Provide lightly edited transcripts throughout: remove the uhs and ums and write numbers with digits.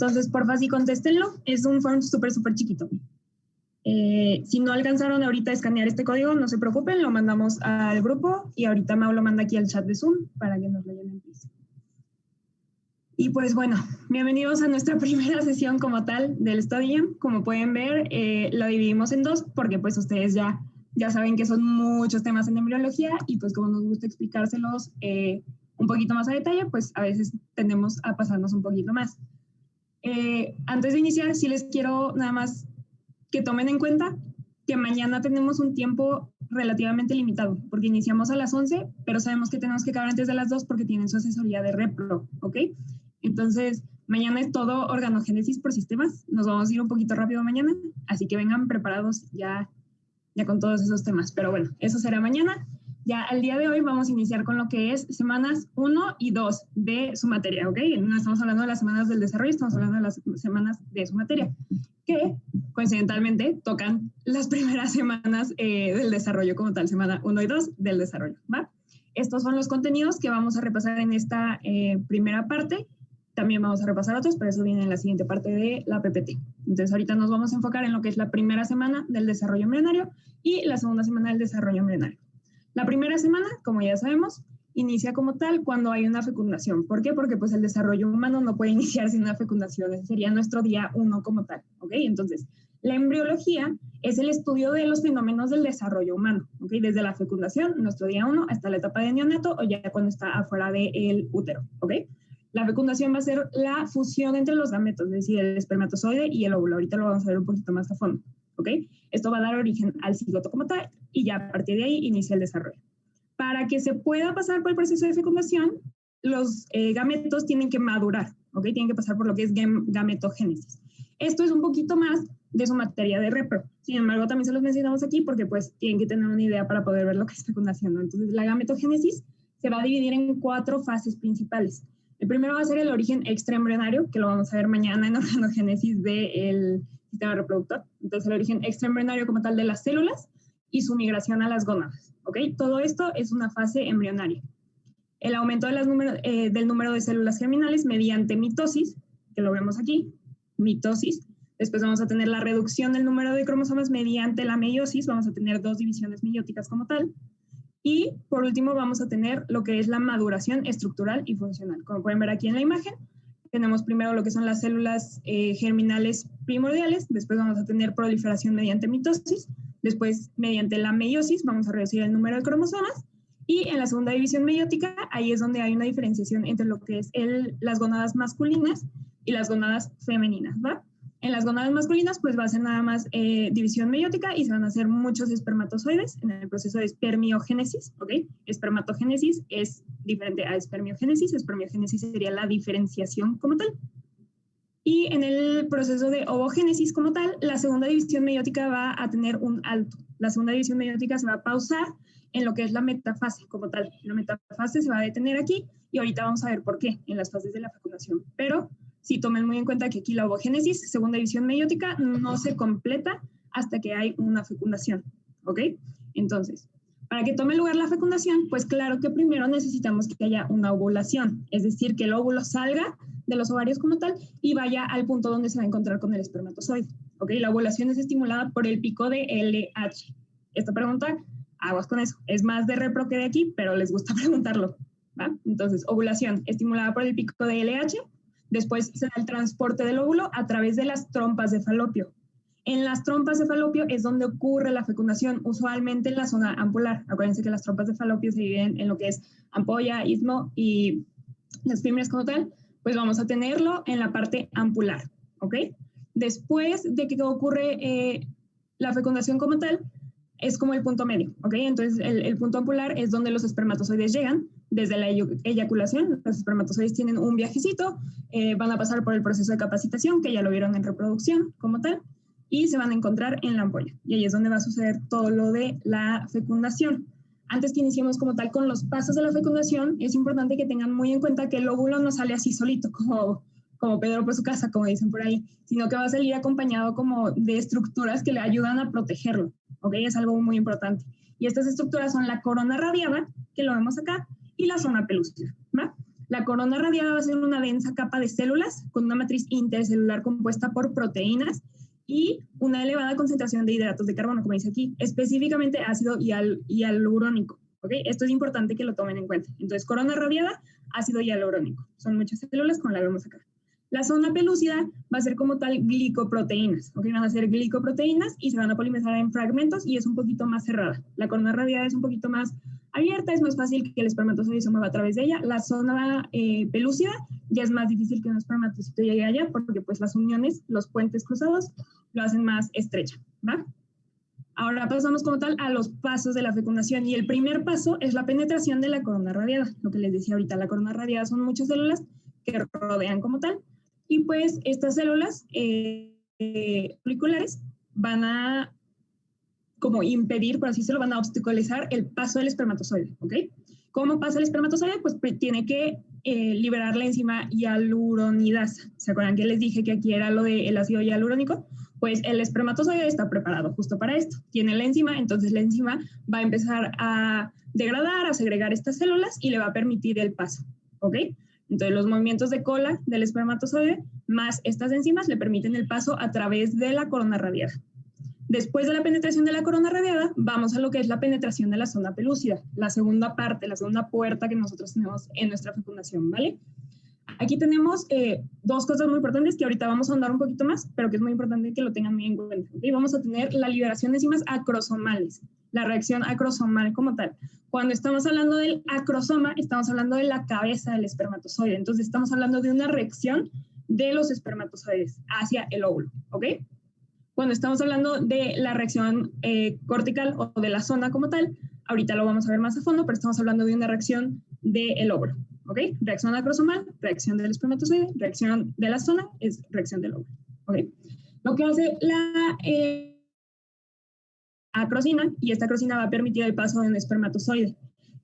Entonces, porfa, sí contéstenlo. Es un form súper chiquito. Si no alcanzaron ahorita a escanear este código, no se preocupen, lo mandamos al grupo y ahorita Mau lo manda aquí al chat de Zoom para que nos lo llenen. Y pues bueno, bienvenidos a nuestra primera sesión como tal del Study Jam. Como pueden ver, lo dividimos en dos porque pues ustedes ya saben que son muchos temas en embriología y pues como nos gusta explicárselos un poquito más a detalle, pues a veces tendemos a pasarnos un poquito más. Antes de iniciar, sí les quiero nada más que tomen en cuenta que mañana tenemos un tiempo relativamente limitado, porque iniciamos a las 11, pero sabemos que tenemos que acabar antes de las 2 porque tienen su asesoría de repro, ¿ok? Entonces, mañana es todo organogénesis por sistemas. Nos vamos a ir un poquito rápido mañana, así que vengan preparados ya con todos esos temas. Pero bueno, eso será mañana. Ya al día de hoy vamos a iniciar con lo que es semanas 1 y 2 de su materia, ¿ok? No estamos hablando de las semanas del desarrollo, estamos hablando de las semanas de su materia, que coincidentalmente tocan las primeras semanas del desarrollo como tal, semana 1 y 2 del desarrollo, ¿va? Estos son los contenidos que vamos a repasar en esta primera parte. También vamos a repasar otros, pero eso viene en la siguiente parte de la PPT. Entonces, ahorita nos vamos a enfocar en lo que es la primera semana del desarrollo embrionario y la segunda semana del desarrollo embrionario. La primera semana, como ya sabemos, inicia como tal cuando hay una fecundación. ¿Por qué? Porque pues el desarrollo humano no puede iniciar sin una fecundación. Ese sería nuestro día 1 como tal, ¿ok? Entonces, la embriología es el estudio de los fenómenos del desarrollo humano, ¿ok? Desde la fecundación, nuestro día 1, hasta la etapa de neonato o ya cuando está afuera del útero, ¿ok? La fecundación va a ser la fusión entre los gametos, es decir, el espermatozoide y el óvulo. Ahorita lo vamos a ver un poquito más a fondo, ¿ok? Esto va a dar origen al cigoto como tal y ya a partir de ahí inicia el desarrollo. Para que se pueda pasar por el proceso de fecundación, los gametos tienen que madurar, ¿ok? Tienen que pasar por lo que es gametogénesis. Esto es un poquito más de su materia de repro. Sin embargo, también se los mencionamos aquí porque pues tienen que tener una idea para poder ver lo que es fecundación, ¿no? Entonces, la gametogénesis se va a dividir en 4 fases principales. El primero va a ser el origen extraembrionario, que lo vamos a ver mañana en organogénesis del sistema reproductor. Entonces, el origen extraembrionario como tal de las células y su migración a las gónadas, ¿ok? Todo esto es una fase embrionaria. El aumento de del número de células germinales mediante mitosis, que lo vemos aquí, mitosis. Después vamos a tener la reducción del número de cromosomas mediante la meiosis, vamos a tener 2 divisiones meióticas como tal. Y por último vamos a tener lo que es la maduración estructural y funcional. Como pueden ver aquí en la imagen, tenemos primero lo que son las células germinales primordiales, después vamos a tener proliferación mediante mitosis, después mediante la meiosis vamos a reducir el número de cromosomas y en la segunda división meiótica ahí es donde hay una diferenciación entre lo que es las gónadas masculinas y las gónadas femeninas, ¿va? En las gónadas masculinas, pues va a ser nada más división meiótica y se van a hacer muchos espermatozoides en el proceso de espermiogénesis, ¿ok? Espermatogénesis es diferente a espermiogénesis. Espermiogénesis sería la diferenciación como tal. Y en el proceso de ovogénesis como tal, la segunda división meiótica va a tener un alto. La segunda división meiótica se va a pausar en lo que es la metafase como tal. La metafase se va a detener aquí y ahorita vamos a ver por qué en las fases de la fecundación. Pero sí tomen muy en cuenta que aquí la ovogénesis, segunda división meiótica, no se completa hasta que hay una fecundación, ¿ok? Entonces, para que tome lugar la fecundación, pues claro que primero necesitamos que haya una ovulación, es decir, que el óvulo salga de los ovarios como tal y vaya al punto donde se va a encontrar con el espermatozoide, ¿ok? La ovulación es estimulada por el pico de LH. Esta pregunta, aguas con eso, es más de repro que de aquí, pero les gusta preguntarlo, ¿va? Entonces, ovulación estimulada por el pico de LH. Después se da el transporte del óvulo a través de las trompas de falopio. En las trompas de falopio es donde ocurre la fecundación, usualmente en la zona ampular. Acuérdense que las trompas de falopio se dividen en lo que es ampolla, istmo y las fimbrias como tal. Pues vamos a tenerlo en la parte ampular, ¿ok? Después de que ocurre la fecundación como tal, es como el punto medio, ¿ok? Entonces, el punto ampular es donde los espermatozoides llegan desde la eyaculación. Los espermatozoides tienen un viajecito, van a pasar por el proceso de capacitación, que ya lo vieron en reproducción como tal, y se van a encontrar en la ampolla. Y ahí es donde va a suceder todo lo de la fecundación. Antes que iniciemos como tal con los pasos de la fecundación, es importante que tengan muy en cuenta que el óvulo no sale así solito, como Pedro por su casa, como dicen por ahí, sino que va a salir acompañado como de estructuras que le ayudan a protegerlo, ¿ok? Es algo muy importante. Y estas estructuras son la corona radiada, que lo vemos acá, y la zona pelúcida, ¿va? La corona radiada va a ser una densa capa de células con una matriz intercelular compuesta por proteínas y una elevada concentración de hidratos de carbono, como dice aquí, específicamente ácido hialurónico. ¿Okay? Esto es importante que lo tomen en cuenta. Entonces, corona radiada, ácido hialurónico. Son muchas células como la vemos acá. La zona pelúcida va a ser como tal glicoproteínas. ¿Okay? Van a ser glicoproteínas y se van a polimerizar en fragmentos y es un poquito más cerrada. La corona radiada es un poquito más abierta, es más fácil que el espermatozoide se mueva a través de ella. La zona pelúcida ya es más difícil que un espermatozoide llegue allá porque pues las uniones, los puentes cruzados, lo hacen más estrecha, ¿va? Ahora pasamos como tal a los pasos de la fecundación y el primer paso es la penetración de la corona radiada. Lo que les decía ahorita, la corona radiada son muchas células que rodean como tal y pues estas células foliculares van a como impedir, por así decirlo, van a obstaculizar el paso del espermatozoide, ¿ok? ¿Cómo pasa el espermatozoide? Pues tiene que liberar la enzima hialuronidasa. ¿Se acuerdan que les dije que aquí era lo del ácido hialurónico? Pues el espermatozoide está preparado justo para esto. Tiene la enzima, entonces la enzima va a empezar a degradar, a segregar estas células y le va a permitir el paso, ¿ok? Entonces los movimientos de cola del espermatozoide más estas enzimas le permiten el paso a través de la corona radiada. Después de la penetración de la corona radiada, vamos a lo que es la penetración de la zona pelúcida, la segunda parte, la segunda puerta que nosotros tenemos en nuestra fecundación, ¿vale? Aquí tenemos dos cosas muy importantes que ahorita vamos a ahondar un poquito más, pero que es muy importante que lo tengan muy en cuenta. ¿Okay? Vamos a tener la liberación de enzimas acrosomales, la reacción acrosomal como tal. Cuando estamos hablando del acrosoma, estamos hablando de la cabeza del espermatozoide. Entonces, estamos hablando de una reacción de los espermatozoides hacia el óvulo, ¿ok? Cuando estamos hablando de la reacción cortical o de la zona como tal, ahorita lo vamos a ver más a fondo, pero estamos hablando de una reacción del óvulo, ¿ok? Reacción acrosomal, reacción del espermatozoide, reacción de la zona es reacción del óvulo, ¿ok? Lo que hace la acrosina, y esta acrosina va a permitir el paso de un espermatozoide.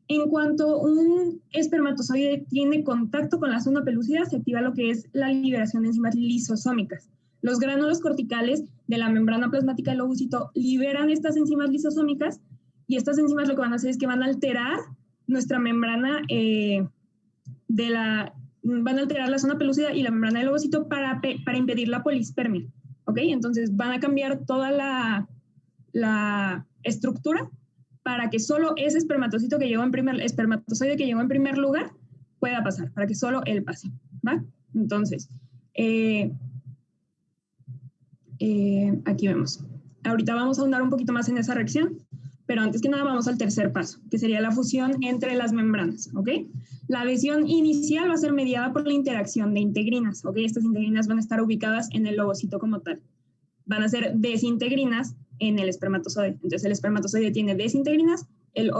En cuanto un espermatozoide tiene contacto con la zona pelúcida, se activa lo que es la liberación de enzimas lisosómicas. Los gránulos corticales de la membrana plasmática del ovocito liberan estas enzimas lisosómicas y estas enzimas lo que van a hacer es que van a alterar nuestra membrana van a alterar la zona pelúcida y la membrana del ovocito para impedir la polispermia, ¿ok? Entonces van a cambiar toda la estructura para que solo ese espermatozoide que llegó en primer lugar pueda pasar, para que solo él pase, ¿va? Entonces, aquí vemos. Ahorita vamos a ahondar un poquito más en esa reacción, pero antes que nada vamos al tercer paso, que sería la fusión entre las membranas, ¿ok? La adhesión inicial va a ser mediada por la interacción de integrinas, ¿ok? Estas integrinas van a estar ubicadas en el ovocito como tal. Van a ser desintegrinas en el espermatozoide. Entonces el espermatozoide tiene desintegrinas, el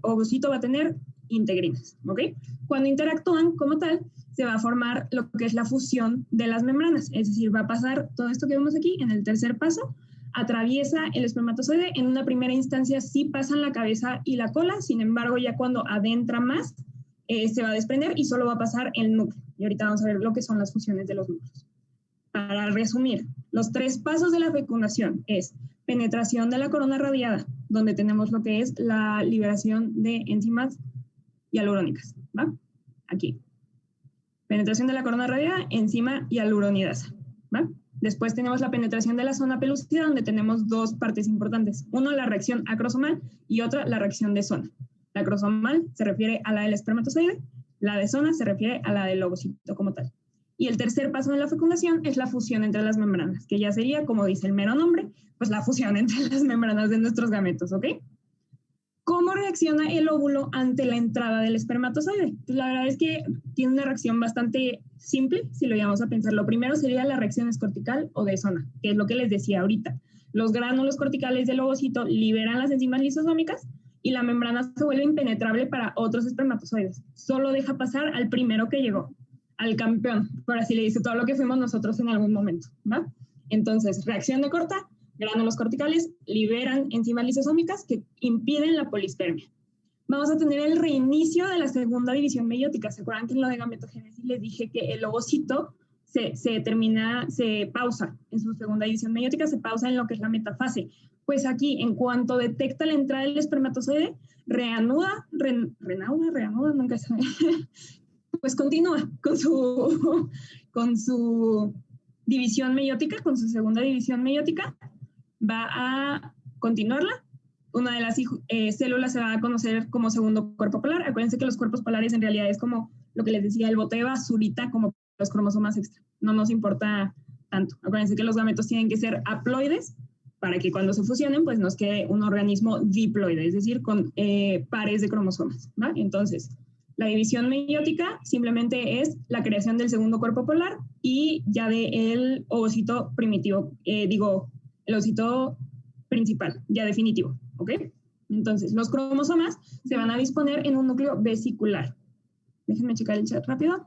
ovocito va a tener integrinas, ¿ok? Cuando interactúan como tal, se va a formar lo que es la fusión de las membranas, es decir, va a pasar todo esto que vemos aquí en el tercer paso, atraviesa el espermatozoide, en una primera instancia sí pasan la cabeza y la cola, sin embargo ya cuando adentra más, se va a desprender y solo va a pasar el núcleo. Y ahorita vamos a ver lo que son las fusiones de los núcleos. Para resumir, los tres pasos de la fecundación es penetración de la corona radiada, donde tenemos lo que es la liberación de enzimas hialurónicas, ¿va? Aquí. Penetración de la corona radiada, enzima hialuronidasa, ¿va? Después tenemos la penetración de la zona pelúcida, donde tenemos dos partes importantes. Uno, la reacción acrosomal y otra, la reacción de zona. La acrosomal se refiere a la del espermatozoide, la de zona se refiere a la del ovocito como tal. Y el tercer paso de la fecundación es la fusión entre las membranas, que ya sería, como dice el mero nombre, pues la fusión entre las membranas de nuestros gametos, ¿ok? ¿Cómo reacciona el óvulo ante la entrada del espermatozoide? Pues la verdad es que tiene una reacción bastante simple, si lo llevamos a pensar. Lo primero sería la reacción cortical o de zona, que es lo que les decía ahorita. Los gránulos corticales del ovocito liberan las enzimas lisosómicas y la membrana se vuelve impenetrable para otros espermatozoides. Solo deja pasar al primero que llegó, al campeón, por así le dice, todo lo que fuimos nosotros en algún momento, ¿va? Entonces, reacción de corta, gránulos corticales liberan enzimas lisosómicas que impiden la polispermia. Vamos a tener el reinicio de la segunda división meiótica. ¿Se acuerdan que en lo de gametogénesis les dije que el ovocito se pausa en su segunda división meiótica, se pausa en lo que es la metafase? Pues aquí, en cuanto detecta la entrada del espermatozoide, reanuda, nunca sabe, pues continúa con su división meiótica, con su segunda división meiótica, va a continuarla. Una de las células se va a conocer como segundo cuerpo polar. Acuérdense que los cuerpos polares en realidad es como lo que les decía, el bote de basurita, como los cromosomas extra. No nos importa tanto. Acuérdense que los gametos tienen que ser haploides para que cuando se fusionen, pues nos quede un organismo diploide, es decir, con pares de cromosomas, ¿va? Entonces, la división meiótica simplemente es la creación del segundo cuerpo polar y ya del ovocito primitivo, el ovocito principal, ya definitivo, ¿ok? Entonces, los cromosomas se van a disponer en un núcleo vesicular. Déjenme checar el chat rápido.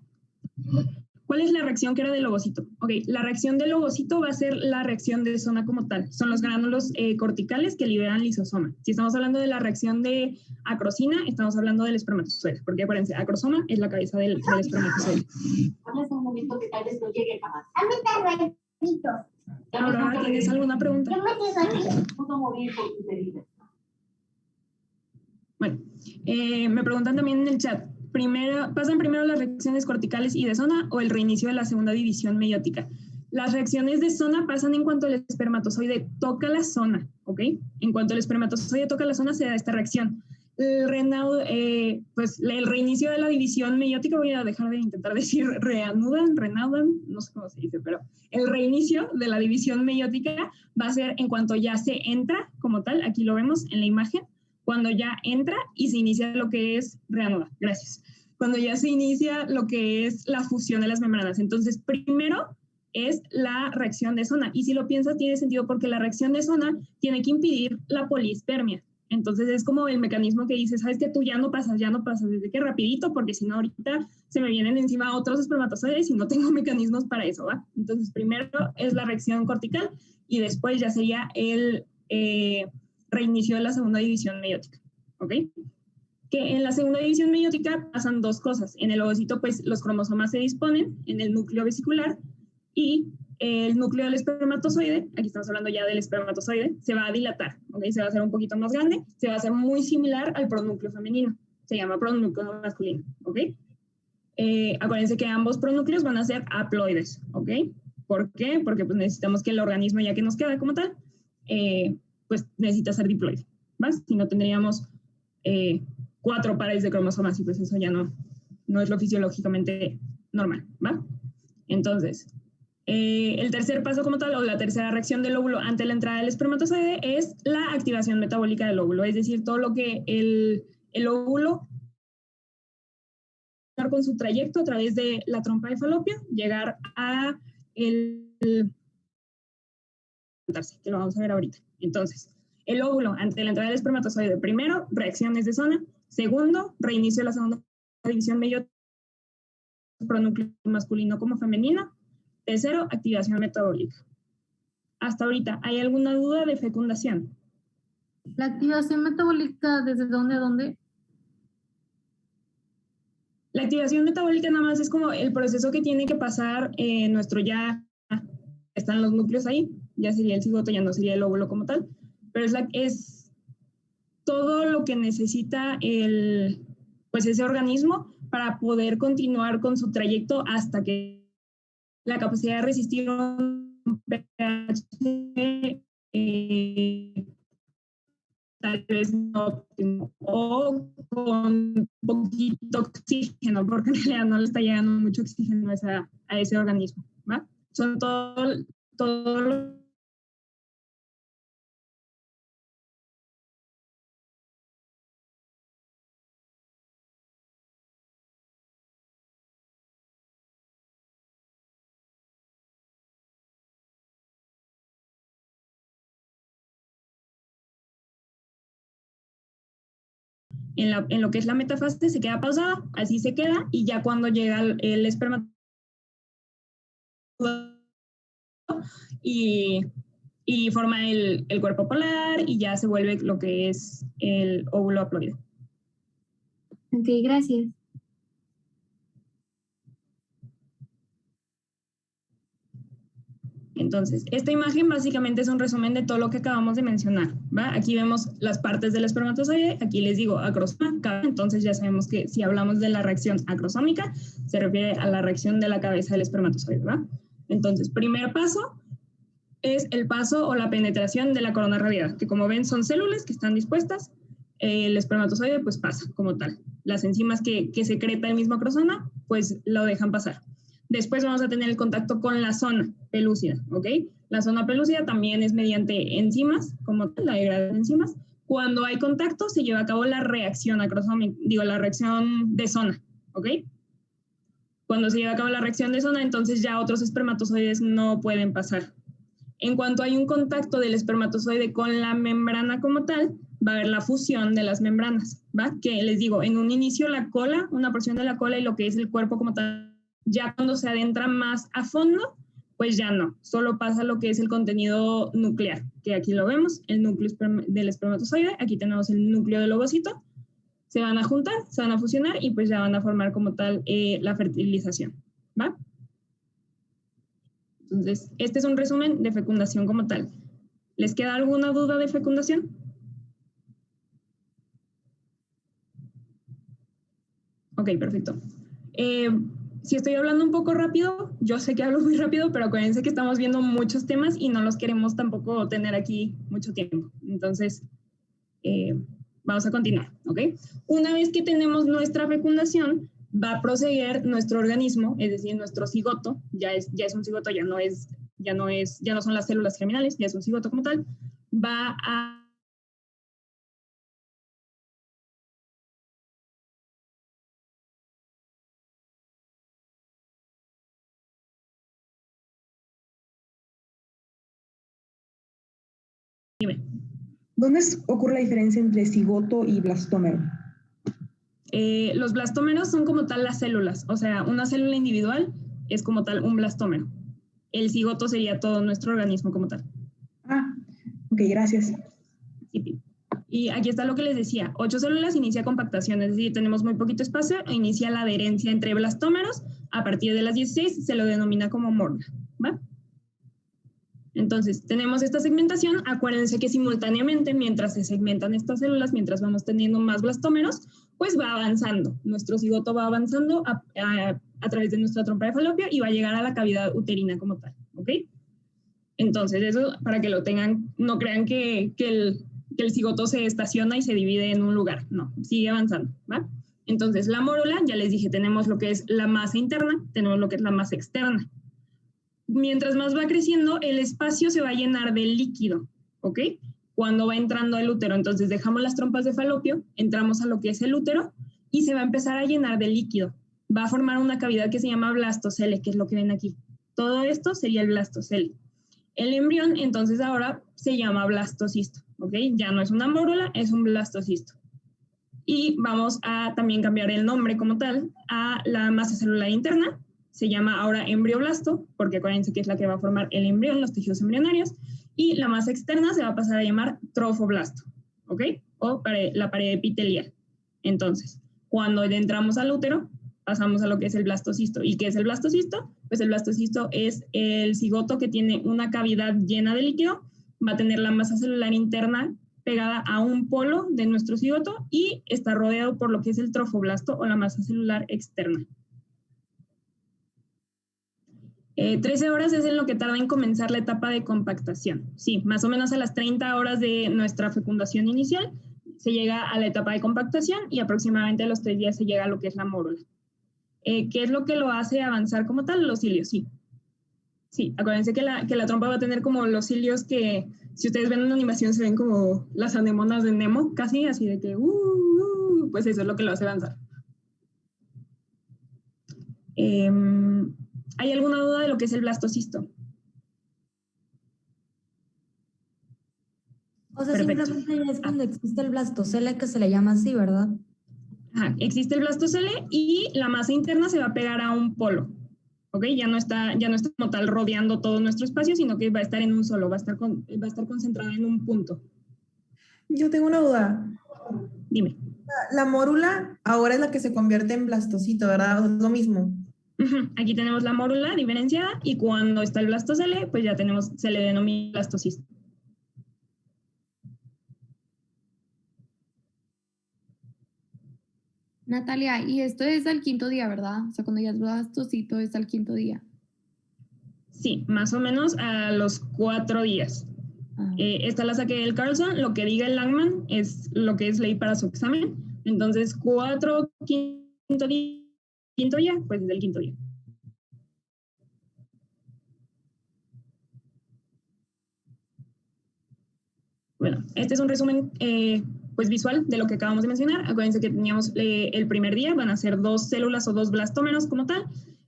¿Cuál es la reacción que era del ovocito? Ok, la reacción del ovocito va a ser la reacción de zona como tal. Son los gránulos corticales que liberan lisosoma. Si estamos hablando de la reacción de acrosina, estamos hablando del espermatozoide. Porque acuérdense, acrosoma es la cabeza del espermatozoide. Hablas un momento que tal vez no llegue jamás. A mí también. Ahora, ¿tienes alguna pregunta? Yo me quedo aquí. Puedo morir por tus heridas. Bueno, me preguntan también en el chat. ¿Pasan primero las reacciones corticales y de zona o el reinicio de la segunda división meiótica? Las reacciones de zona pasan en cuanto el espermatozoide toca la zona, ¿ok? En cuanto el espermatozoide toca la zona se da esta reacción. El reinicio de la división meiótica, voy a dejar de intentar decir reanudan, no sé cómo se dice, pero el reinicio de la división meiótica va a ser en cuanto ya se entra como tal, aquí lo vemos en la imagen, cuando ya entra y se inicia lo que es reanuda, gracias. Cuando ya se inicia lo que es la fusión de las membranas. Entonces, primero es la reacción de zona. Y si lo piensas, tiene sentido porque la reacción de zona tiene que impedir la polispermia. Entonces, es como el mecanismo que dice, sabes que tú ya no pasas, desde que rapidito, porque si no, ahorita se me vienen encima otros espermatozoides y no tengo mecanismos para eso, ¿va? Entonces, primero es la reacción cortical y después ya sería el reinicio de la segunda división meiótica, ¿ok? Que en la segunda división meiótica pasan dos cosas. En el ovocito, pues, los cromosomas se disponen en el núcleo vesicular y el núcleo del espermatozoide, aquí estamos hablando ya del espermatozoide, se va a dilatar, ¿ok? Se va a hacer un poquito más grande, se va a hacer muy similar al pronúcleo femenino. Se llama pronúcleo masculino, ¿ok? Acuérdense que ambos pronúcleos van a ser haploides, ¿ok? ¿Por qué? Porque pues, necesitamos que el organismo, ya que nos queda como tal, pues necesita ser diploide, ¿vas? Si no tendríamos 4 pares de cromosomas y pues eso ya no es lo fisiológicamente normal, ¿va? Entonces, el tercer paso como tal, o la tercera reacción del óvulo ante la entrada del espermatozoide es la activación metabólica del óvulo, es decir, todo lo que el óvulo con su trayecto a través de la trompa de falopio, llegar a que lo vamos a ver ahorita. Entonces, el óvulo ante la entrada del espermatozoide, primero, reacciones de zona. Segundo, reinicio de la segunda división meiótica, pronúcleo masculino como femenino. Tercero, activación metabólica. Hasta ahorita, ¿hay alguna duda de fecundación? ¿La activación metabólica desde dónde a dónde? La activación metabólica nada más es como el proceso que tiene que pasar nuestro ya, están los núcleos ahí, ya sería el cigoto, ya no sería el óvulo como tal, pero es todo lo que necesita pues ese organismo para poder continuar con su trayecto hasta que la capacidad de resistir un pH tal vez no óptimo o con poquito oxígeno, porque en realidad no le está llegando mucho oxígeno a ese organismo, ¿va? Son todo lo en lo que es la metafase se queda pausada, así se queda, y ya cuando llega el espermatozoide y forma el cuerpo polar y ya se vuelve lo que es el óvulo haploide. Ok, gracias. Entonces, esta imagen básicamente es un resumen de todo lo que acabamos de mencionar, ¿va? Aquí vemos las partes del espermatozoide, aquí les digo acrosoma, entonces ya sabemos que si hablamos de la reacción acrosómica, se refiere a la reacción de la cabeza del espermatozoide, ¿va? Entonces, primer paso es el paso o la penetración de la corona radiada, que como ven son células que están dispuestas, el espermatozoide pues pasa como tal. Las enzimas que secreta el mismo acrosoma, pues lo dejan pasar. Después vamos a tener el contacto con la zona pelúcida, ¿ok? La zona pelúcida también es mediante enzimas, como tal, la degradación de enzimas. Cuando hay contacto, se lleva a cabo la reacción acrosómica, la reacción de zona, ¿ok? Cuando se lleva a cabo la reacción de zona, entonces ya otros espermatozoides no pueden pasar. En cuanto hay un contacto del espermatozoide con la membrana como tal, va a haber la fusión de las membranas, ¿va? Que les digo, en un inicio la cola, una porción de la cola y lo que es el cuerpo como tal, ya cuando se adentra más a fondo, pues ya no, solo pasa lo que es el contenido nuclear, que aquí lo vemos, el núcleo del espermatozoide, aquí tenemos el núcleo del ovocito, se van a juntar, se van a fusionar y pues ya van a formar como tal la fertilización, ¿va? Entonces, este es un resumen de fecundación como tal. ¿Les queda alguna duda de fecundación? Ok, perfecto. Si estoy hablando un poco rápido, yo sé que hablo muy rápido, pero acuérdense que estamos viendo muchos temas y no los queremos tampoco tener aquí mucho tiempo. Entonces, vamos a continuar, ¿ok? Una vez que tenemos nuestra fecundación, va a proceder nuestro organismo, es decir, nuestro cigoto, ya es un cigoto, ya no son las células germinales, ya es un cigoto como tal, va a ¿Dónde ocurre la diferencia entre cigoto y blastómero? Los blastómeros son como tal las células, o sea, una célula individual es como tal un blastómero. El cigoto sería todo nuestro organismo como tal. Ah, ok, gracias. Y aquí está lo que les decía, 8 células inicia compactación, es decir, tenemos muy poquito espacio e inicia la adherencia entre blastómeros. A partir de las 16 se lo denomina como mórula, ¿va? Entonces, tenemos esta segmentación. Acuérdense que simultáneamente, mientras se segmentan estas células, mientras vamos teniendo más blastómeros, pues va avanzando. Nuestro cigoto va avanzando a través de nuestra trompa de falopio y va a llegar a la cavidad uterina como tal, ¿ok? Entonces, eso para que lo tengan, no crean que el cigoto se estaciona y se divide en un lugar. No, sigue avanzando, ¿va? Entonces, la mórula, ya les dije, tenemos lo que es la masa interna, tenemos lo que es la masa externa. Mientras más va creciendo, el espacio se va a llenar de líquido, ¿ok? Cuando va entrando el útero, entonces dejamos las trompas de falopio, entramos a lo que es el útero y se va a empezar a llenar de líquido. Va a formar una cavidad que se llama blastocele, que es lo que ven aquí. Todo esto sería el blastocele. El embrión, entonces ahora se llama blastocisto, ¿ok? Ya no es una mórula, es un blastocisto. Y vamos a también cambiar el nombre como tal a la masa celular interna. Se llama ahora embrioblasto, porque acuérdense que es la que va a formar el embrión, los tejidos embrionarios. Y la masa externa se va a pasar a llamar trofoblasto, ¿ok? O la pared epitelial. Entonces, cuando entramos al útero, pasamos a lo que es el blastocisto. ¿Y qué es el blastocisto? Pues el blastocisto es el cigoto que tiene una cavidad llena de líquido, va a tener la masa celular interna pegada a un polo de nuestro cigoto y está rodeado por lo que es el trofoblasto o la masa celular externa. 13 horas es en lo que tarda en comenzar la etapa de compactación. Sí, más o menos a las 30 horas de nuestra fecundación inicial se llega a la etapa de compactación y aproximadamente a los 3 días se llega a lo que es la mórula. ¿Qué es lo que lo hace avanzar como tal? Los cilios, sí. Sí, acuérdense que la trompa va a tener como los cilios que, si ustedes ven una animación, se ven como las anemonas de Nemo, casi así de que, pues eso es lo que lo hace avanzar. ¿Hay alguna duda de lo que es el blastocisto? O sea, Perfecto. simplemente ya es cuando existe el blastocele que se le llama así, ¿verdad? Ajá, existe el blastocele y la masa interna se va a pegar a un polo. ¿Ok? Ya no está como tal rodeando todo nuestro espacio, sino que va a estar en un solo, va a estar concentrada en un punto. Yo tengo una duda. Dime. La mórula ahora es la que se convierte en blastocito, ¿verdad? Es lo mismo. Aquí tenemos la mórula diferenciada y cuando está el blastocele, pues ya tenemos, se le denomina blastocisto. Natalia, y esto es al quinto día, ¿verdad? O sea, cuando ya es blastocito es al quinto día. Sí, más o menos a los 4 días. Esta la saqué del Carlson, lo que diga el Langman es lo que es ley para su examen. Entonces, 4, quinto día, pues es el quinto día. Bueno, este es un resumen pues visual de lo que acabamos de mencionar. Acuérdense que teníamos el primer día, van a ser 2 células o 2 blastómeros como tal.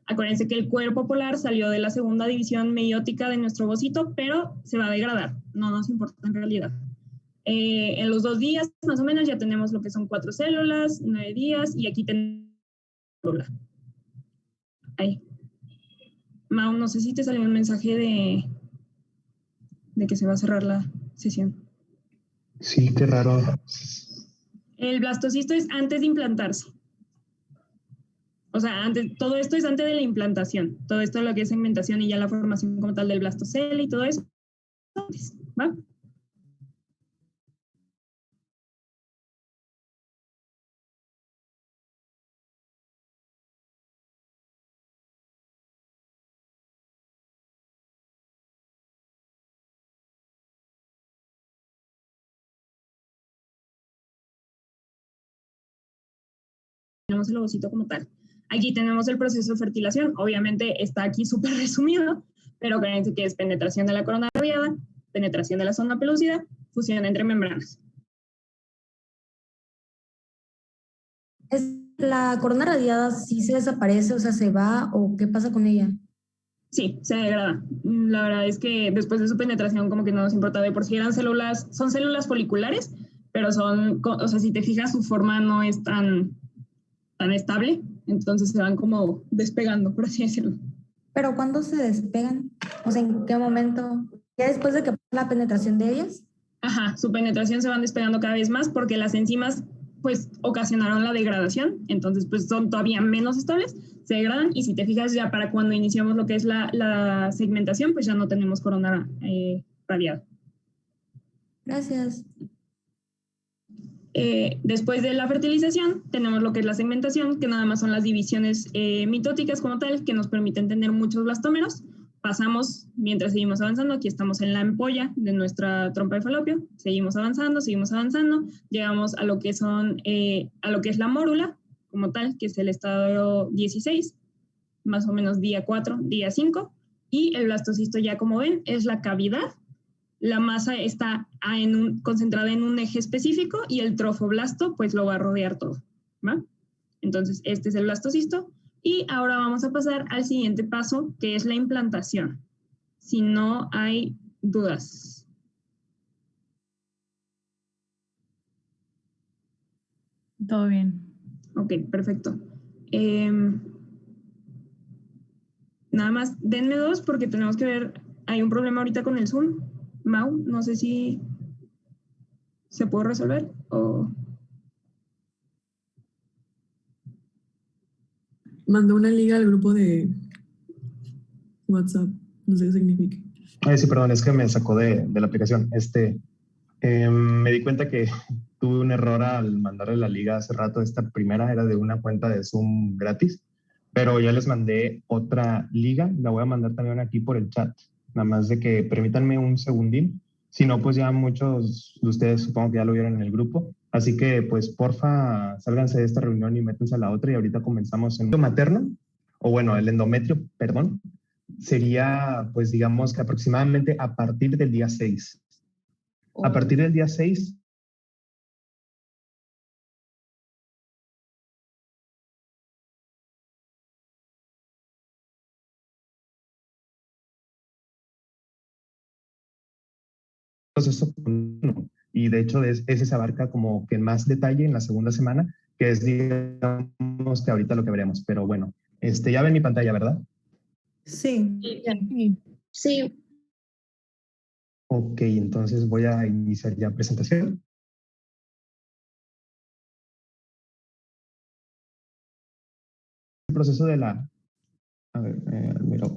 Acuérdense que el cuerpo polar salió de la segunda división meiótica de nuestro ovocito, pero se va a degradar, no nos importa en realidad. En los 2 días, más o menos, ya tenemos lo que son 4 células, 9 días, y aquí tenemos la célula. Ahí. Mau, no sé si te salió un mensaje de que se va a cerrar la sesión. Sí, qué raro. El blastocisto es antes de implantarse. O sea, todo esto es antes de la implantación. Todo esto es lo que es segmentación y ya la formación como tal del blastocele y todo eso. ¿Va? Tenemos el ovocito como tal. Aquí tenemos el proceso de fertilización. Obviamente está aquí súper resumido, pero acuérdense que es penetración de la corona radiada, penetración de la zona pelúcida, fusión entre membranas. ¿La corona radiada sí se desaparece, o sea, se va o qué pasa con ella? Sí, se degrada. La verdad es que después de su penetración como que no nos importa. De por sí eran células, son células foliculares, pero son, o sea, si te fijas, su forma no es tan estable, entonces se van como despegando, por así decirlo. ¿Pero cuándo se despegan? O sea, ¿en qué momento? ¿Ya después de que pasa la penetración de ellas? Ajá, su penetración se van despegando cada vez más porque las enzimas pues ocasionaron la degradación, entonces pues son todavía menos estables, se degradan y si te fijas ya para cuando iniciamos lo que es la segmentación, pues ya no tenemos corona radiada. Gracias. Después de la fertilización tenemos lo que es la segmentación, que nada más son las divisiones mitóticas como tal, que nos permiten tener muchos blastómeros. Pasamos, mientras seguimos avanzando, aquí estamos en la ampolla de nuestra trompa de falopio, seguimos avanzando, llegamos a lo que son, a lo que es la mórula como tal, que es el estado 16, más o menos día 4, día 5, y el blastocisto ya como ven es la cavidad. La masa está concentrada en un eje específico y el trofoblasto pues lo va a rodear todo, ¿va? Entonces, este es el blastocisto. Y ahora vamos a pasar al siguiente paso, que es la implantación. Si no hay dudas. Todo bien. Ok, perfecto. Nada más, denme 2 porque tenemos que ver, hay un problema ahorita con el Zoom. Mau, no sé si se puede resolver o... Mandó una liga al grupo de WhatsApp, no sé qué significa. Sí, perdón, es que me sacó de la aplicación. Me di cuenta que tuve un error al mandarle la liga hace rato. Esta primera era de una cuenta de Zoom gratis, pero ya les mandé otra liga. La voy a mandar también aquí por el chat. Nada más de que permítanme un segundín. Si no, pues ya muchos de ustedes supongo que ya lo vieron en el grupo. Así que, pues, porfa, sálganse de esta reunión y métanse a la otra y ahorita comenzamos en el materno, o bueno, el endometrio, perdón. Sería, pues, digamos que aproximadamente a partir del día 6. A partir del día 6, proceso y de hecho ese se abarca como que en más detalle en la segunda semana, que es digamos que ahorita lo que veremos, pero bueno, ya ven mi pantalla, ¿verdad? Sí. Sí. Ok, entonces voy a iniciar ya presentación. El proceso de la A ver, mira.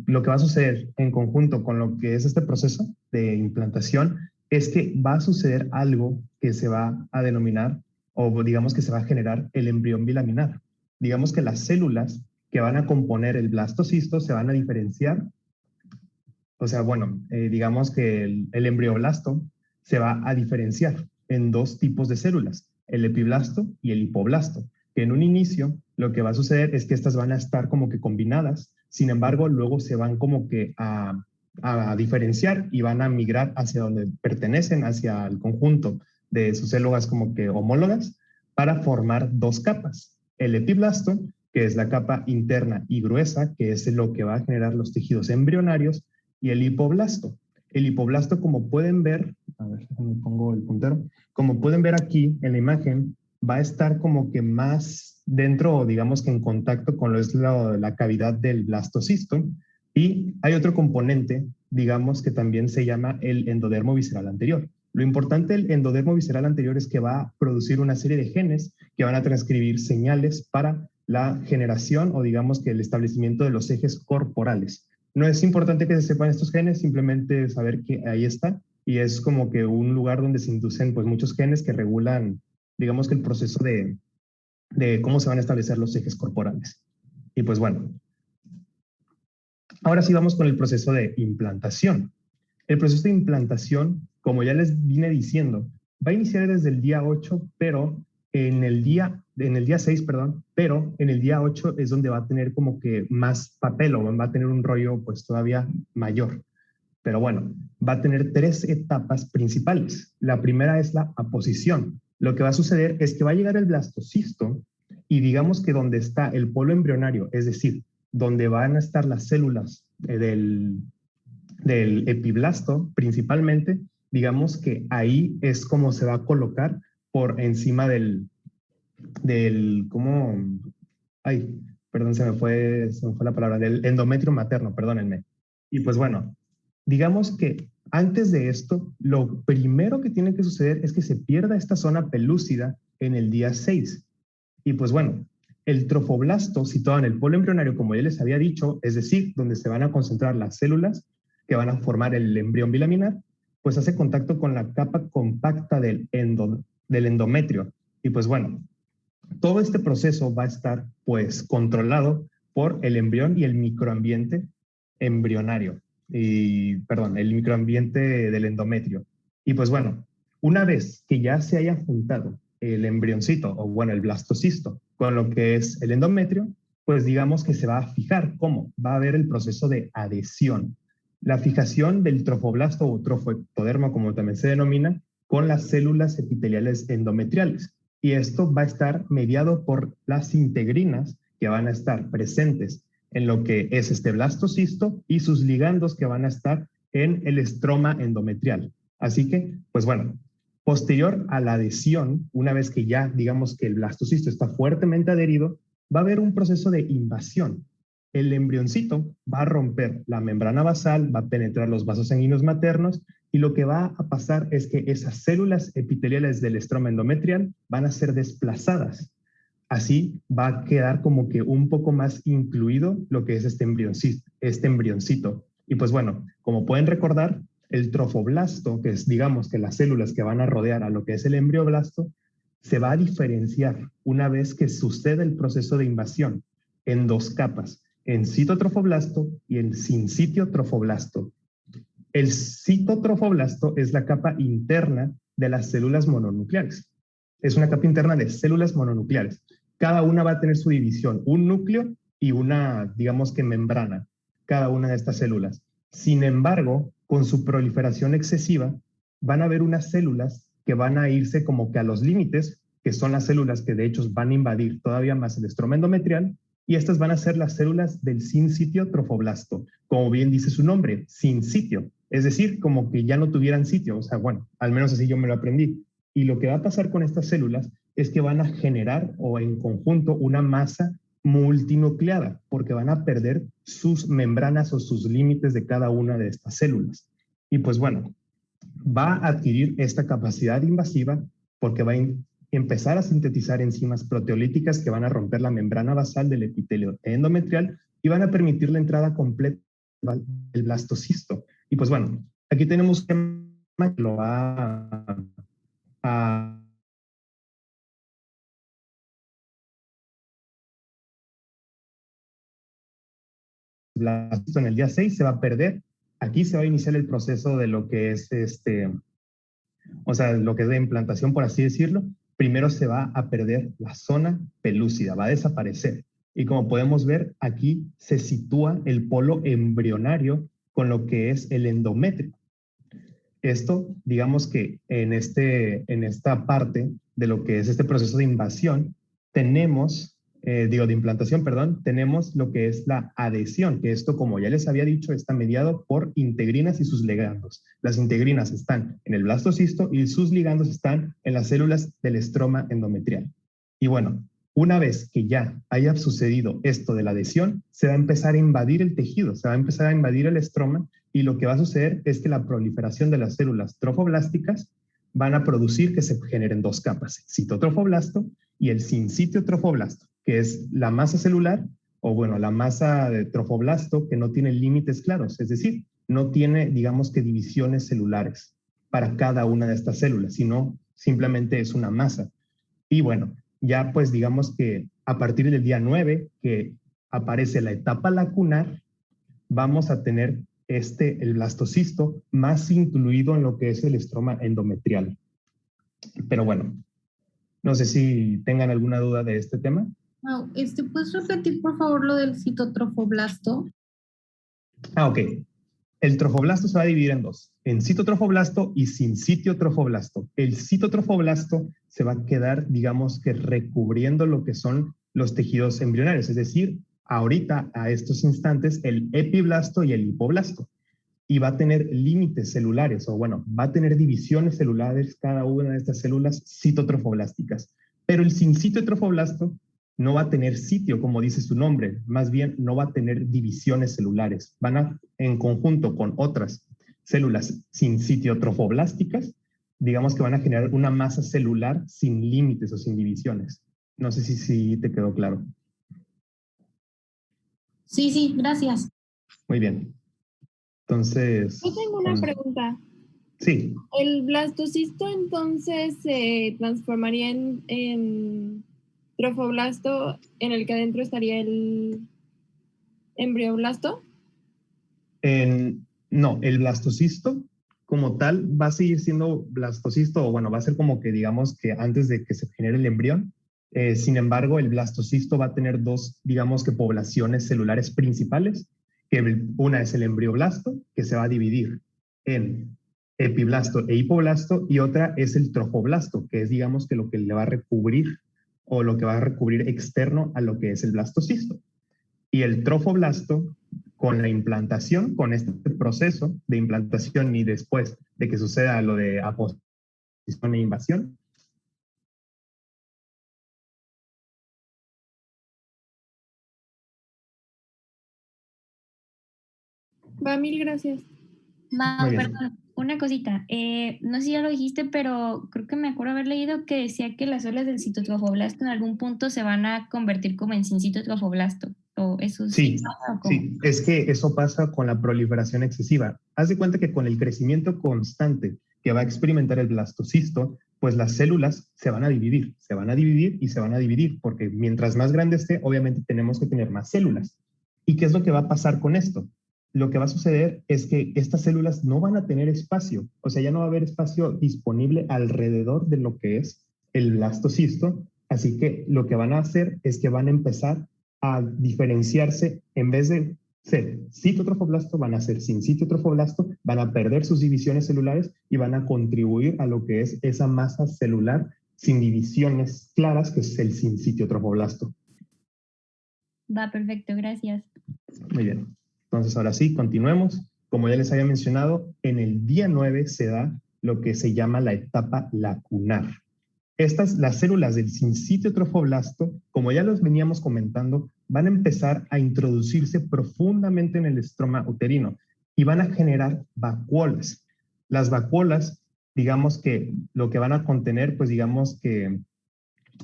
Lo que va a suceder en conjunto con lo que es este proceso de implantación es que va a suceder algo que se va a denominar, o digamos que se va a generar el embrión bilaminar. Digamos que las células que van a componer el blastocisto se van a diferenciar. O sea, bueno, digamos que el embrioblasto se va a diferenciar en dos tipos de células, el epiblasto y el hipoblasto, que en un inicio lo que va a suceder es que estas van a estar como que combinadas, sin embargo, luego se van como que a diferenciar y van a migrar hacia donde pertenecen, hacia el conjunto de sus células como que homólogas, para formar dos capas. El epiblasto, que es la capa interna y gruesa, que es lo que va a generar los tejidos embrionarios, y el hipoblasto. El hipoblasto, como pueden ver, a ver, me pongo el puntero, como pueden ver aquí en la imagen, va a estar como que más dentro, digamos que en contacto con lo es la cavidad del blastocisto. Y hay otro componente, digamos que también se llama el endodermo visceral anterior. Lo importante del endodermo visceral anterior es que va a producir una serie de genes que van a transcribir señales para la generación o digamos que el establecimiento de los ejes corporales. No es importante que se sepan estos genes, simplemente saber que ahí está y es como que un lugar donde se inducen pues muchos genes que regulan, digamos que el proceso de cómo se van a establecer los ejes corporales. Y pues bueno, ahora sí vamos con el proceso de implantación. El proceso de implantación, como ya les vine diciendo, va a iniciar desde el día 8, pero en el día 6, perdón, pero en el día 8 es donde va a tener como que más papel o va a tener un rollo pues todavía mayor. Pero bueno, va a tener 3 etapas principales. La primera es la aposición. Lo que va a suceder es que va a llegar el blastocisto y digamos que donde está el polo embrionario, es decir, donde van a estar las células del epiblasto principalmente, digamos que ahí es como se va a colocar por encima ¿cómo? Ay, perdón, se me fue la palabra, del endometrio materno, perdónenme. Y pues bueno, digamos que antes de esto, lo primero que tiene que suceder es que se pierda esta zona pelúcida en el día 6. Y pues bueno, el trofoblasto situado en el polo embrionario, como ya les había dicho, es decir, donde se van a concentrar las células que van a formar el embrión bilaminar, pues hace contacto con la capa compacta del endometrio. Y pues bueno, todo este proceso va a estar pues controlado por el embrión y el microambiente embrionario. El microambiente del endometrio. Y pues bueno, una vez que ya se haya juntado el embrioncito, o bueno, el blastocisto, con lo que es el endometrio, pues digamos que se va a fijar. ¿Cómo? Va a haber el proceso de adhesión. La fijación del trofoblasto o trofoectodermo, como también se denomina, con las células epiteliales endometriales. Y esto va a estar mediado por las integrinas que van a estar presentes en lo que es este blastocisto y sus ligandos que van a estar en el estroma endometrial. Así que, pues bueno, posterior a la adhesión, una vez que ya digamos que el blastocisto está fuertemente adherido, va a haber un proceso de invasión. El embrioncito va a romper la membrana basal, va a penetrar los vasos sanguíneos maternos y lo que va a pasar es que esas células epiteliales del estroma endometrial van a ser desplazadas. Así va a quedar como que un poco más incluido lo que es este embrioncito. Y pues bueno, como pueden recordar, el trofoblasto, que es digamos que las células que van a rodear a lo que es el embrioblasto, se va a diferenciar una vez que sucede el proceso de invasión en 2 capas, en citotrofoblasto y en sincitio trofoblasto. El citotrofoblasto es la capa interna de las células mononucleares. Es una capa interna de células mononucleares. Cada una va a tener su división, un núcleo y una, digamos que membrana, cada una de estas células. Sin embargo, con su proliferación excesiva, van a haber unas células que van a irse como que a los límites, que son las células que de hecho van a invadir todavía más el estroma endometrial, y estas van a ser las células del sincitio trofoblasto, como bien dice su nombre, sin sitio, es decir, como que ya no tuvieran sitio, o sea, bueno, al menos así yo me lo aprendí. Y lo que va a pasar con estas células es que van a generar o en conjunto una masa multinucleada, porque van a perder sus membranas o sus límites de cada una de estas células. Y pues bueno, va a adquirir esta capacidad invasiva porque va a empezar a sintetizar enzimas proteolíticas que van a romper la membrana basal del epitelio endometrial y van a permitir la entrada completa del blastocisto. Y pues bueno, aquí tenemos un tema que lo va a en el día 6 se va a perder. Aquí se va a iniciar el proceso de lo que es o sea, lo que es de implantación, por así decirlo. Primero se va a perder la zona pelúcida, va a desaparecer. Y como podemos ver, aquí se sitúa el polo embrionario con lo que es el endometrio. Esto, digamos que en esta parte de lo que es este proceso de invasión, tenemos de implantación, perdón, tenemos lo que es la adhesión, que esto, como ya les había dicho, está mediado por integrinas y sus ligandos. Las integrinas están en el blastocisto y sus ligandos están en las células del estroma endometrial. Y bueno, una vez que ya haya sucedido esto de la adhesión, se va a empezar a invadir el tejido, se va a empezar a invadir el estroma y lo que va a suceder es que la proliferación de las células trofoblásticas van a producir que se generen dos capas, citotrofoblasto y el sinsitio trofoblasto, que es la masa celular, o bueno, la masa de trofoblasto que no tiene límites claros, es decir, no tiene, digamos que divisiones celulares para cada una de estas células, sino simplemente es una masa. Y bueno, ya pues digamos que a partir del día 9, que aparece la etapa lacunar, vamos a tener el blastocisto más incluido en lo que es el estroma endometrial. Pero bueno, no sé si tengan alguna duda de este tema. No, ¿puedes repetir, por favor, lo del citotrofoblasto? Ok. El trofoblasto se va a dividir en dos, en citotrofoblasto y sinsitio trofoblasto. El citotrofoblasto se va a quedar, digamos que recubriendo lo que son los tejidos embrionarios, es decir, ahorita, a estos instantes, el epiblasto y el hipoblasto. Y va a tener límites celulares, o bueno, va a tener divisiones celulares cada una de estas células citotrofoblásticas. Pero el sinsitio trofoblasto no va a tener sitio, como dice su nombre, más bien no va a tener divisiones celulares. Van a, en conjunto con otras células sinsitio trofoblásticas, digamos que van a generar una masa celular sin límites o sin divisiones. No sé si te quedó claro. Sí, gracias. Muy bien. Entonces... Yo tengo una pregunta. Sí. ¿El blastocisto entonces se transformaría en trofoblasto en el que adentro estaría el embrioblasto? No, el blastocisto como tal va a seguir siendo blastocisto, o bueno, va a ser como que digamos que antes de que se genere el embrión. Sin embargo, el blastocisto va a tener dos, digamos que poblaciones celulares principales, que una es el embrioblasto, que se va a dividir en epiblasto e hipoblasto, y otra es el trofoblasto, que es digamos que lo que le va a recubrir o lo que va a recubrir externo a lo que es el blastocisto. Y el trofoblasto, con la implantación, con este proceso de implantación y después de que suceda lo de aposición e invasión, Va, mil gracias. Va, Muy bien. perdón, una cosita. No sé si ya lo dijiste, pero creo que me acuerdo haber leído que decía que las células del citotrofoblasto en algún punto se van a convertir como en sincitotrofoblasto. ¿O eso sí? Sí, es que eso pasa con la proliferación excesiva. Haz de cuenta que con el crecimiento constante que va a experimentar el blastocisto, pues las células se van a dividir y se van a dividir, porque mientras más grande esté, obviamente tenemos que tener más células. ¿Y qué es lo que va a pasar con esto? Lo que va a suceder es que estas células no van a tener espacio, o sea, ya no va a haber espacio disponible alrededor de lo que es el blastocisto, así que lo que van a hacer es que van a empezar a diferenciarse, en vez de ser citotrofoblasto, van a ser sinsitio trofoblasto, van a perder sus divisiones celulares y van a contribuir a lo que es esa masa celular sin divisiones claras, que es el sinsitio trofoblasto. Va, perfecto, gracias. Muy bien. Entonces, ahora sí, continuemos. Como ya les había mencionado, en el día 9 se da lo que se llama la etapa lacunar. Las células del sinsitio trofoblasto, como ya los veníamos comentando, van a empezar a introducirse profundamente en el estroma uterino y van a generar vacuolas. Las vacuolas, digamos que lo que van a contener, pues digamos que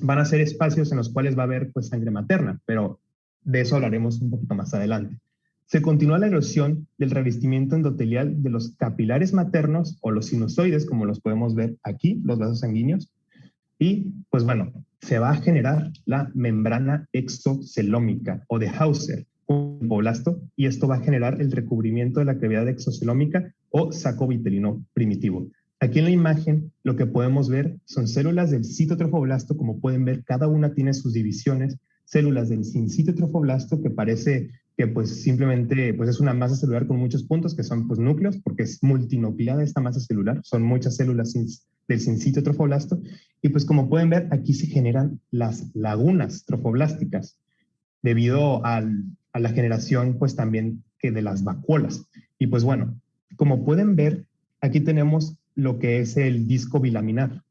van a ser espacios en los cuales va a haber pues sangre materna, pero de eso hablaremos un poquito más adelante. Se continúa la erosión del revestimiento endotelial de los capilares maternos o los sinusoides, como los podemos ver aquí, los vasos sanguíneos, y pues bueno, se va a generar la membrana exocelómica o de Hauser, un fibroblasto, y esto va a generar el recubrimiento de la cavidad exocelómica o saco vitelino primitivo. Aquí en la imagen lo que podemos ver son células del citotrofoblasto, como pueden ver cada una tiene sus divisiones, células del sincitotrofoblasto que parece que pues simplemente pues es una masa celular con muchos puntos que son pues núcleos porque es multinucleada esta masa celular, son muchas células del sincitotrofoblasto y pues como pueden ver aquí se generan las lagunas trofoblásticas debido a la generación pues también que de las vacuolas. Y pues bueno, como pueden ver aquí tenemos lo que es el disco bilaminar.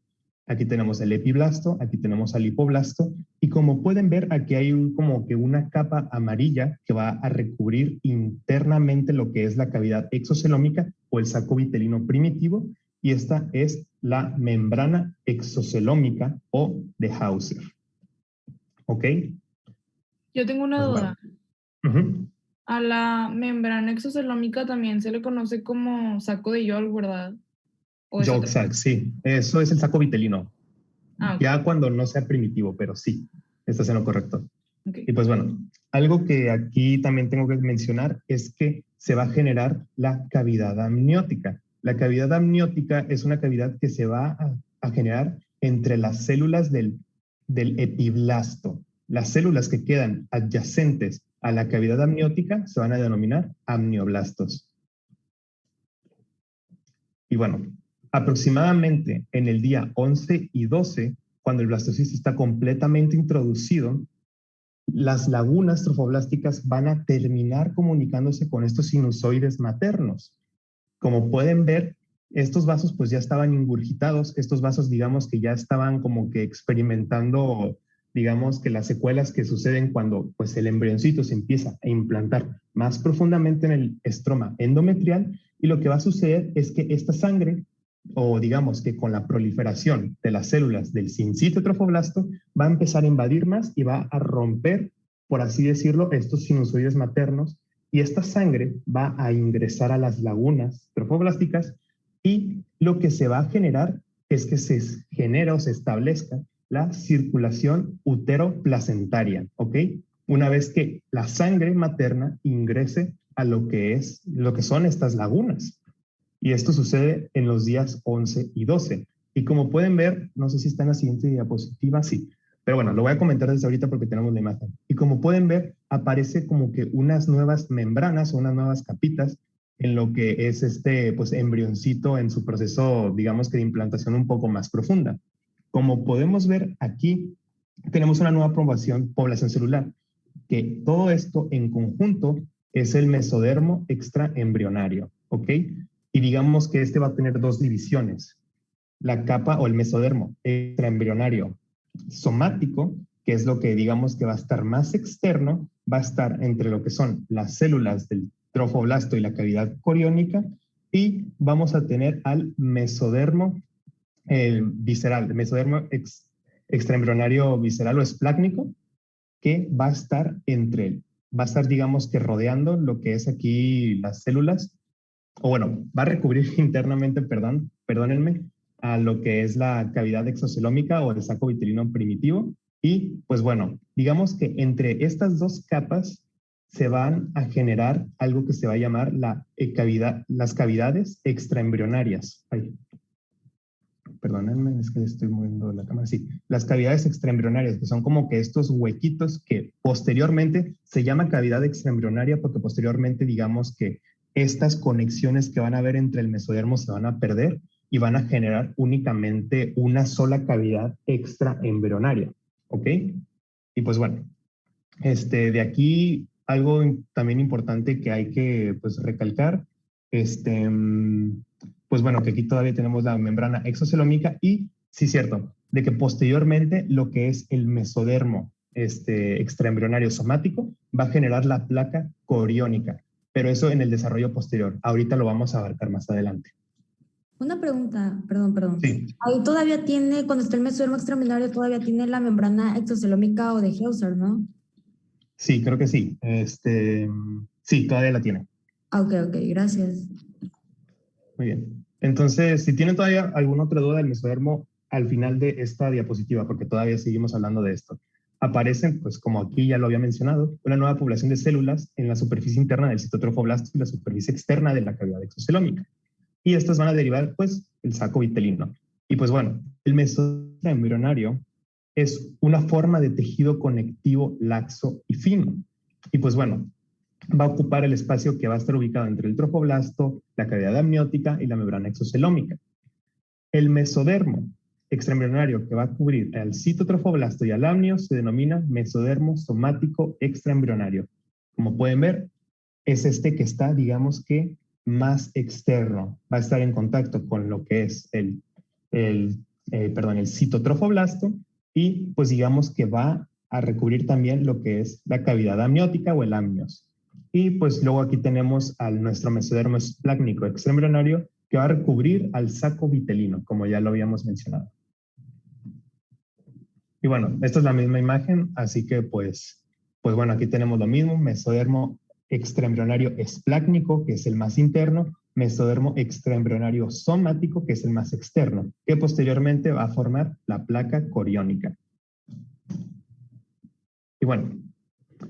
Aquí tenemos el epiblasto, aquí tenemos el hipoblasto y como pueden ver aquí hay como que una capa amarilla que va a recubrir internamente lo que es la cavidad exocelómica o el saco vitelino primitivo y esta es la membrana exocelómica o de Hauser. ¿Ok? Yo tengo una Pues duda. Bueno. A la membrana exocelómica también se le conoce como saco de Yolk, ¿verdad? Yolk sac, sí. Eso es el saco vitelino. Ah, ok. Ya cuando no sea primitivo, pero sí, estás en lo correcto. Okay. Y pues bueno, algo que aquí también tengo que mencionar es que se va a generar la cavidad amniótica. La cavidad amniótica es una cavidad que se va a generar entre las células del epiblasto. Las células que quedan adyacentes a la cavidad amniótica se van a denominar amnioblastos. Y bueno, aproximadamente en el día 11 y 12, cuando el blastocisto está completamente introducido, las lagunas trofoblásticas van a terminar comunicándose con estos sinusoides maternos. Como pueden ver, estos vasos pues ya estaban ingurgitados, estos vasos digamos que ya estaban como que experimentando, digamos que las secuelas que suceden cuando pues el embrioncito se empieza a implantar más profundamente en el estroma endometrial y lo que va a suceder es que esta sangre o digamos que con la proliferación de las células del sincitotrofoblasto va a empezar a invadir más y va a romper, por así decirlo, estos sinusoides maternos y esta sangre va a ingresar a las lagunas trofoblásticas y lo que se va a generar es que se genera o se establezca la circulación uteroplacentaria, ¿ok? Una vez que la sangre materna ingrese a lo que son estas lagunas. Y esto sucede en los días 11 y 12. Y como pueden ver, no sé si está en la siguiente diapositiva, sí. Pero bueno, lo voy a comentar desde ahorita porque tenemos la imagen. Y como pueden ver, aparece como que unas nuevas membranas o unas nuevas capitas en lo que es este pues, embrioncito en su proceso, digamos que de implantación un poco más profunda. Como podemos ver aquí, tenemos una nueva población celular, que todo esto en conjunto es el mesodermo extraembrionario, ¿ok? Y digamos que este va a tener dos divisiones. La capa o el mesodermo extraembrionario somático, que es lo que digamos que va a estar más externo, va a estar entre lo que son las células del trofoblasto y la cavidad coriónica, y vamos a tener al mesodermo visceral, el mesodermo extraembrionario visceral o esplácnico, que va a estar digamos que rodeando lo que es aquí las células, o bueno, va a recubrir internamente, perdónenme, a lo que es la cavidad exocelómica o el saco vitelino primitivo. Y pues bueno, digamos que entre estas dos capas se van a generar algo que se va a llamar las cavidades extraembrionarias. Ay, perdónenme, es que estoy moviendo la cámara. Sí, las cavidades extraembrionarias, que son como que estos huequitos que posteriormente se llama cavidad extraembrionaria porque posteriormente digamos que estas conexiones que van a haber entre el mesodermo se van a perder y van a generar únicamente una sola cavidad extraembrionaria, ¿ok? Y pues bueno, de aquí algo también importante que hay que pues recalcar, pues bueno, que aquí todavía tenemos la membrana exocelómica y sí es cierto, de que posteriormente lo que es el mesodermo extraembrionario somático va a generar la placa coriónica, pero eso en el desarrollo posterior. Ahorita lo vamos a abarcar más adelante. Una pregunta, perdón. Sí, Ahí todavía tiene, cuando está el mesodermo extraembrionario, todavía tiene la membrana exocelómica o de Hauser, ¿no? sí, creo que sí. Sí, todavía la tiene. Ok, gracias. Muy bien. Entonces, si tienen todavía alguna otra duda del mesodermo al final de esta diapositiva, porque todavía seguimos hablando de esto, aparecen, pues como aquí ya lo había mencionado, una nueva población de células en la superficie interna del citotrofoblasto y la superficie externa de la cavidad exocelómica. Y estas van a derivar, pues, el saco vitelino. Y pues bueno, el mesodermo embrionario es una forma de tejido conectivo laxo y fino. Y pues bueno, va a ocupar el espacio que va a estar ubicado entre el trofoblasto, la cavidad amniótica y la membrana exocelómica. El mesodermo extraembrionario que va a cubrir al citotrofoblasto y al amnio se denomina mesodermo somático extraembrionario. Como pueden ver, es este que está, digamos que, más externo. Va a estar en contacto con lo que es el citotrofoblasto y pues digamos que va a recubrir también lo que es la cavidad amniótica o el amnios. Y pues luego aquí tenemos al nuestro mesodermo esplácnico extraembrionario que va a recubrir al saco vitelino, como ya lo habíamos mencionado. Y bueno, esta es la misma imagen, así que pues bueno, aquí tenemos lo mismo, mesodermo extraembrionario esplácnico, que es el más interno, mesodermo extraembrionario somático, que es el más externo, que posteriormente va a formar la placa coriónica. Y bueno,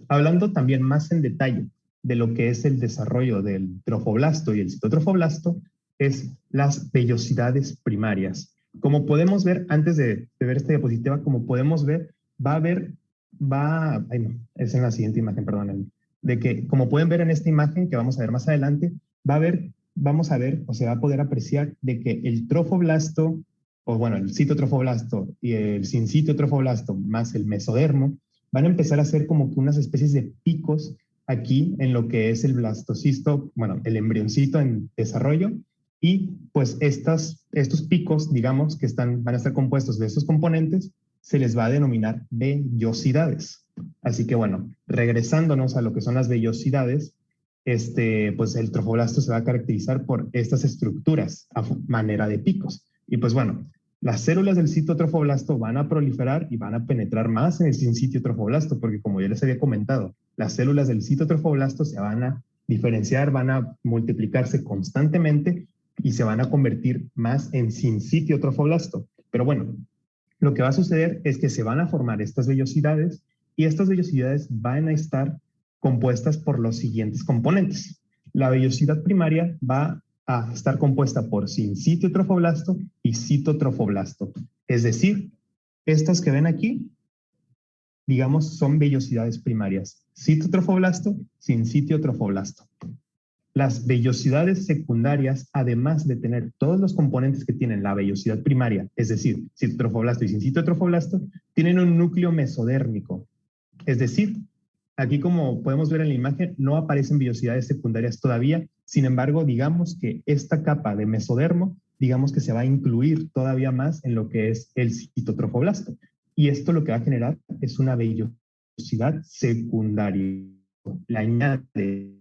hablando también más en detalle de lo que es el desarrollo del trofoblasto y el citotrofoblasto, es las vellosidades primarias. Como podemos ver, antes de ver esta diapositiva, como podemos ver, es en la siguiente imagen, perdón, de que como pueden ver en esta imagen que vamos a ver más adelante, vamos a ver o se va a poder apreciar de que el trofoblasto, o bueno, el citotrofoblasto y el sincitiotrofoblasto más el mesodermo, van a empezar a hacer como que unas especies de picos aquí en lo que es el blastocisto, bueno, el embrioncito en desarrollo, y pues estos picos, digamos, que van a estar compuestos de estos componentes, se les va a denominar vellosidades. Así que bueno, regresándonos a lo que son las vellosidades, pues el trofoblasto se va a caracterizar por estas estructuras a manera de picos. Y pues bueno, las células del citotrofoblasto van a proliferar y van a penetrar más en el sincitiotrofoblasto, porque como ya les había comentado, las células del citotrofoblasto se van a diferenciar, van a multiplicarse constantemente y se van a convertir más en sincitiotrofoblasto. Pero bueno, lo que va a suceder es que se van a formar estas vellosidades y estas vellosidades van a estar compuestas por los siguientes componentes. La vellosidad primaria va a estar compuesta por sincitiotrofoblasto y citotrofoblasto. Es decir, estas que ven aquí, digamos, son vellosidades primarias. Citotrofoblasto, sincitiotrofoblasto. Las vellosidades secundarias, además de tener todos los componentes que tienen la vellosidad primaria, es decir, citotrofoblasto y sincitiotrofoblasto, tienen un núcleo mesodérmico. Es decir, aquí como podemos ver en la imagen, no aparecen vellosidades secundarias todavía. Sin embargo, digamos que esta capa de mesodermo, digamos que se va a incluir todavía más en lo que es el citotrofoblasto. Y esto lo que va a generar es una vellosidad secundaria. La añade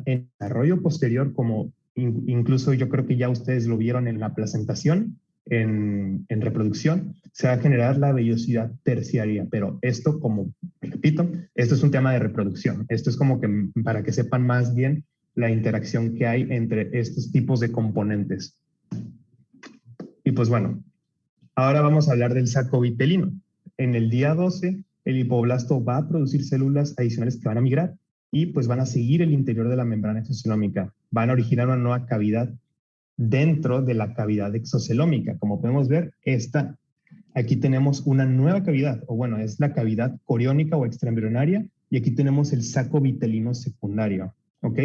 en desarrollo posterior, como incluso yo creo que ya ustedes lo vieron en la placentación, en reproducción, se va a generar la vellosidad terciaria, pero esto, como repito, esto es un tema de reproducción. Esto es como que para que sepan más bien la interacción que hay entre estos tipos de componentes. Y pues bueno, ahora vamos a hablar del saco vitelino. En el día 12, el hipoblasto va a producir células adicionales que van a migrar y pues van a seguir el interior de la membrana exocelómica. Van a originar una nueva cavidad dentro de la cavidad exocelómica. Como podemos ver, aquí tenemos una nueva cavidad, o bueno, es la cavidad coriónica o extraembrionaria, y aquí tenemos el saco vitelino secundario, ¿ok?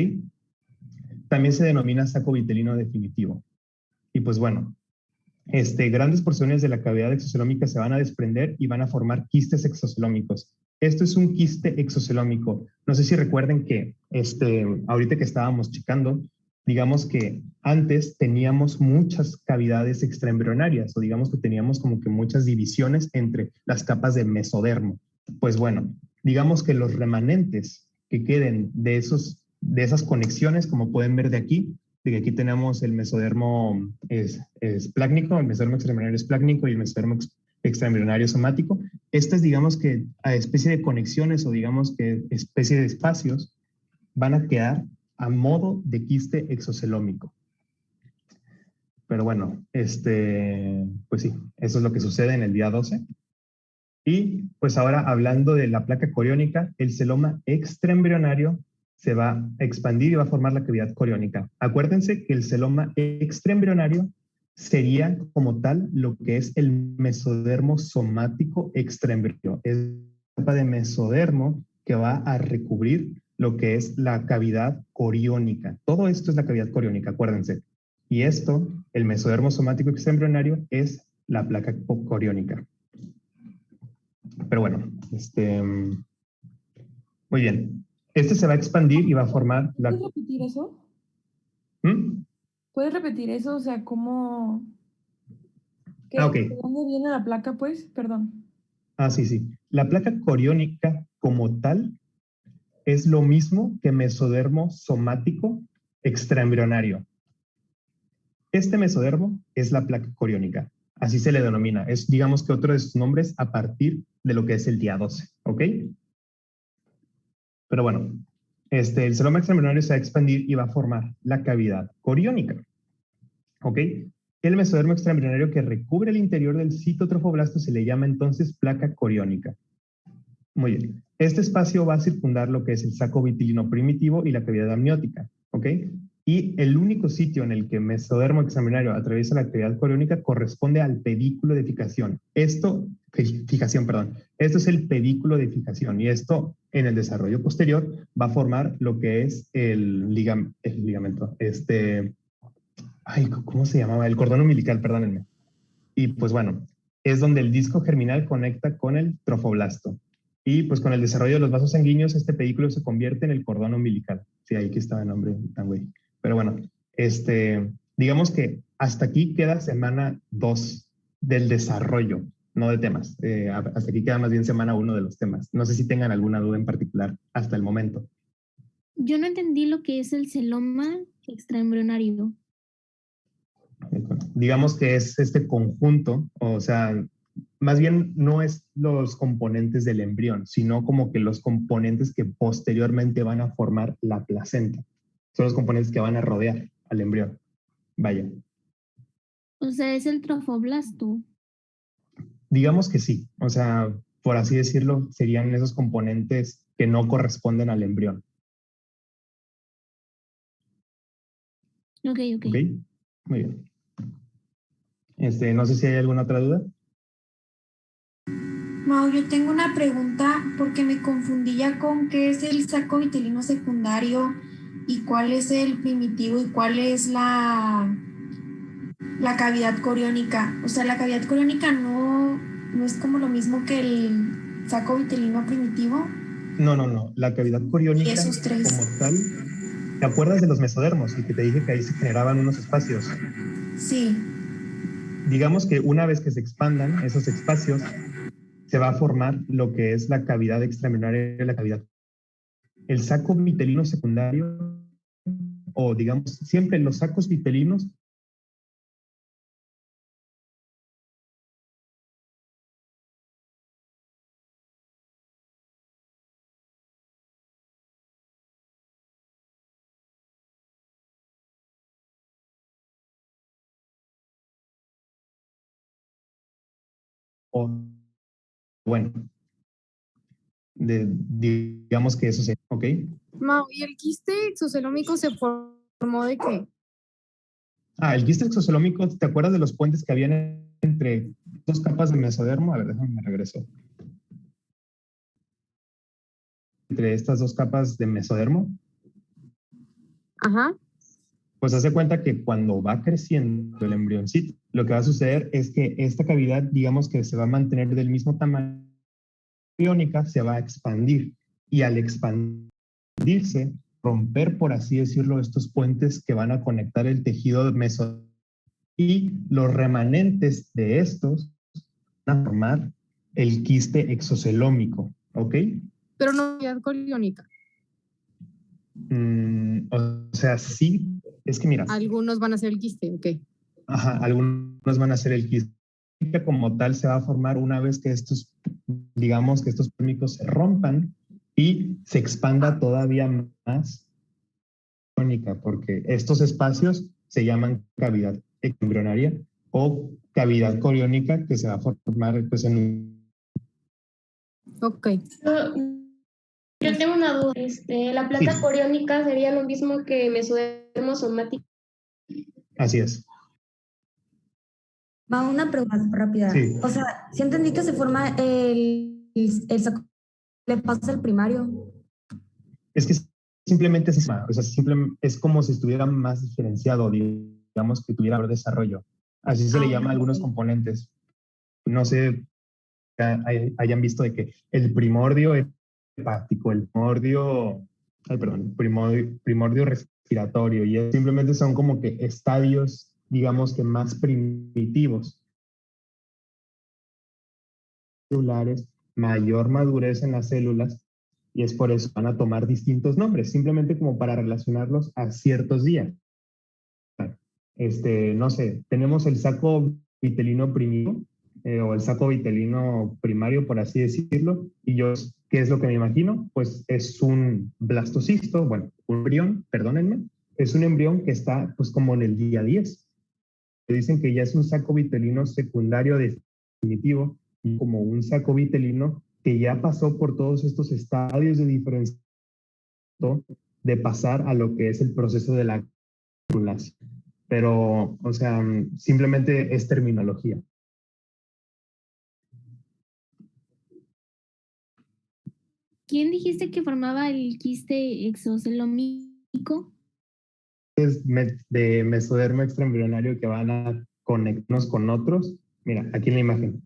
También se denomina saco vitelino definitivo. Y pues bueno, grandes porciones de la cavidad exocelómica se van a desprender y van a formar quistes exocelómicos. Esto es un quiste exocelómico. No sé si recuerden que ahorita que estábamos checando, digamos que antes teníamos muchas cavidades extraembrionarias, o digamos que teníamos como que muchas divisiones entre las capas de mesodermo. Pues bueno, digamos que los remanentes que queden de esas conexiones, como pueden ver de aquí, de que aquí tenemos el mesodermo es plácnico, el mesodermo extraembrionario es plácnico y el mesodermo extraembrionario somático. Estas, digamos que a especie de conexiones o digamos que especie de espacios van a quedar a modo de quiste exocelómico. Pero bueno, pues sí, eso es lo que sucede en el día 12. Y pues ahora hablando de la placa coriónica, el celoma extraembrionario se va a expandir y va a formar la cavidad coriónica. Acuérdense que el celoma extraembrionario sería como tal lo que es el mesodermo somático extraembrionario. Es la capa de mesodermo que va a recubrir lo que es la cavidad coriónica. Todo esto es la cavidad coriónica, acuérdense. Y esto, el mesodermo somático extraembrionario, es la placa coriónica. Pero bueno, muy bien. Este se va a expandir y va a formar la... ¿Puedes repetir eso? ¿Mm? ¿Puedes repetir eso? O sea, ¿cómo...? Ok. ¿De dónde viene la placa, pues? Perdón. Sí. La placa coriónica como tal es lo mismo que mesodermo somático extraembrionario. Este mesodermo es la placa coriónica. Así se le denomina. Es, digamos que otro de sus nombres a partir de lo que es el día 12. ¿Ok? Pero bueno, el celoma extraembrionario se va a expandir y va a formar la cavidad coriónica. ¿Ok? El mesodermo extraembrionario que recubre el interior del citotrofoblasto se le llama entonces placa coriónica. Muy bien. Este espacio va a circundar lo que es el saco vitilino primitivo y la cavidad amniótica. ¿Ok? Y el único sitio en el que mesodermo extraembrionario atraviesa la cavidad coriónica corresponde al pedículo de fijación. Esto es el pedículo de fijación y esto en el desarrollo posterior va a formar lo que es el ligamento. ¿Cómo se llamaba? El cordón umbilical, perdónenme. Y pues bueno, es donde el disco germinal conecta con el trofoblasto. Y pues con el desarrollo de los vasos sanguíneos, este pedículo se convierte en el cordón umbilical. Sí, ahí que estaba el nombre tan güey. Pero bueno, digamos que hasta aquí queda semana 2 del desarrollo, no de temas. Hasta aquí queda más bien semana 1 de los temas. No sé si tengan alguna duda en particular hasta el momento. Yo no entendí lo que es el celoma extraembrionario. Digamos que es este conjunto, o sea, más bien no es los componentes del embrión, sino como que los componentes que posteriormente van a formar la placenta. Son los componentes que van a rodear al embrión. Vaya. O sea, es el trofoblasto. Digamos que sí, o sea, por así decirlo, serían esos componentes que no corresponden al embrión. Ok. Muy bien. No sé si hay alguna otra duda. Mau, yo tengo una pregunta porque me confundí ya con qué es el saco vitelino secundario y cuál es el primitivo y cuál es la cavidad coriónica. O sea, la cavidad coriónica no es como lo mismo que el saco vitelino primitivo. No. La cavidad coriónica esos tres como tal, ¿te acuerdas de los mesodermos y que te dije que ahí se generaban unos espacios? Sí. Digamos que una vez que se expandan esos espacios, se va a formar lo que es la cavidad extraembrionaria de la cavidad. El saco vitelino secundario, o digamos, siempre los sacos vitelinos bueno, digamos que eso sería, ¿ok? Mau, ¿y el quiste exocelómico se formó de qué? El quiste exocelómico, ¿te acuerdas de los puentes que habían entre dos capas de mesodermo? A ver, déjame me regreso. Entre estas dos capas de mesodermo. Ajá. Pues hace cuenta que cuando va creciendo el embrioncito, lo que va a suceder es que esta cavidad, digamos que se va a mantener del mismo tamaño, coriónica se va a expandir y al expandirse, romper, por así decirlo, estos puentes que van a conectar el tejido mesodermo y los remanentes de estos van a formar el quiste exocelómico, ¿ok? Pero no cavidad coriónica. O sea, sí, es que mira, Algunos van a ser el quiste, ok. ajá, algunos van a ser el quiste como tal se va a formar una vez que estos, digamos que estos químicos se rompan y se expanda todavía más crónica, porque estos espacios se llaman cavidad embrionaria o cavidad coriónica que se va a formar pues en un... Ok. Yo tengo una duda. ¿La placa Sí. coriónica sería lo mismo que mesodermo somático? Así es. Va una pregunta rápida. Sí. O sea, si entendí que se forma el saco, le pasa el primario. Es que simplemente es, o sea, es como si estuviera más diferenciado, digamos que tuviera mayor desarrollo. Así se le llama a algunos componentes. No sé, hayan visto de que el primordio hepático, el primordio respiratorio, y simplemente son como que estadios, digamos que más primitivos, celulares, mayor madurez en las células, y es por eso van a tomar distintos nombres, simplemente como para relacionarlos a ciertos días. No sé, tenemos el saco vitelino primitivo, o el saco vitelino primario, por así decirlo, y yo, ¿qué es lo que me imagino? Pues es un blastocisto, bueno, un embrión, perdónenme, es un embrión que está pues como en el día 10. Dicen que ya es un saco vitelino secundario definitivo, y como un saco vitelino que ya pasó por todos estos estadios de diferenciación de pasar a lo que es el proceso de la clonulación. Pero, o sea, simplemente es terminología. ¿Quién dijiste que formaba el quiste exocelomíco? Es de mesodermo extraembrionario que van a conectarnos con otros. Mira, aquí en la imagen.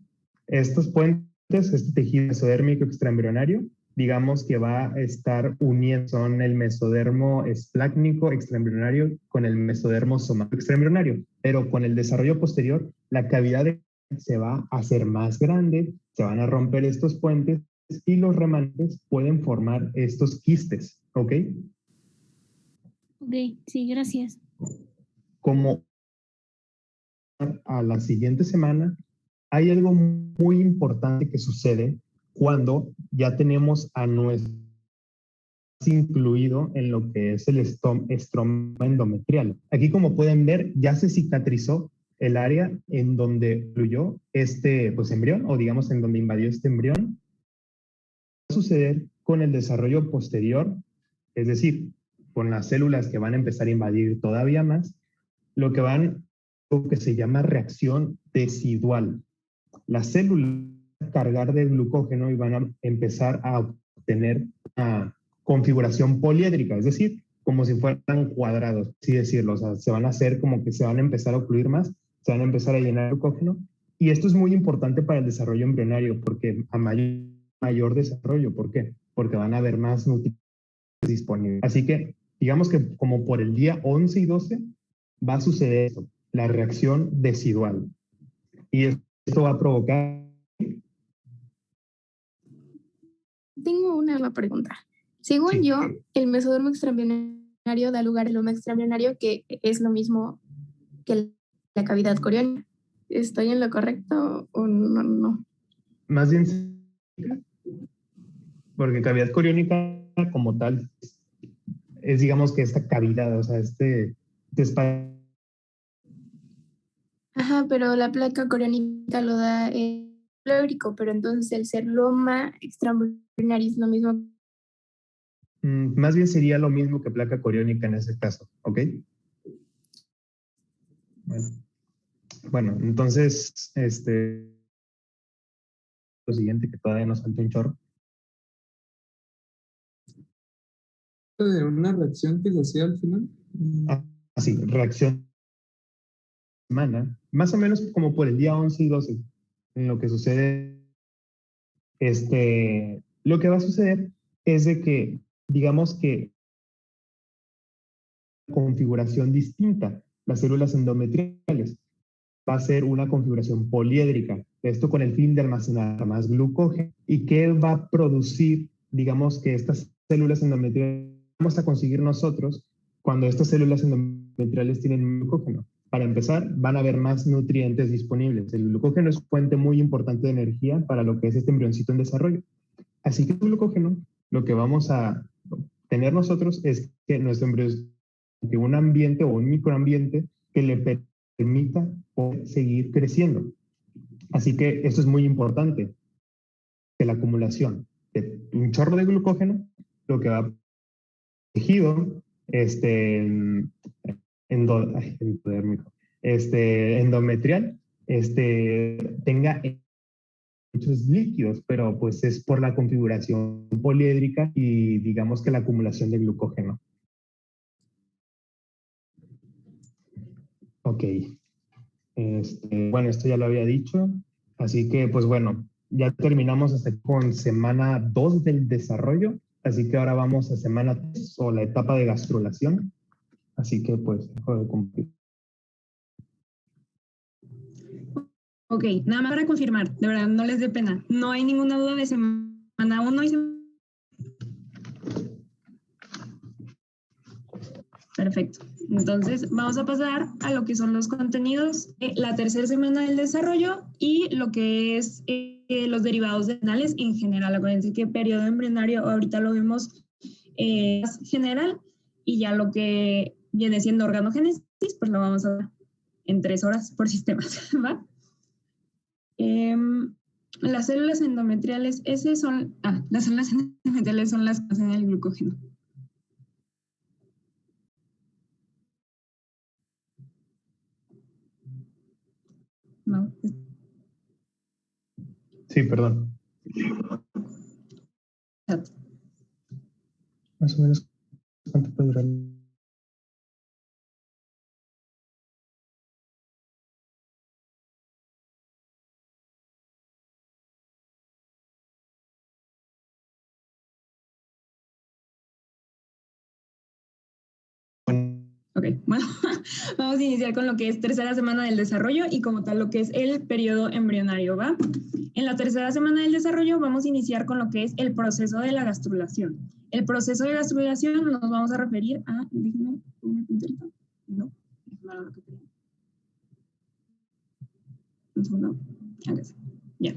Estos puentes, este tejido mesodérmico extraembrionario, digamos que va a estar uniendo, son el mesodermo esplácnico extraembrionario con el mesodermo somático extraembrionario, pero con el desarrollo posterior, la cavidad se va a hacer más grande, se van a romper estos puentes y los remanentes pueden formar estos quistes, ¿ok? Ok, sí, gracias. Como a la siguiente semana, hay algo muy importante que sucede cuando ya tenemos a nuestro incluido en lo que es el estroma endometrial. Aquí, como pueden ver, ya se cicatrizó el área en donde fluyó este pues, embrión, o digamos en donde invadió este embrión. Va a suceder con el desarrollo posterior, es decir, con las células que van a empezar a invadir todavía más, lo que se llama reacción decidual. Las células van a cargar de glucógeno y van a empezar a obtener una configuración poliédrica, es decir, como si fueran cuadrados, así decirlo. O sea, se van a hacer como que se van a empezar a ocluir más, se van a empezar a llenar de glucógeno. Y esto es muy importante para el desarrollo embrionario, porque a mayor desarrollo, ¿por qué? Porque van a haber más nutrientes disponibles. Así que, digamos que como por el día 11 y 12 va a suceder esto, la reacción decidual. Y esto va a provocar... Tengo una pregunta. Según yo, el mesodermo extraembrionario da lugar al loma extraembrionario, que es lo mismo que la cavidad coriónica. ¿Estoy en lo correcto o no? Más bien, porque cavidad coriónica como tal es digamos que esta cavidad, o sea, este espacio. Ajá, pero la placa coriónica lo da el pleurico, pero entonces el ser loma extraembrionario es lo mismo. Más bien sería lo mismo que placa coriónica en ese caso, ¿ok? Bueno, entonces, lo siguiente que todavía nos falta un chorro. ¿De una reacción que se hacía al final? Sí, reacción semana, más o menos como por el día 11 y 12, en lo que sucede, lo que va a suceder es de que, digamos que configuración distinta, las células endometriales, va a ser una configuración poliédrica, esto con el fin de almacenar más glucógeno. ¿Y qué va a producir, digamos que estas células endometriales vamos a conseguir nosotros cuando estas células endometriales tienen glucógeno? Para empezar, van a haber más nutrientes disponibles. El glucógeno es fuente muy importante de energía para lo que es este embrioncito en desarrollo. Así que el glucógeno, lo que vamos a tener nosotros es que nuestro embrión tiene un ambiente o un microambiente que le permita poder seguir creciendo. Así que esto es muy importante, que la acumulación de un chorro de glucógeno, lo que va a tejido endometrial, tenga muchos líquidos, pero pues es por la configuración poliédrica y digamos que la acumulación de glucógeno. Ok. Bueno, esto ya lo había dicho, así que pues bueno, ya terminamos hasta con semana 2 del desarrollo, así que ahora vamos a semana 3 o la etapa de gastrulación. Así que pues dejo de cumplir. Ok, nada más para confirmar, de verdad, no les dé pena. No hay ninguna duda de semana 1 y semana. Perfecto. Entonces, vamos a pasar a lo que son los contenidos de la tercera semana del desarrollo y lo que es los derivados renales en general. Acuérdense que periodo embrionario ahorita lo vemos general y ya lo que viene siendo organogénesis, pues lo vamos a ver en 3 horas por sistemas, ¿va? Las células endometriales, las células endometriales son las que hacen el glucógeno. No. Sí, perdón. Más o menos, ¿cuánto puede durar? Ok, bueno, vamos a iniciar con lo que es tercera semana del desarrollo y como tal lo que es el periodo embrionario, ¿va? En la tercera semana del desarrollo vamos a iniciar con lo que es el proceso de la gastrulación. El proceso de gastrulación nos vamos a referir a, déjenme un puntito, no, déjenme lo que quería. Un segundo, ya.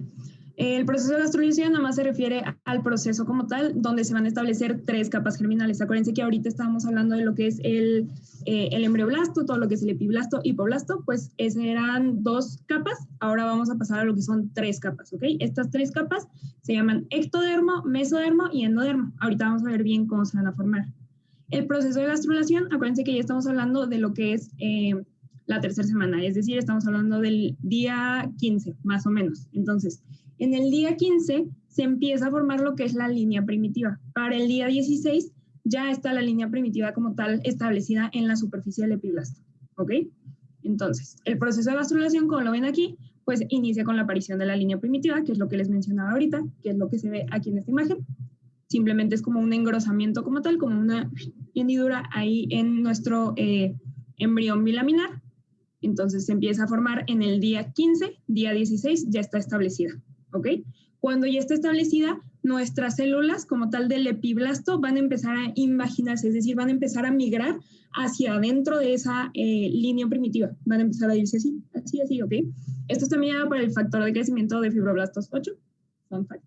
El proceso de gastrulación nada más se refiere al proceso como tal, donde se van a establecer 3 capas germinales. Acuérdense que ahorita estábamos hablando de lo que es el embrioblasto, todo lo que es el epiblasto, hipoblasto, pues esas eran 2 capas. Ahora vamos a pasar a lo que son 3 capas, ¿ok? Estas 3 capas se llaman ectodermo, mesodermo y endodermo. Ahorita vamos a ver bien cómo se van a formar. El proceso de gastrulación, acuérdense que ya estamos hablando de lo que es la tercera semana, es decir, estamos hablando del día 15, más o menos. Entonces, en el día 15 se empieza a formar lo que es la línea primitiva. Para el día 16 ya está la línea primitiva como tal establecida en la superficie del epiblasto, ¿ok? Entonces, el proceso de gastrulación, como lo ven aquí, pues inicia con la aparición de la línea primitiva, que es lo que les mencionaba ahorita, que es lo que se ve aquí en esta imagen. Simplemente es como un engrosamiento como tal, como una hendidura ahí en nuestro embrión bilaminar. Entonces se empieza a formar en el día 15, día 16 ya está establecida, ¿ok? Cuando ya está establecida, nuestras células como tal del epiblasto van a empezar a invaginarse, es decir, van a empezar a migrar hacia adentro de esa línea primitiva. Van a empezar a irse así, así, así, ¿ok? Esto está mediado por el factor de crecimiento de fibroblastos 8. Fun fact.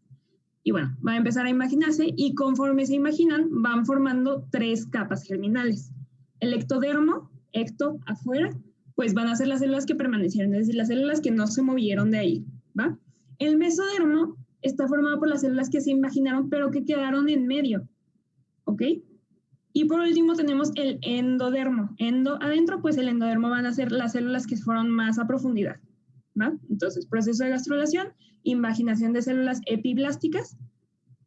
Y bueno, van a empezar a imaginarse y conforme se imaginan, van formando 3 capas germinales. El ectodermo, ecto, afuera, pues van a ser las células que permanecieron, es decir, las células que no se movieron de ahí, ¿va? El mesodermo está formado por las células que se imaginaron, pero que quedaron en medio, ¿ok? Y por último tenemos el endodermo. Adentro, pues el endodermo van a ser las células que fueron más a profundidad, ¿va? Entonces, proceso de gastrulación, invaginación de células epiblásticas.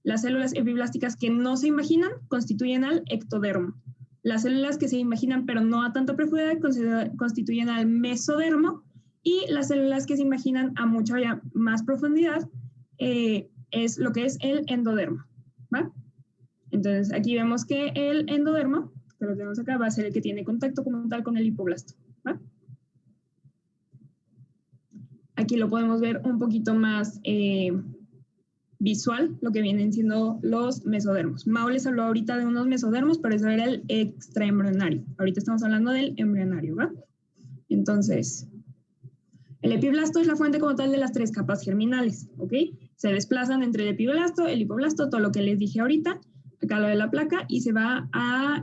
Las células epiblásticas que no se imaginan constituyen al ectodermo. Las células que se imaginan pero no a tanta profundidad constituyen al mesodermo y las células que se imaginan a mucha más profundidad es lo que es el endodermo, ¿va? Entonces aquí vemos que el endodermo, que lo tenemos acá, va a ser el que tiene contacto como tal con el hipoblasto, ¿va? Aquí lo podemos ver un poquito más visual lo que vienen siendo los mesodermos. Mau les habló ahorita de unos mesodermos, pero eso era el extraembrionario. Ahorita estamos hablando del embrionario, ¿va? Entonces, el epiblasto es la fuente como tal de las 3 capas germinales, ¿ok? Se desplazan entre el epiblasto, el hipoblasto, todo lo que les dije ahorita, acá lo de la placa, y se van a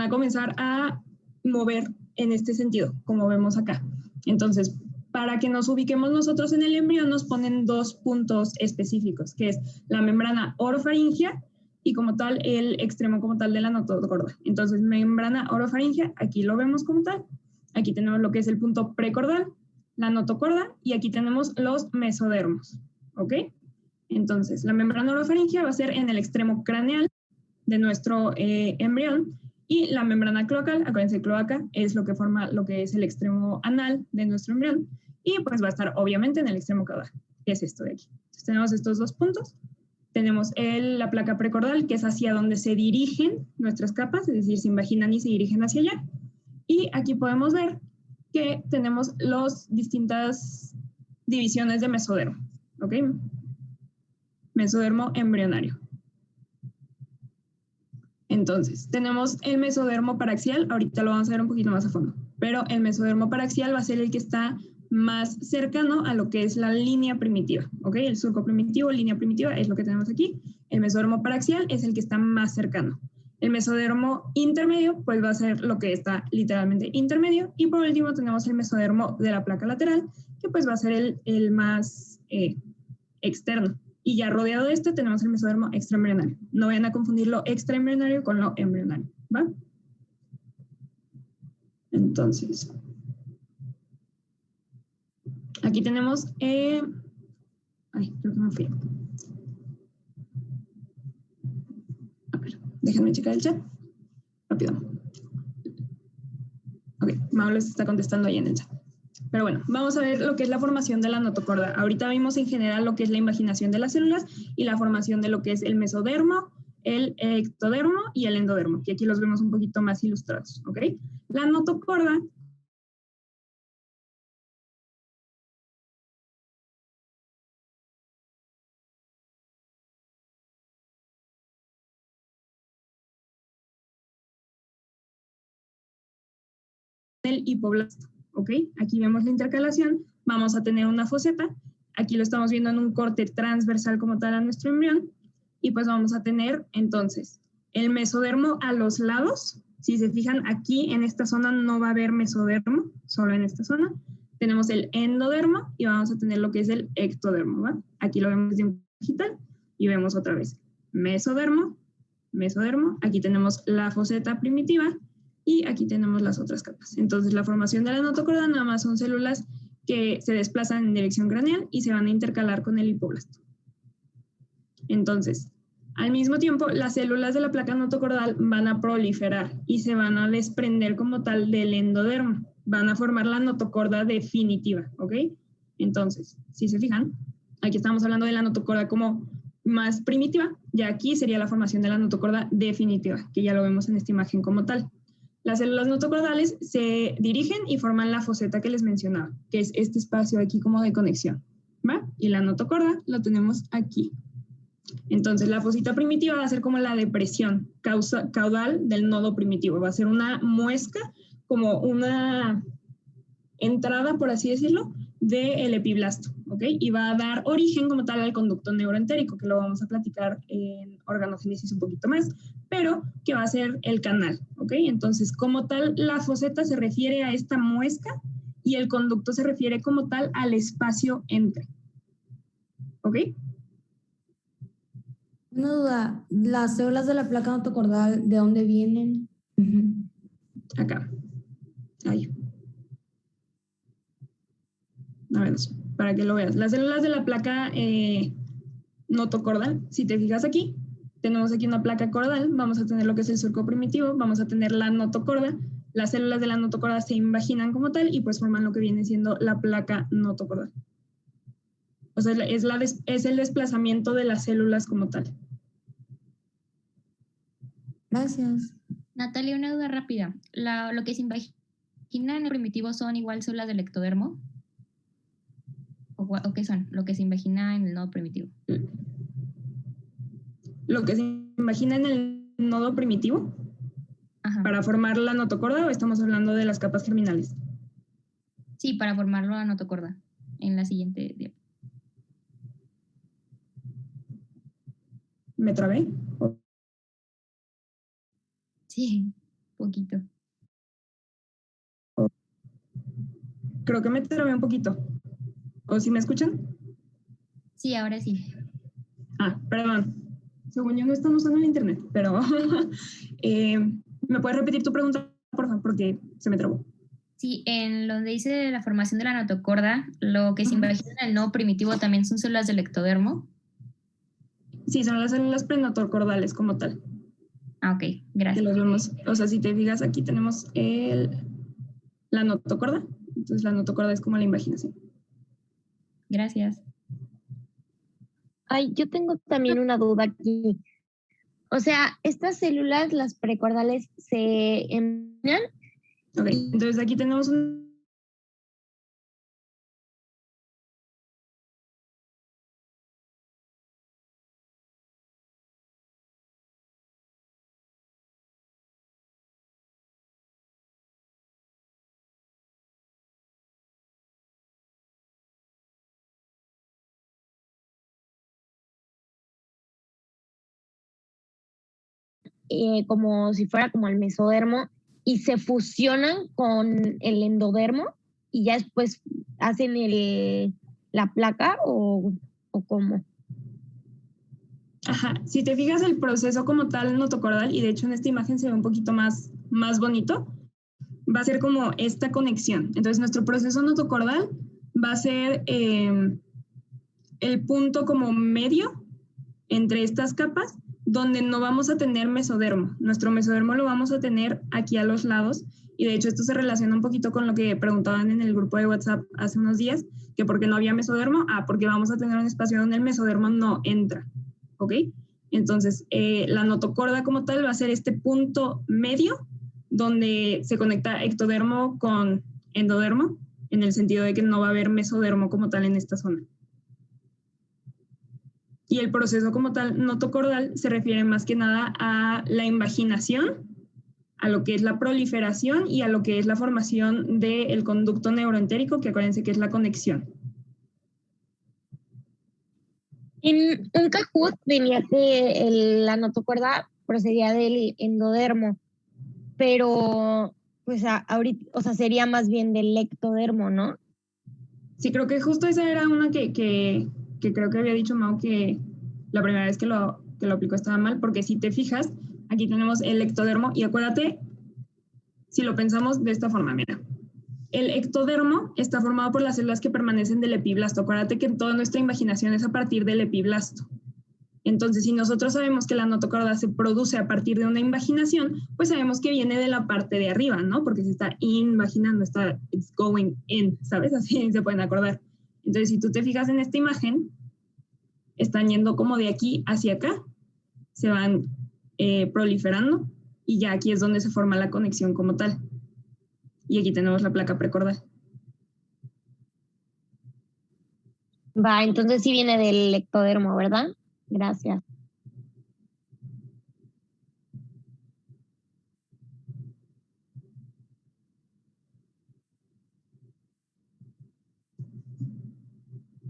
comenzar a mover en este sentido, como vemos acá. Entonces, para que nos ubiquemos nosotros en el embrión, nos ponen 2 puntos específicos, que es la membrana orofaringea y como tal el extremo como tal de la notocorda. Entonces, membrana orofaringea, aquí lo vemos como tal. Aquí tenemos lo que es el punto precordal, la notocorda, y aquí tenemos los mesodermos, ¿ok? Entonces, la membrana orofaringea va a ser en el extremo craneal de nuestro embrión, y la membrana cloacal, acuérdense, cloaca es lo que forma lo que es el extremo anal de nuestro embrión, y pues va a estar obviamente en el extremo caudal, que es esto de aquí. Entonces tenemos estos 2 puntos. Tenemos la placa precordal, que es hacia donde se dirigen nuestras capas, es decir, se invaginan y se dirigen hacia allá. Y aquí podemos ver que tenemos las distintas divisiones de mesodermo, ¿ok? Mesodermo embrionario. Entonces, tenemos el mesodermo paraxial, ahorita lo vamos a ver un poquito más a fondo, pero el mesodermo paraxial va a ser el que está más cercano a lo que es la línea primitiva, ¿ok? El surco primitivo, línea primitiva, es lo que tenemos aquí. El mesodermo paraxial es el que está más cercano. El mesodermo intermedio, pues va a ser lo que está literalmente intermedio. Y por último tenemos el mesodermo de la placa lateral, que pues va a ser el más externo. Y ya rodeado de este tenemos el mesodermo extraembrionario. No vayan a confundir lo extraembrionario con lo embrionario, ¿va? Entonces, aquí tenemos... creo que me fui. A ver, déjenme checar el chat. Rápido. Ok, Mau les está contestando ahí en el chat. Pero bueno, vamos a ver lo que es la formación de la notocorda. Ahorita vimos en general lo que es la invaginación de las células y la formación de lo que es el mesodermo, el ectodermo y el endodermo, que aquí los vemos un poquito más ilustrados, ¿ok? La notocorda del hipoblasto, ¿ok? Aquí vemos la intercalación, vamos a tener una foseta, aquí lo estamos viendo en un corte transversal como tal a nuestro embrión, y pues vamos a tener entonces el mesodermo a los lados. Si se fijan aquí en esta zona no va a haber mesodermo, solo en esta zona. Tenemos el endodermo y vamos a tener lo que es el ectodermo, ¿va? Aquí lo vemos de un digital y vemos otra vez mesodermo, mesodermo, aquí tenemos la foseta primitiva y aquí tenemos las otras capas. Entonces la formación de la notocorda nada más son células que se desplazan en dirección craneal y se van a intercalar con el hipoblasto. Entonces, al mismo tiempo, las células de la placa notocordal van a proliferar y se van a desprender como tal del endodermo. Van a formar la notocorda definitiva, ¿ok? Entonces, si se fijan, aquí estamos hablando de la notocorda como más primitiva, y aquí sería la formación de la notocorda definitiva, que ya lo vemos en esta imagen como tal. Las células notocordales se dirigen y forman la foseta que les mencionaba, que es este espacio aquí como de conexión, ¿va? Y la notocorda lo tenemos aquí. Entonces, la fosita primitiva va a ser como la depresión caudal del nodo primitivo. Va a ser una muesca, como una entrada, por así decirlo, del epiblasto, ¿ok? Y va a dar origen como tal al conducto neuroentérico, que lo vamos a platicar en organogénesis un poquito más, pero que va a ser el canal, ¿ok? Entonces, como tal, la foseta se refiere a esta muesca y el conducto se refiere como tal al espacio entre, ¿ok? Una duda, ¿las células de la placa notocordal de dónde vienen? Acá. Ahí. A ver, para que lo veas. Las células de la placa notocordal, si te fijas aquí, tenemos aquí una placa cordal, vamos a tener lo que es el surco primitivo, vamos a tener la notocorda, las células de la notocorda se invaginan como tal y pues forman lo que viene siendo la placa notocordal. O sea, es el desplazamiento de las células como tal. Gracias. Natalia, una duda rápida. ¿Lo que se invagina en el primitivo son igual células del ectodermo? o qué son, lo que se imagina en el nodo primitivo. Lo que se imagina en el nodo primitivo para formar la notocorda, o estamos hablando de las capas germinales. Sí, para formarlo a notocorda en la siguiente diapo. ¿Me trabé? Sí, poquito. Creo que me trabé un poquito. ¿O si me escuchan? Sí, ahora sí. Perdón. Según yo no están usando el internet, pero ¿me puedes repetir tu pregunta, por favor? Porque se me trabó. Sí, en donde dice la formación de la notocorda, lo que se imagina en el nodo primitivo también son células del ectodermo. Sí, son las células prenotorcordales como tal. Ok, gracias. Que los vemos, o sea, si te fijas, aquí tenemos la notocorda. Entonces la notocorda es como la imaginación. Gracias. Ay, yo tengo también una duda aquí. O sea, estas células, las precordales, se envían. Ok, entonces aquí tenemos un... Como si fuera como el mesodermo y se fusionan con el endodermo y ya después hacen la placa o cómo. Ajá, si te fijas el proceso como tal notocordal, y de hecho en esta imagen se ve un poquito más bonito, va a ser como esta conexión. Entonces nuestro proceso notocordal va a ser el punto como medio entre estas capas donde no vamos a tener mesodermo. Nuestro mesodermo lo vamos a tener aquí a los lados y de hecho esto se relaciona un poquito con lo que preguntaban en el grupo de WhatsApp hace unos días, que por qué no había mesodermo. Porque vamos a tener un espacio donde el mesodermo no entra, ¿ok? Entonces la notocorda como tal va a ser este punto medio donde se conecta ectodermo con endodermo, en el sentido de que no va a haber mesodermo como tal en esta zona. Y el proceso como tal notocordal se refiere más que nada a la invaginación, a lo que es la proliferación y a lo que es la formación del conducto neuroentérico, que acuérdense que es la conexión. En un Kahoot venía que la notocorda procedía del endodermo, pero pues ahorita, o sea, sería más bien del ectodermo, ¿no? Sí, creo que justo esa era una que creo que había dicho Mau que la primera vez que lo aplicó estaba mal, porque si te fijas, aquí tenemos el ectodermo y acuérdate, si lo pensamos de esta forma, mira, el ectodermo está formado por las células que permanecen del epiblasto. Acuérdate que toda nuestra imaginación es a partir del epiblasto. Entonces, si nosotros sabemos que la notocorda se produce a partir de una invaginación, pues sabemos que viene de la parte de arriba, ¿no? Porque se está invaginando, it's going in, ¿sabes? Así se pueden acordar. Entonces, si tú te fijas en esta imagen, están yendo como de aquí hacia acá, se van proliferando y ya aquí es donde se forma la conexión como tal. Y aquí tenemos la placa precordal. Va, entonces sí viene del ectodermo, ¿verdad? Gracias.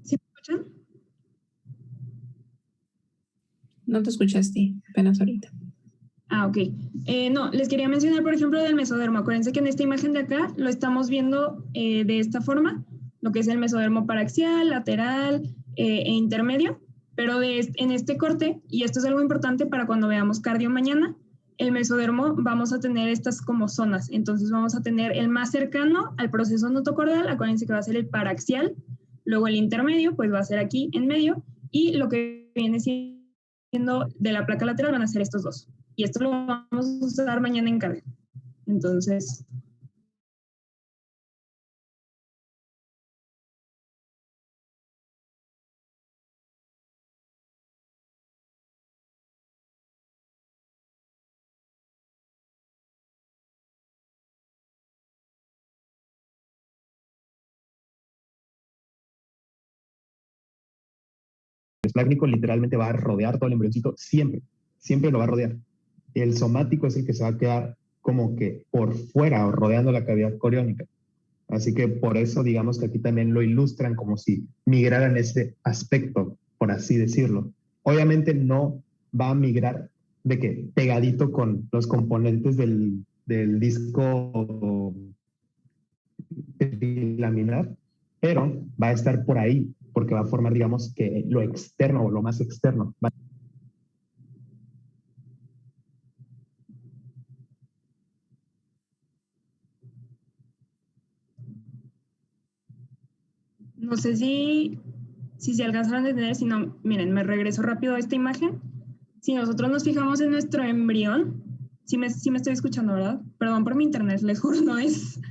¿Sí me escuchan? No te escuchaste, apenas ahorita. Ok. No, les quería mencionar, por ejemplo, del mesodermo. Acuérdense que en esta imagen de acá lo estamos viendo de esta forma, lo que es el mesodermo paraxial, lateral e intermedio, pero en este corte, y esto es algo importante para cuando veamos cardio mañana, el mesodermo vamos a tener estas como zonas. Entonces vamos a tener el más cercano al proceso notocordal, acuérdense que va a ser el paraxial, luego el intermedio, pues va a ser aquí en medio, y lo que viene siendo de la placa lateral van a ser estos dos. Y esto lo vamos a usar mañana en cardio. Entonces, esplácnico literalmente va a rodear todo el embrioncito, siempre lo va a rodear. El somático es el que se va a quedar como que por fuera o rodeando la cavidad coriónica. Así que por eso digamos que aquí también lo ilustran como si migraran ese aspecto, por así decirlo. Obviamente no va a migrar de que pegadito con los componentes del disco laminar, pero va a estar por ahí porque va a formar, digamos, que lo externo o lo más externo. No sé si se alcanzaron a entender, si no, miren, me regreso rápido a esta imagen. Si nosotros nos fijamos en nuestro embrión, sí me estoy escuchando, ¿verdad? Perdón por mi internet, les juro, no es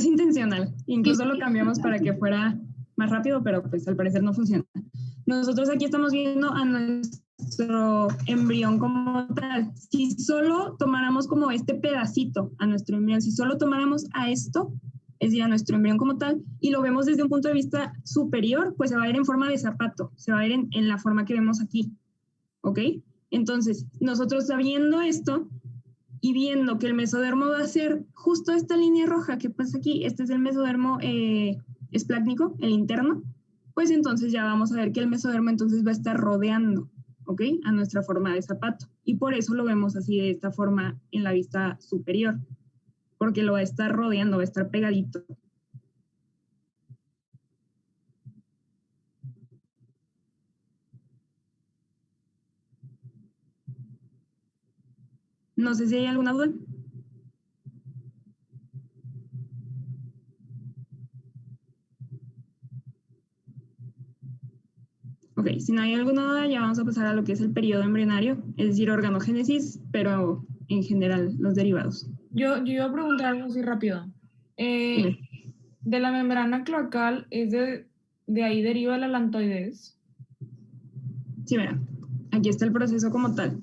intencional. Incluso lo cambiamos para que fuera más rápido, pero pues al parecer no funciona. Nosotros aquí estamos viendo a nuestro embrión como tal. Si solo tomáramos como este pedacito a nuestro embrión, si solo tomáramos a esto, es decir, a nuestro embrión como tal, y lo vemos desde un punto de vista superior, pues se va a ver en forma de zapato, se va a ver en la forma que vemos aquí, ¿ok? Entonces, nosotros sabiendo esto y viendo que el mesodermo va a ser justo esta línea roja que pasa aquí, este es el mesodermo esplácnico, el interno, pues entonces ya vamos a ver que el mesodermo entonces va a estar rodeando, ¿ok? A nuestra forma de zapato. Y por eso lo vemos así de esta forma en la vista superior, porque lo va a estar rodeando, va a estar pegadito. No sé si hay alguna duda. Ok, si no hay alguna duda, ya vamos a pasar a lo que es el periodo embrionario, es decir, organogénesis, pero en general los derivados. Yo iba a preguntar algo así rápido. De la membrana cloacal, ¿es de ahí deriva la lantoides? Sí, mira, aquí está el proceso como tal.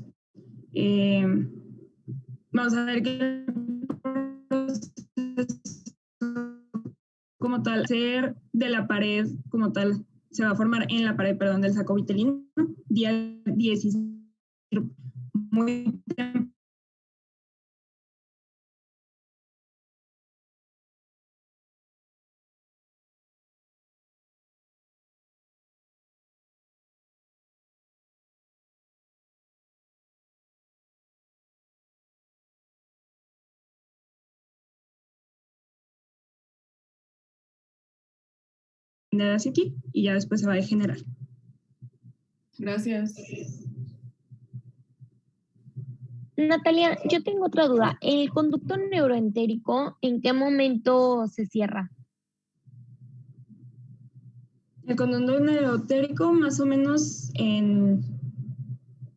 Vamos a ver que el proceso como tal, ser de la pared como tal, se va a formar en la pared, perdón, del saco vitelino, día 16, muy temprano. Hacia aquí y ya después se va a degenerar. Gracias. Natalia, yo tengo otra duda. ¿El conducto neuroentérico en qué momento se cierra? El conducto neuroentérico más o menos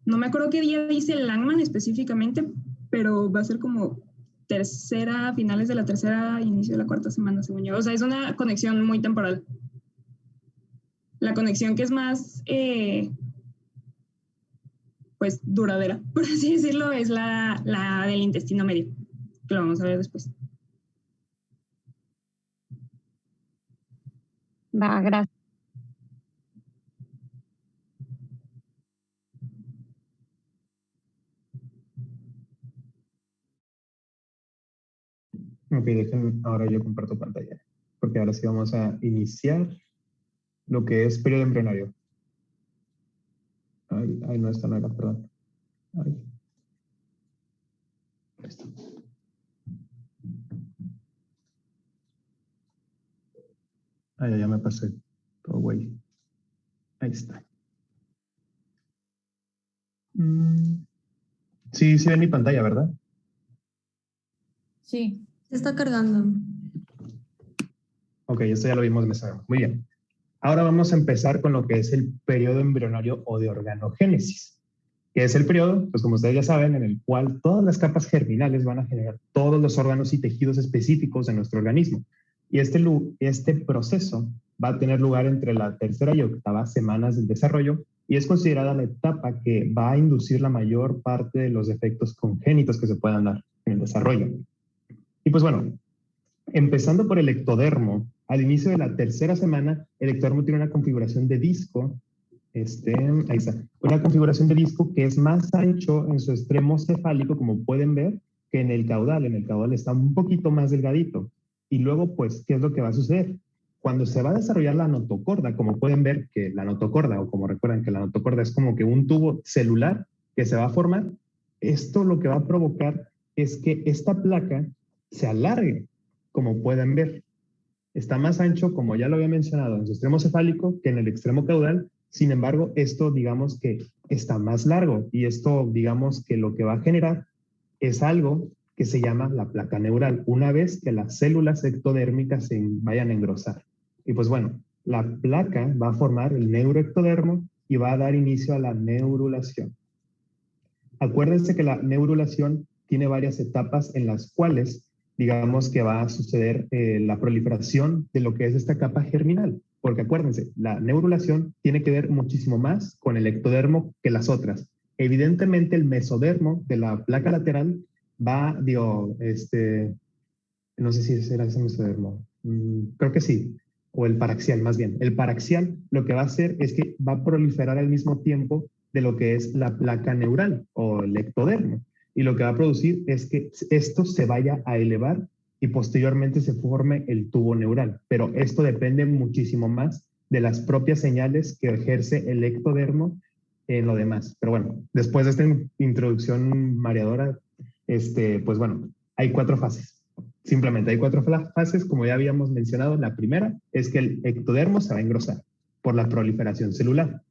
no me acuerdo qué día dice Langman específicamente, pero va a ser como finales de la tercera, inicio de la cuarta semana, según yo. O sea, es una conexión muy temporal. La conexión que es más, pues, duradera, por así decirlo, es la del intestino medio, que lo vamos a ver después. Va, gracias. Ok, déjenme, ahora yo comparto pantalla, porque ahora sí vamos a iniciar lo que es periodo embrionario. Ay, no, esta no era, perdón. Ay. Ahí está. Ya me pasé todo, güey. Ahí está. Sí, ven mi pantalla, ¿verdad? Sí. Se está cargando. Ok, esto ya lo vimos, me sabemos. Muy bien. Ahora vamos a empezar con lo que es el periodo embrionario o de organogénesis, que es el periodo, pues como ustedes ya saben, en el cual todas las capas germinales van a generar todos los órganos y tejidos específicos de nuestro organismo. Y este proceso va a tener lugar entre la tercera y octava semanas del desarrollo y es considerada la etapa que va a inducir la mayor parte de los defectos congénitos que se puedan dar en el desarrollo. Y pues bueno, empezando por el ectodermo, al inicio de la tercera semana, el ectodermo tiene una configuración de disco Ahí está. Una configuración de disco que es más ancho en su extremo cefálico, como pueden ver, que en el caudal. En el caudal está un poquito más delgadito. Y luego, pues, ¿qué es lo que va a suceder? Cuando se va a desarrollar la notocorda, como pueden ver que la notocorda, o como recuerdan que la notocorda es como que un tubo celular que se va a formar, esto lo que va a provocar es que esta placa se alargue, como pueden ver. Está más ancho, como ya lo había mencionado, en su extremo cefálico que en el extremo caudal. Sin embargo, esto digamos que está más largo y esto digamos que lo que va a generar es algo que se llama la placa neural, una vez que las células ectodérmicas se vayan a engrosar. Y pues bueno, la placa va a formar el neuroectodermo y va a dar inicio a la neurulación. Acuérdense que la neurulación tiene varias etapas en las cuales digamos que va a suceder la proliferación de lo que es esta capa germinal. Porque acuérdense, la neurulación tiene que ver muchísimo más con el ectodermo que las otras. Evidentemente el mesodermo de la placa lateral va, no sé si será ese mesodermo, creo que sí, o el paraxial más bien. El paraxial lo que va a hacer es que va a proliferar al mismo tiempo de lo que es la placa neural o el ectodermo. Y lo que va a producir es que esto se vaya a elevar y posteriormente se forme el tubo neural. Pero esto depende muchísimo más de las propias señales que ejerce el ectodermo en lo demás. Pero bueno, después de esta introducción mareadora, pues bueno, hay 4 fases. Simplemente hay 4 fases, como ya habíamos mencionado. La primera es que el ectodermo se va a engrosar por la proliferación celular.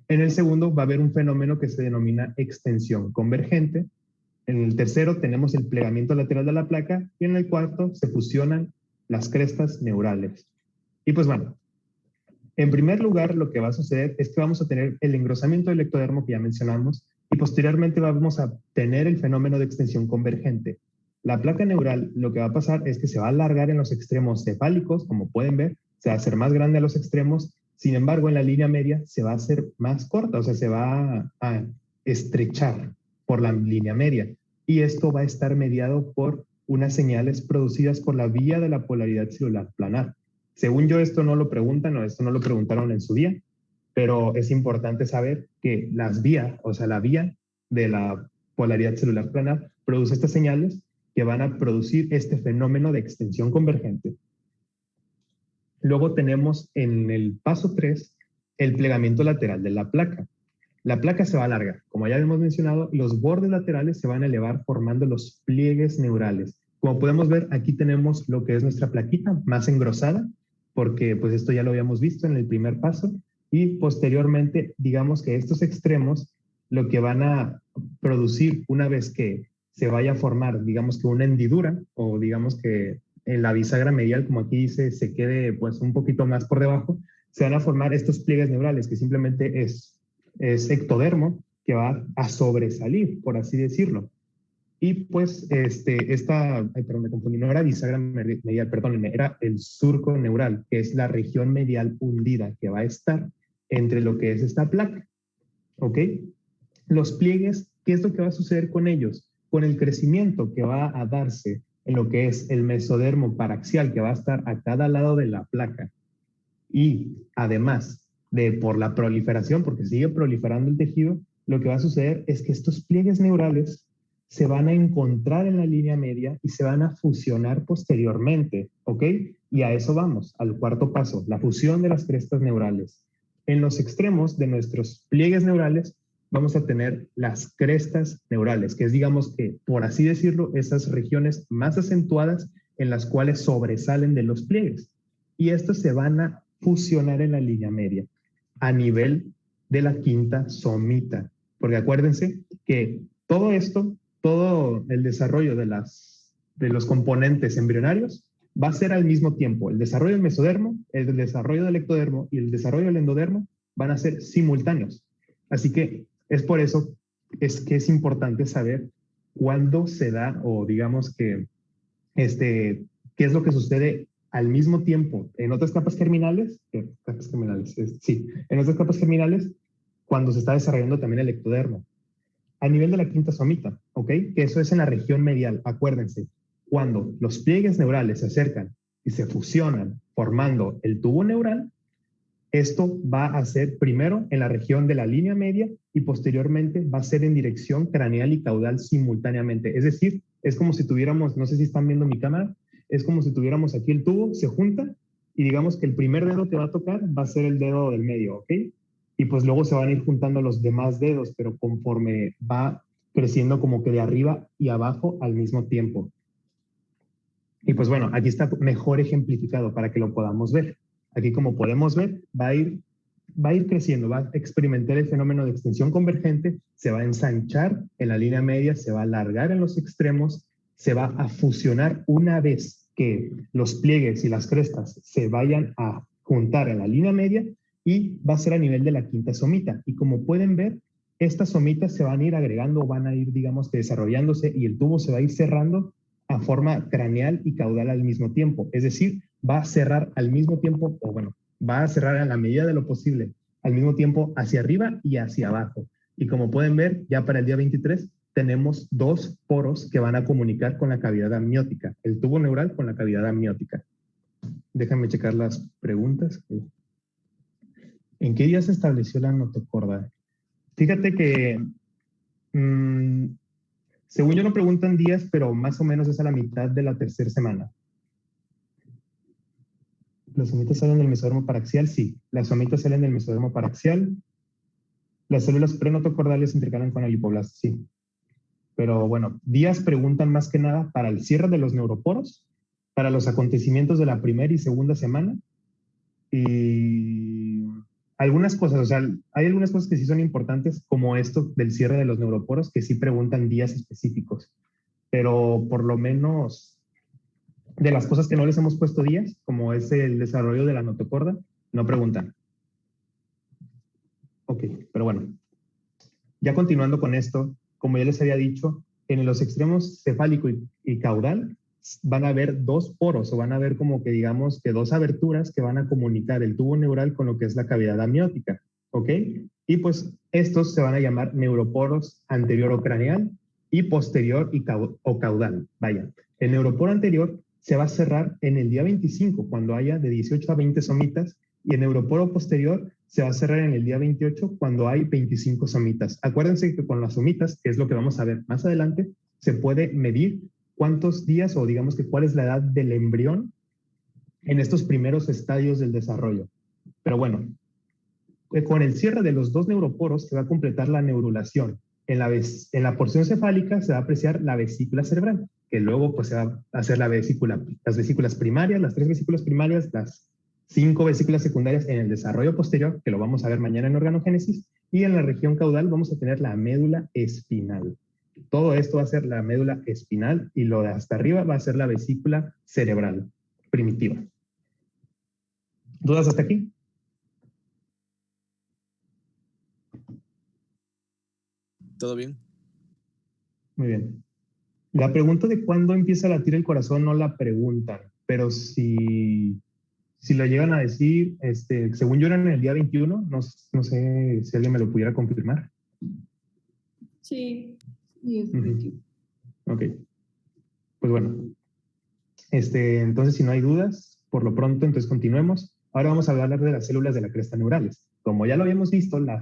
En el segundo va a haber un fenómeno que se denomina extensión convergente. En el tercero tenemos el plegamiento lateral de la placa y en el cuarto se fusionan las crestas neurales. Y pues bueno, en primer lugar lo que va a suceder es que vamos a tener el engrosamiento del ectodermo que ya mencionamos y posteriormente vamos a tener el fenómeno de extensión convergente. La placa neural lo que va a pasar es que se va a alargar en los extremos cefálicos, como pueden ver, se va a hacer más grande a los extremos, sin embargo en la línea media se va a hacer más corta, o sea, se va a estrechar por la línea media. Y esto va a estar mediado por unas señales producidas por la vía de la polaridad celular planar. Según yo, esto no lo preguntan o esto no lo preguntaron en su día, pero es importante saber que las vías, o sea, la vía de la polaridad celular planar produce estas señales que van a producir este fenómeno de extensión convergente. Luego tenemos en el paso 3 el plegamiento lateral de la placa. La placa se va a alargar. Como ya hemos mencionado, los bordes laterales se van a elevar formando los pliegues neurales. Como podemos ver, aquí tenemos lo que es nuestra plaquita más engrosada, porque pues esto ya lo habíamos visto en el primer paso, y posteriormente, digamos que estos extremos lo que van a producir una vez que se vaya a formar, digamos que una hendidura, o digamos que en la bisagra medial, como aquí dice, se quede pues un poquito más por debajo, se van a formar estos pliegues neurales, que simplemente es ectodermo que va a sobresalir, por así decirlo. Y pues perdón, me confundí, no era bisagra medial, perdónenme, era el surco neural, que es la región medial hundida que va a estar entre lo que es esta placa. ¿Ok? Los pliegues, ¿qué es lo que va a suceder con ellos? Con el crecimiento que va a darse en lo que es el mesodermo paraxial, que va a estar a cada lado de la placa. Y además por la proliferación, porque sigue proliferando el tejido, lo que va a suceder es que estos pliegues neurales se van a encontrar en la línea media y se van a fusionar posteriormente, ¿ok? Y a eso vamos, al cuarto paso, la fusión de las crestas neurales. En los extremos de nuestros pliegues neurales vamos a tener las crestas neurales, que es, digamos que, por así decirlo, esas regiones más acentuadas en las cuales sobresalen de los pliegues. Y estos se van a fusionar en la línea media a nivel de la quinta somita. Porque acuérdense que todo esto, todo el desarrollo de los componentes embrionarios va a ser al mismo tiempo. El desarrollo del mesodermo, el desarrollo del ectodermo y el desarrollo del endodermo van a ser simultáneos. Así que es por eso que es importante saber cuándo se da, o digamos que, qué es lo que sucede al mismo tiempo en otras capas germinales, en otras capas germinales, cuando se está desarrollando también el ectodermo. A nivel de la quinta somita, ¿ok? Que eso es en la región medial. Acuérdense, cuando los pliegues neurales se acercan y se fusionan formando el tubo neural, Esto va a ser primero en la región de la línea media y posteriormente va a ser en dirección craneal y caudal simultáneamente. Es decir, es como si tuviéramos, no sé si están viendo mi cámara, es como si tuviéramos aquí el tubo, se junta y digamos que el primer dedo que va a tocar va a ser el dedo del medio, ¿ok? Y pues luego se van a ir juntando los demás dedos, pero conforme va creciendo como que de arriba y abajo al mismo tiempo. Y pues bueno, aquí está mejor ejemplificado para que lo podamos ver. Aquí, como podemos ver, va a ir creciendo, va a experimentar el fenómeno de extensión convergente, se va a ensanchar en la línea media, se va a alargar en los extremos, se va a fusionar una vez que los pliegues y las crestas se vayan a juntar en la línea media y va a ser a nivel de la quinta somita. Y como pueden ver, estas somitas se van a ir agregando, van a ir, digamos, que desarrollándose y el tubo se va a ir cerrando a forma craneal y caudal al mismo tiempo. Es decir, va a cerrar al mismo tiempo, o bueno, va a cerrar a la medida de lo posible, al mismo tiempo hacia arriba y hacia abajo. Y como pueden ver, ya para el día 23 tenemos 2 poros que van a comunicar con la cavidad amniótica, el tubo neural con la cavidad amniótica. Déjame checar las preguntas. ¿En qué día se estableció la notocorda? Fíjate que, según yo no preguntan días, pero más o menos es a la mitad de la tercera semana. ¿Las somitas salen del mesodermo paraxial? Sí, las somitas salen del mesodermo paraxial. Las células prenotocordales se intercalan con el hipoblasto, sí. Pero bueno, días preguntan más que nada para el cierre de los neuroporos, para los acontecimientos de la primera y segunda semana, y algunas cosas, o sea, hay algunas cosas que sí son importantes, como esto del cierre de los neuroporos, que sí preguntan días específicos, pero por lo menos de las cosas que no les hemos puesto días, como es el desarrollo de la notocorda, no preguntan. Ok, pero bueno, ya continuando con esto, como ya les había dicho, en los extremos cefálico y caudal van a haber 2 poros, o van a haber como que digamos que 2 aberturas que van a comunicar el tubo neural con lo que es la cavidad amniótica, ¿ok? Y pues estos se van a llamar neuroporos anterior o craneal y posterior o caudal. Vaya, el neuroporo anterior se va a cerrar en el día 25, cuando haya de 18 a 20 somitas, y el neuroporo posterior se va a cerrar en el día 28, cuando hay 25 somitas. Acuérdense que con las somitas, que es lo que vamos a ver más adelante, se puede medir cuántos días, o digamos que cuál es la edad del embrión en estos primeros estadios del desarrollo. Pero bueno, con el cierre de los 2 neuroporos se va a completar la neurulación. En la porción cefálica se va a apreciar la vesícula cerebral, que luego pues se va a hacer las vesículas primarias, las 3 vesículas primarias, las 5 vesículas secundarias en el desarrollo posterior, que lo vamos a ver mañana en organogénesis, y en la región caudal vamos a tener la médula espinal. Todo esto va a ser la médula espinal y lo de hasta arriba va a ser la vesícula cerebral primitiva. ¿Dudas hasta aquí? ¿Todo bien? Muy bien. La pregunta de cuándo empieza a latir el corazón no la preguntan, pero si lo llegan a decir, según yo era en el día 21, no sé si alguien me lo pudiera confirmar. Sí, es 21. Ok. Pues bueno. Entonces, si no hay dudas, por lo pronto, entonces continuemos. Ahora vamos a hablar de las células de la cresta neurales. Como ya lo habíamos visto, la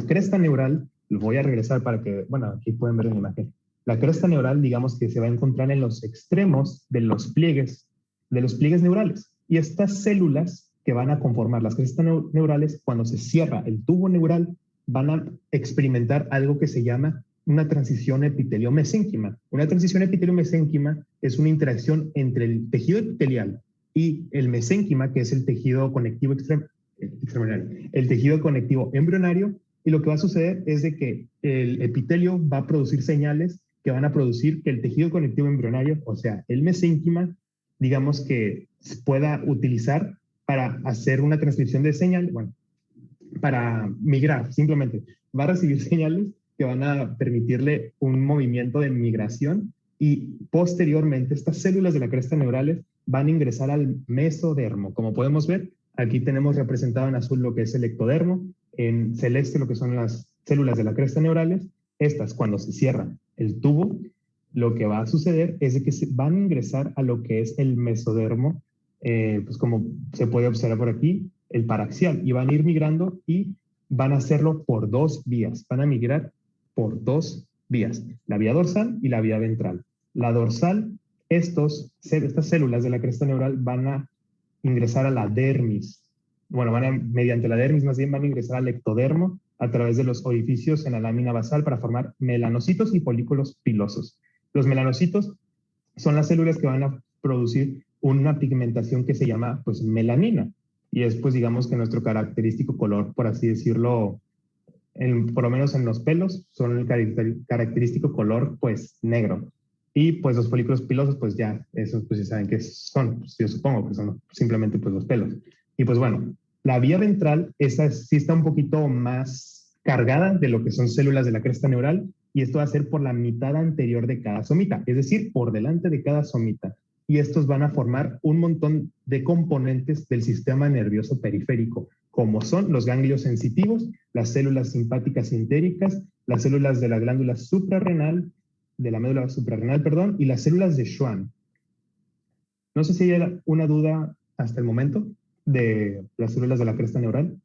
cresta neural, lo voy a regresar para que, bueno, aquí pueden ver en la imagen. La cresta neural, digamos que se va a encontrar en los extremos de los pliegues neurales. Y estas células que van a conformar las crestas neurales, cuando se cierra el tubo neural, van a experimentar algo que se llama una transición epitelio-mesénquima. Una transición epitelio-mesénquima es una interacción entre el tejido epitelial y el mesénquima, que es el tejido conectivo extraembrionario, el tejido conectivo embrionario, y lo que va a suceder es de que el epitelio va a producir señales que van a producir que el tejido conectivo embrionario, o sea, el mesénquima, digamos que se pueda utilizar para hacer una transcripción de señal, bueno, para migrar, simplemente. Va a recibir señales que van a permitirle un movimiento de migración, y posteriormente estas células de la cresta neurales van a ingresar al mesodermo. Como podemos ver, aquí tenemos representado en azul lo que es el ectodermo, en celeste lo que son las células de la cresta neurales. Estas, cuando se cierra el tubo, lo que va a suceder es de que van a ingresar a lo que es el mesodermo, pues como se puede observar por aquí, el paraxial, y van a ir migrando y van a hacerlo por 2 vías. Van a migrar por 2 vías, la vía dorsal y la vía ventral. La dorsal, estas células de la cresta neural van a ingresar a la dermis. Bueno, mediante la dermis más bien van a ingresar al ectodermo a través de los orificios en la lámina basal para formar melanocitos y folículos pilosos. Los melanocitos son las células que van a producir una pigmentación que se llama pues melanina, y es pues digamos que nuestro característico color, por así decirlo, por lo menos en los pelos son el característico color pues negro, y pues los folículos pilosos pues ya, esos pues ya saben qué son, pues, yo supongo que son simplemente pues los pelos. Y pues bueno, la vía ventral, esa sí está un poquito más cargada de lo que son células de la cresta neural, y esto va a ser por la mitad anterior de cada somita, es decir, por delante de cada somita. Y estos van a formar un montón de componentes del sistema nervioso periférico, como son los ganglios sensitivos, las células simpáticas y entéricas, las células de la glándula suprarrenal, de la médula suprarrenal, perdón, y las células de Schwann. No sé si hay una duda hasta el momento de las células de la cresta neural.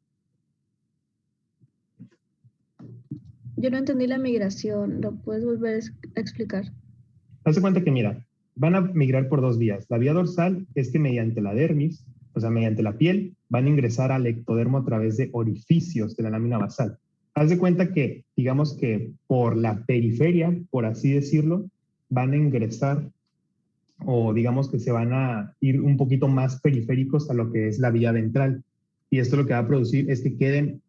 Yo no entendí la migración, ¿lo puedes volver a explicar? Haz de cuenta que, mira, van a migrar por 2 vías. La vía dorsal es que mediante la dermis, o sea, mediante la piel, van a ingresar al ectodermo a través de orificios de la lámina basal. Haz de cuenta que, digamos que por la periferia, por así decirlo, van a ingresar, o digamos que se van a ir un poquito más periféricos a lo que es la vía ventral. Y esto lo que va a producir es que queden,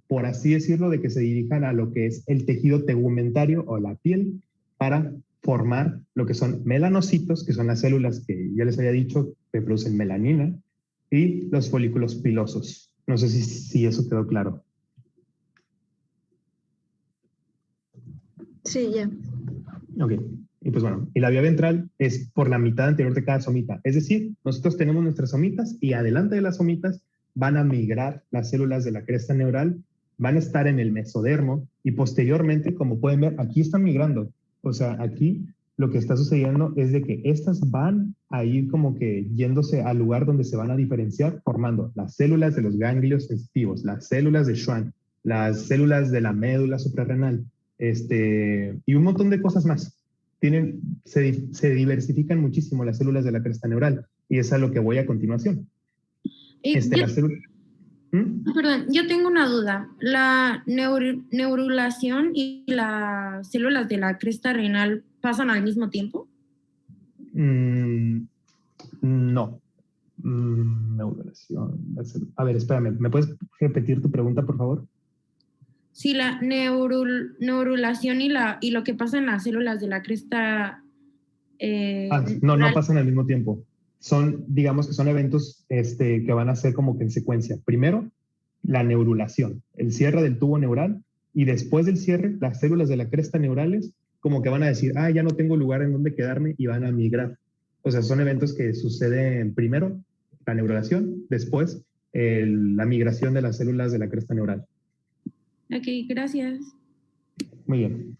por así decirlo, de que se dirijan a lo que es el tejido tegumentario o la piel para formar lo que son melanocitos, que son las células que ya les había dicho que producen melanina, y los folículos pilosos. No sé si eso quedó claro. Sí, ya. Ok. Y pues bueno, y la vía ventral es por la mitad anterior de cada somita. Es decir, nosotros tenemos nuestras somitas y adelante de las somitas van a migrar las células de la cresta neural, van a estar en el mesodermo y posteriormente, como pueden ver, aquí están migrando. O sea, aquí lo que está sucediendo es de que estas van a ir como que yéndose al lugar donde se van a diferenciar, formando las células de los ganglios sensitivos, las células de Schwann, las células de la médula suprarrenal, y un montón de cosas más. Se diversifican muchísimo las células de la cresta neural, y es a lo que voy a continuación. Perdón, yo tengo una duda. ¿La neurulación y las células de la cresta renal pasan al mismo tiempo? No. Neurulación. A ver, espérame, ¿me puedes repetir tu pregunta, por favor? Sí, la neurulación y lo que pasa en las células de la cresta... no pasan al mismo tiempo. Digamos que son eventos que van a ser como que en secuencia. Primero, la neurulación, el cierre del tubo neural, y después del cierre, las células de la cresta neurales como que van a decir, ya no tengo lugar en donde quedarme, y van a migrar. O sea, son eventos que suceden primero, la neurulación, después la migración de las células de la cresta neural. Ok, gracias. Muy bien.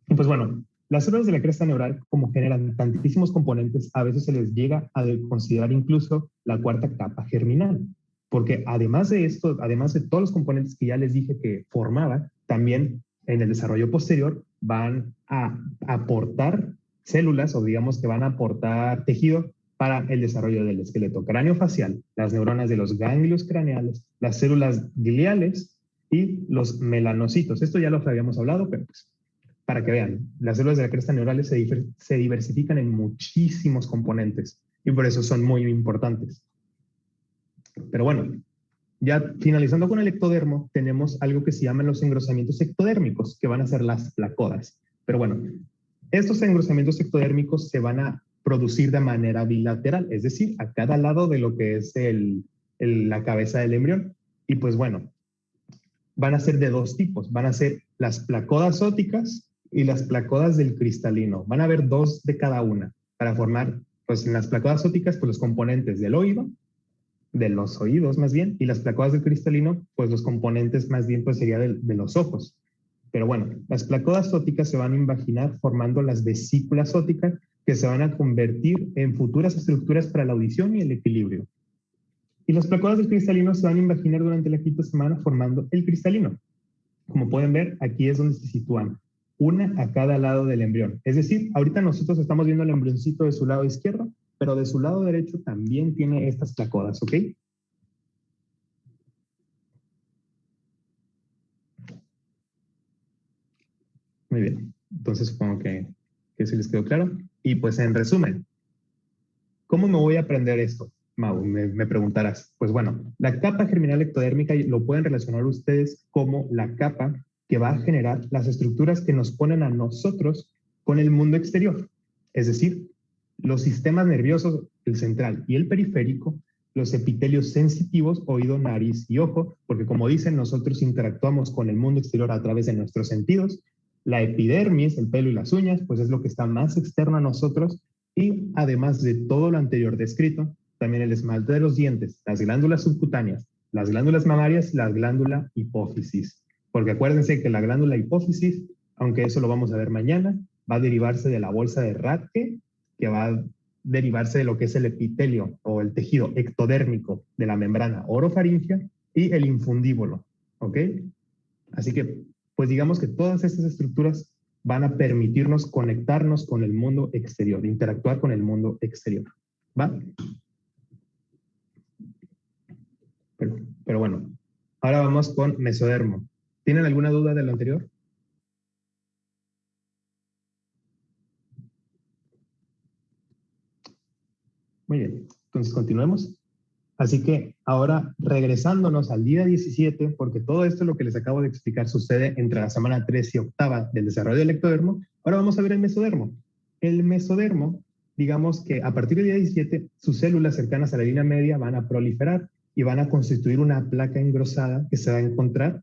Y pues bueno, las células de la cresta neural, como generan tantísimos componentes, a veces se les llega a considerar incluso la 4ª capa germinal, porque además de esto, además de todos los componentes que ya les dije que formaba, también en el desarrollo posterior van a aportar células, o digamos que van a aportar tejido para el desarrollo del esqueleto craneofacial, las neuronas de los ganglios craneales, las células gliales y los melanocitos. Esto ya lo habíamos hablado, pero pues para que vean, las células de la cresta neural se diversifican en muchísimos componentes y por eso son muy importantes. Pero bueno, ya finalizando con el ectodermo, tenemos algo que se llaman los engrosamientos ectodérmicos, que van a ser las placodas. Pero bueno, estos engrosamientos ectodérmicos se van a producir de manera bilateral, es decir, a cada lado de lo que es la cabeza del embrión. Y pues bueno, van a ser de 2 tipos. Van a ser las placodas ópticas y las placodas del cristalino. Van a haber 2 de cada una para formar, pues en las placodas ópticas, pues los componentes del oído, de los oídos más bien, y las placodas del cristalino, pues los componentes más bien pues sería de los ojos. Pero bueno, las placodas ópticas se van a invaginar formando las vesículas ópticas, que se van a convertir en futuras estructuras para la audición y el equilibrio. Y las placoidas del cristalino se van a invaginar durante la quinta semana formando el cristalino. Como pueden ver, aquí es donde se sitúan, una a cada lado del embrión. Es decir, ahorita nosotros estamos viendo el embrioncito de su lado izquierdo, pero de su lado derecho también tiene estas placoidas, ¿ok? Muy bien, entonces supongo que sí les quedó claro. Y pues en resumen, ¿cómo me voy a aprender esto? Mau, me preguntarás. Pues bueno, la capa germinal ectodérmica lo pueden relacionar ustedes como la capa que va a generar las estructuras que nos ponen a nosotros con el mundo exterior. Es decir, los sistemas nerviosos, el central y el periférico, los epitelios sensitivos, oído, nariz y ojo, porque como dicen, nosotros interactuamos con el mundo exterior a través de nuestros sentidos. La epidermis, el pelo y las uñas, pues es lo que está más externo a nosotros. Y además de todo lo anterior descrito, también el esmalte de los dientes, las glándulas subcutáneas, las glándulas mamarias y la glándula hipófisis. Porque acuérdense que la glándula hipófisis, aunque eso lo vamos a ver mañana, va a derivarse de la bolsa de Rathke, que va a derivarse de lo que es el epitelio o el tejido ectodérmico de la membrana orofaringea y el infundíbulo, ¿ok? Así que, pues digamos que todas estas estructuras van a permitirnos conectarnos con el mundo exterior, interactuar con el mundo exterior, ¿va? Pero bueno, ahora vamos con mesodermo. ¿Tienen alguna duda de lo anterior? Muy bien, entonces continuemos. Así que ahora regresándonos al día 17, porque todo esto lo que les acabo de explicar sucede entre la semana 3 y octava del desarrollo del ectodermo, ahora vamos a ver el mesodermo. El mesodermo, digamos que a partir del día 17, sus células cercanas a la línea media van a proliferar y van a constituir una placa engrosada que se va a encontrar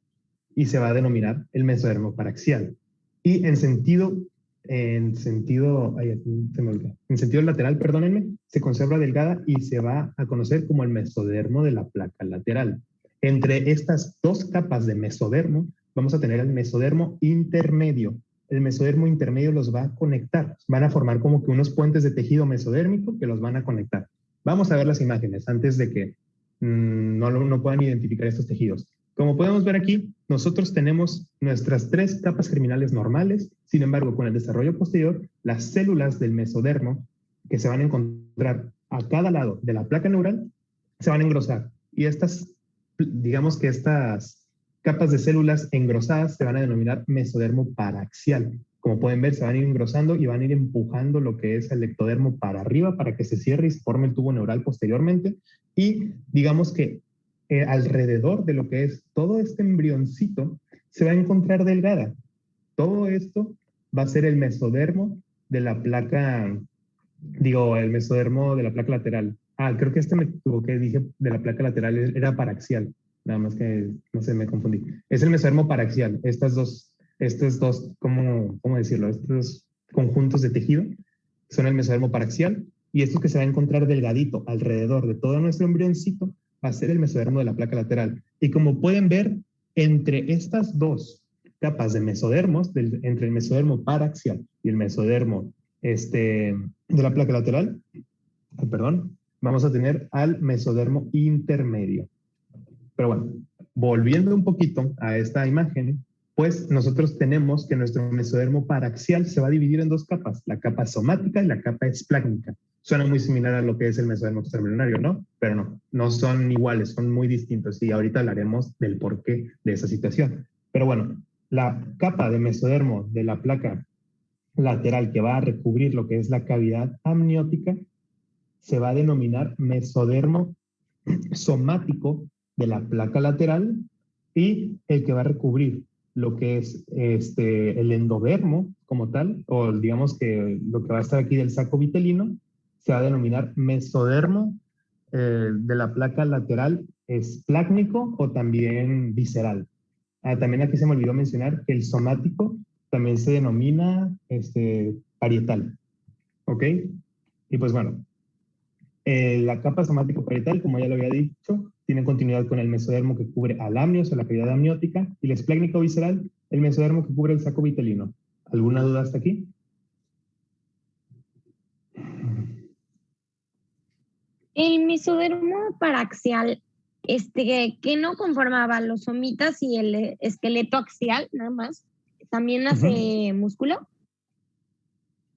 y se va a denominar el mesodermo paraxial. Y en sentido lateral, perdónenme, se conserva delgada y se va a conocer como el mesodermo de la placa lateral. Entre estas dos capas de mesodermo, vamos a tener el mesodermo intermedio. El mesodermo intermedio los va a conectar, van a formar como que unos puentes de tejido mesodérmico que los van a conectar. Vamos a ver las imágenes antes de que no puedan identificar estos tejidos. Como podemos ver aquí, nosotros tenemos nuestras 3 capas germinales normales. Sin embargo, con el desarrollo posterior, las células del mesodermo que se van a encontrar a cada lado de la placa neural se van a engrosar. Y digamos que estas capas de células engrosadas se van a denominar mesodermo paraxial. Como pueden ver, se van a ir engrosando y van a ir empujando lo que es el ectodermo para arriba para que se cierre y se forme el tubo neural posteriormente. Y digamos que alrededor de lo que es todo este embrioncito se va a encontrar delgada. Todo esto va a ser el mesodermo de la placa, el mesodermo de la placa lateral. Creo que me equivoqué, dije de la placa lateral, era paraxial. Nada más que, no sé, me confundí. Es el mesodermo paraxial. Estos dos, ¿cómo decirlo? Estos conjuntos de tejido son el mesodermo paraxial y esto que se va a encontrar delgadito alrededor de todo nuestro embrioncito va a ser el mesodermo de la placa lateral. Y como pueden ver, entre estas dos capas de mesodermos, entre el mesodermo paraxial y el mesodermo de la placa lateral, vamos a tener al mesodermo intermedio. Pero bueno, volviendo un poquito a esta imagen, pues nosotros tenemos que nuestro mesodermo paraxial se va a dividir en 2 capas, la capa somática y la capa esplácnica. Suena muy similar a lo que es el mesodermo extraembrionario, ¿no? Pero no son iguales, son muy distintos y ahorita hablaremos del porqué de esa situación. Pero bueno, la capa de mesodermo de la placa lateral que va a recubrir lo que es la cavidad amniótica se va a denominar mesodermo somático de la placa lateral y el que va a recubrir lo que es el endodermo como tal, o digamos que lo que va a estar aquí del saco vitelino, se va a denominar mesodermo de la placa lateral esplácnico o también visceral. También aquí se me olvidó mencionar que el somático también se denomina parietal. ¿Ok? Y pues bueno, la capa somático parietal, como ya lo había dicho, tiene continuidad con el mesodermo que cubre al amnios o la cavidad amniótica y el esplácnico visceral, el mesodermo que cubre el saco vitelino. ¿Alguna duda hasta aquí? El mesodermo paraxial, que no conformaba los somitas y el esqueleto axial, nada más, ¿también hace músculo?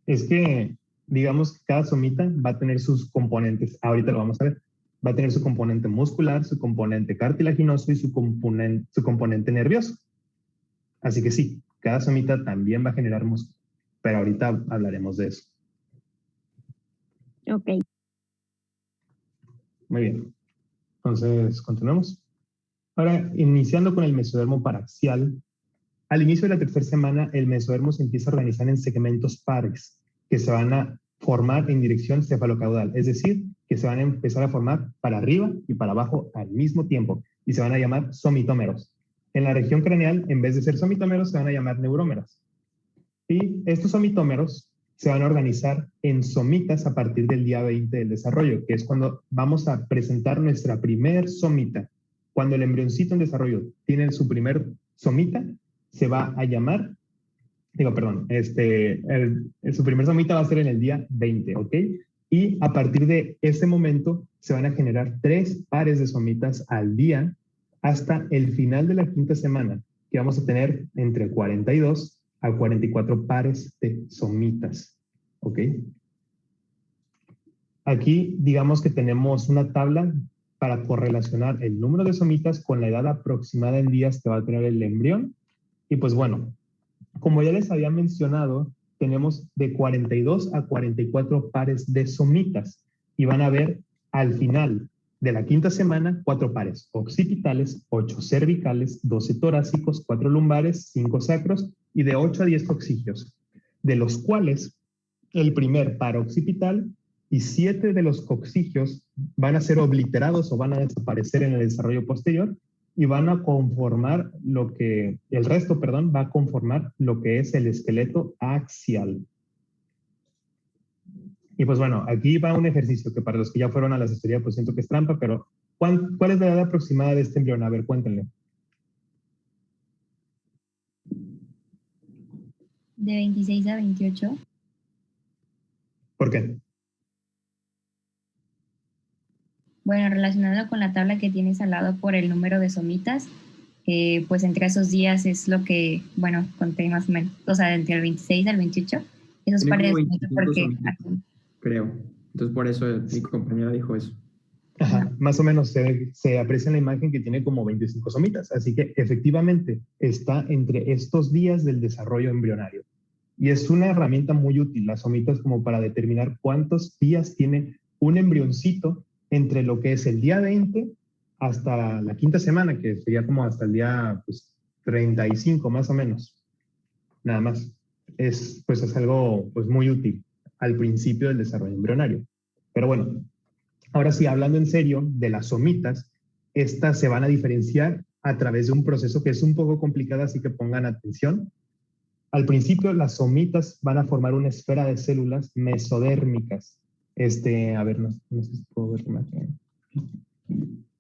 Es que, digamos, que cada somita va a tener sus componentes. Ahorita lo vamos a ver. Va a tener su componente muscular, su componente cartilaginoso y su componente nervioso. Así que sí, cada somita también va a generar músculo. Pero ahorita hablaremos de eso. Ok. Muy bien. Entonces, continuamos. Ahora, iniciando con el mesodermo paraxial, al inicio de la tercera semana, el mesodermo se empieza a organizar en segmentos pares que se van a formar en dirección cefalocaudal, es decir, que se van a empezar a formar para arriba y para abajo al mismo tiempo y se van a llamar somitómeros. En la región craneal, en vez de ser somitómeros, se van a llamar neurómeros. Y estos somitómeros se van a organizar en somitas a partir del día 20 del desarrollo, que es cuando vamos a presentar nuestra primer somita. Cuando el embrioncito en desarrollo tiene su primer somita, se va a llamar, su primer somita va a ser en el día 20, ¿ok? Y a partir de ese momento se van a generar 3 pares de somitas al día hasta el final de la quinta semana, que vamos a tener entre 42 a 44 pares de somitas, ¿ok? Aquí digamos que tenemos una tabla para correlacionar el número de somitas con la edad aproximada en días que va a tener el embrión. Y pues bueno, como ya les había mencionado, tenemos de 42 a 44 pares de somitas y van a ver al final de la quinta semana 4 pares occipitales, 8 cervicales, 12 torácicos, 4 lumbares, 5 sacros y de 8 a 10 coccigios, de los cuales el primer par occipital y 7 de los coccigios van a ser obliterados o van a desaparecer en el desarrollo posterior y van a conformar el resto va a conformar lo que es el esqueleto axial. Y pues bueno, aquí va un ejercicio que para los que ya fueron a la asesoría pues siento que es trampa, pero ¿cuál es la edad aproximada de este embrión? A ver, cuéntenle. De 26 a 28. ¿Por qué? Bueno, relacionado con la tabla que tienes al lado por el número de somitas, pues entre esos días es lo que, bueno, conté más o menos, o sea, entre el 26 al 28, esos pares de somitas porque... Creo. Entonces por eso mi compañera dijo eso. Ajá, más o menos se aprecia en la imagen que tiene como 25 somitas, así que efectivamente está entre estos días del desarrollo embrionario. Y es una herramienta muy útil, las somitas, como para determinar cuántos días tiene un embrioncito entre lo que es el día 20 hasta la quinta semana, que sería como hasta el día 35 más o menos. Nada más. Es algo muy útil al principio del desarrollo embrionario. Pero bueno, ahora sí, hablando en serio de las somitas, estas se van a diferenciar a través de un proceso que es un poco complicado, así que pongan atención. Al principio, las somitas van a formar una esfera de células mesodérmicas. A ver, no sé si puedo ver la imagen.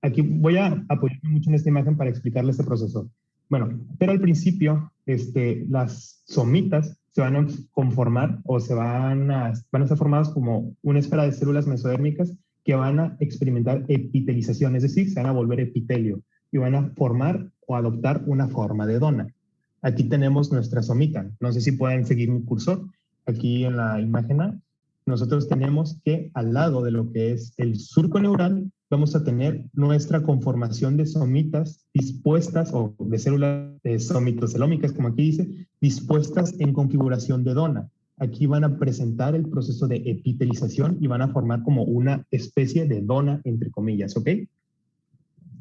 Aquí voy a apoyarme mucho en esta imagen para explicarles este proceso. Bueno, pero al principio, las somitas se van a conformar o van a estar formadas como una esfera de células mesodérmicas que van a experimentar epitelización, es decir, se van a volver epitelio y van a formar o adoptar una forma de dona. Aquí tenemos nuestra somita. No sé si pueden seguir mi cursor. Aquí en la imagen A, nosotros tenemos que al lado de lo que es el surco neural, vamos a tener nuestra conformación de somitas dispuestas, o de células somitocelómicas, como aquí dice, dispuestas en configuración de dona. Aquí van a presentar el proceso de epitelización y van a formar como una especie de dona, entre comillas, ¿ok?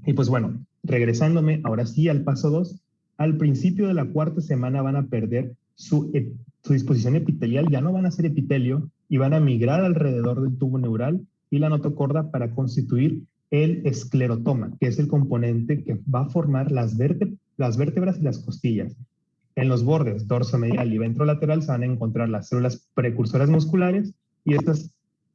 Y pues bueno, regresándome ahora sí al paso 2, al principio de la cuarta semana van a perder su disposición epitelial, ya no van a ser epitelio y van a migrar alrededor del tubo neural y la notocorda para constituir el esclerotoma, que es el componente que va a formar las vértebras y las costillas. En los bordes dorsomedial y ventrolateral se van a encontrar las células precursoras musculares y estas,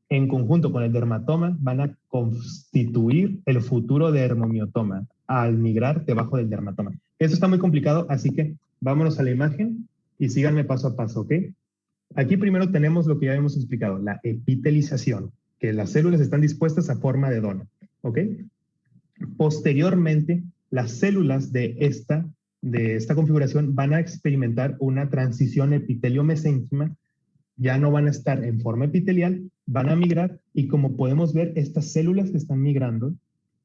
en conjunto con el dermatoma, van a constituir el futuro dermomiotoma al migrar debajo del dermatoma. Esto está muy complicado, así que vámonos a la imagen y síganme paso a paso, ¿ok? Aquí primero tenemos lo que ya hemos explicado, la epitelización. que las células están dispuestas a forma de dona, ¿ok? Posteriormente, las células de esta configuración van a experimentar una transición epitelio-mesénquima, ya no van a estar en forma epitelial, van a migrar y como podemos ver, estas células que están migrando,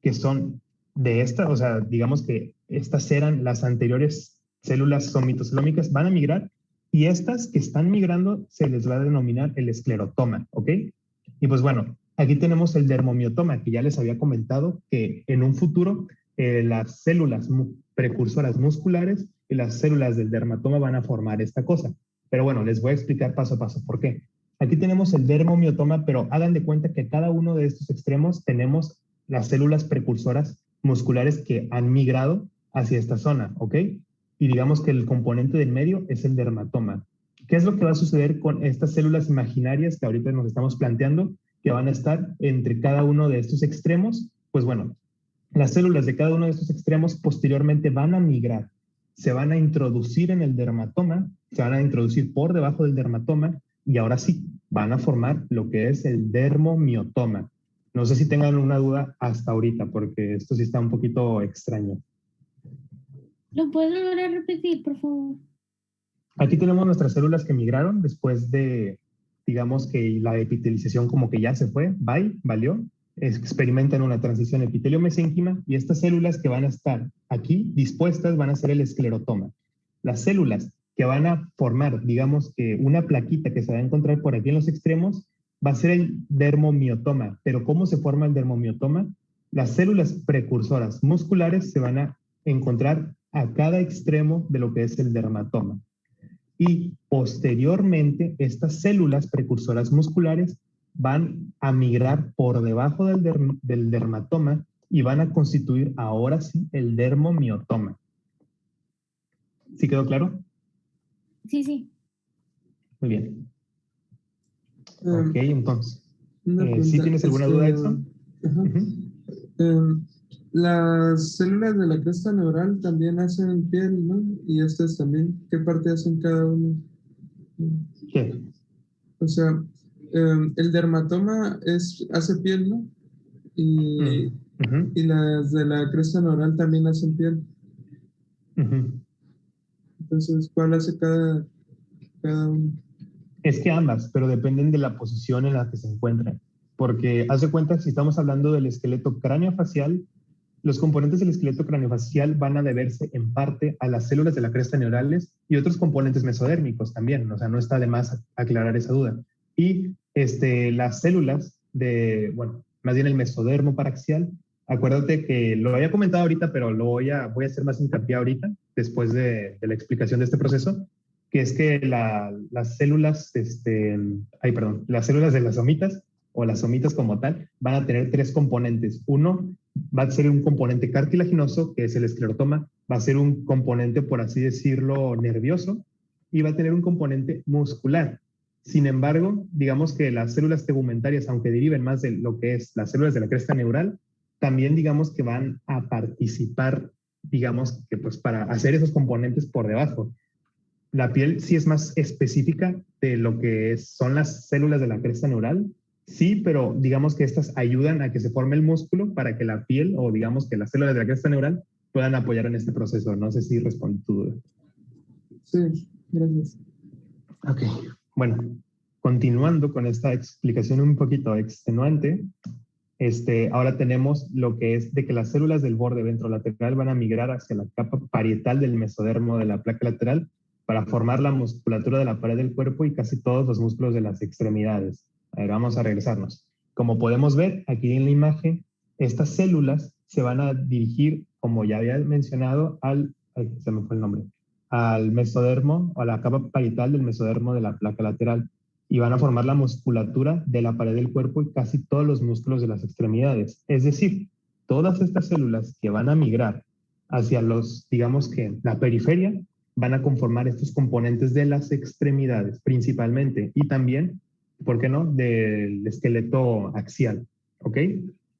que son de esta, o sea, digamos que estas eran las anteriores células somitocelómicas, van a migrar y estas que están migrando se les va a denominar el esclerotoma, ¿ok? Y pues bueno, aquí tenemos el dermomiotoma, que ya les había comentado que en un futuro las células precursoras musculares y las células del dermatoma van a formar esta cosa. Pero bueno, les voy a explicar paso a paso por qué. Aquí tenemos el dermomiotoma, pero hagan de cuenta que cada uno de estos extremos tenemos las células precursoras musculares que han migrado hacia esta zona, ¿ok? Y digamos que el componente del medio es el dermatoma. ¿Qué es lo que va a suceder con estas células imaginarias que ahorita nos estamos planteando, que van a estar entre cada uno de estos extremos? Pues bueno, las células de cada uno de estos extremos posteriormente van a migrar, se van a introducir en el dermatoma, se van a introducir por debajo del dermatoma y ahora sí, van a formar lo que es el dermomiotoma. No sé si tengan una duda hasta ahorita, porque esto sí está un poquito extraño. ¿Lo puedes volver a repetir, por favor? Aquí tenemos nuestras células que migraron después de, digamos que la epitelización como que ya se fue, bye, valió. Experimentan una transición epitelio-mesénquima y estas células que van a estar aquí dispuestas van a ser el esclerotoma. Las células que van a formar, digamos que una plaquita que se va a encontrar por aquí en los extremos, va a ser el dermomiotoma. Pero ¿cómo se forma el dermomiotoma? Las células precursoras musculares se van a encontrar a cada extremo de lo que es el dermatoma. Y posteriormente, estas células precursoras musculares van a migrar por debajo del dermatoma y van a constituir ahora sí el dermomiotoma. ¿Sí quedó claro? Sí, sí. Muy bien. Ok, entonces. Una ¿Sí pregunta, tienes alguna duda, Edson? Las células de la cresta neural también hacen piel, ¿no? Y estas también, ¿qué parte hacen cada uno? ¿Qué? O sea, el dermatoma hace piel, ¿no? Y las de la cresta neural también hacen piel. Entonces, ¿cuál hace cada uno? Es que ambas, pero dependen de la posición en la que se encuentran. Porque haz de cuenta, si estamos hablando del esqueleto craneofacial, los componentes del esqueleto craneofacial van a deberse en parte a las células de la cresta neurales y otros componentes mesodérmicos también. O sea, no está de más aclarar esa duda. Y las células bueno, más bien el mesodermo paraxial, acuérdate que lo había comentado ahorita, pero voy a hacer más hincapié ahorita, después de la explicación de este proceso, que es que las células, las células de las somitas, o las somitas como tal, van a tener tres componentes. Uno va a ser un componente cartilaginoso, que es el esclerotoma, va a ser un componente, por así decirlo, nervioso, y va a tener un componente muscular. Sin embargo, digamos que las células tegumentarias, aunque deriven más de lo que es las células de la cresta neural, también digamos que van a participar, digamos que pues para hacer esos componentes por debajo. La piel sí es más específica de lo que son las células de la cresta neural, sí, pero digamos que estas ayudan a que se forme el músculo para que la piel o digamos que las células de la cresta neural puedan apoyar en este proceso. No sé si respondí tu duda. Sí, gracias. Ok, bueno, continuando con esta explicación un poquito extenuante, ahora tenemos lo que es de que las células del borde ventrolateral van a migrar hacia la capa parietal del mesodermo de la placa lateral para formar la musculatura de la pared del cuerpo y casi todos los músculos de las extremidades. A ver, vamos a regresarnos. Como podemos ver aquí en la imagen, estas células se van a dirigir, como ya había mencionado, se me fue el nombre, al mesodermo, o a la capa parietal del mesodermo de la placa lateral, y van a formar la musculatura de la pared del cuerpo y casi todos los músculos de las extremidades. Es decir, todas estas células que van a migrar hacia digamos que la periferia, van a conformar estos componentes de las extremidades principalmente, y también, ¿por qué no?, del esqueleto axial, ¿ok?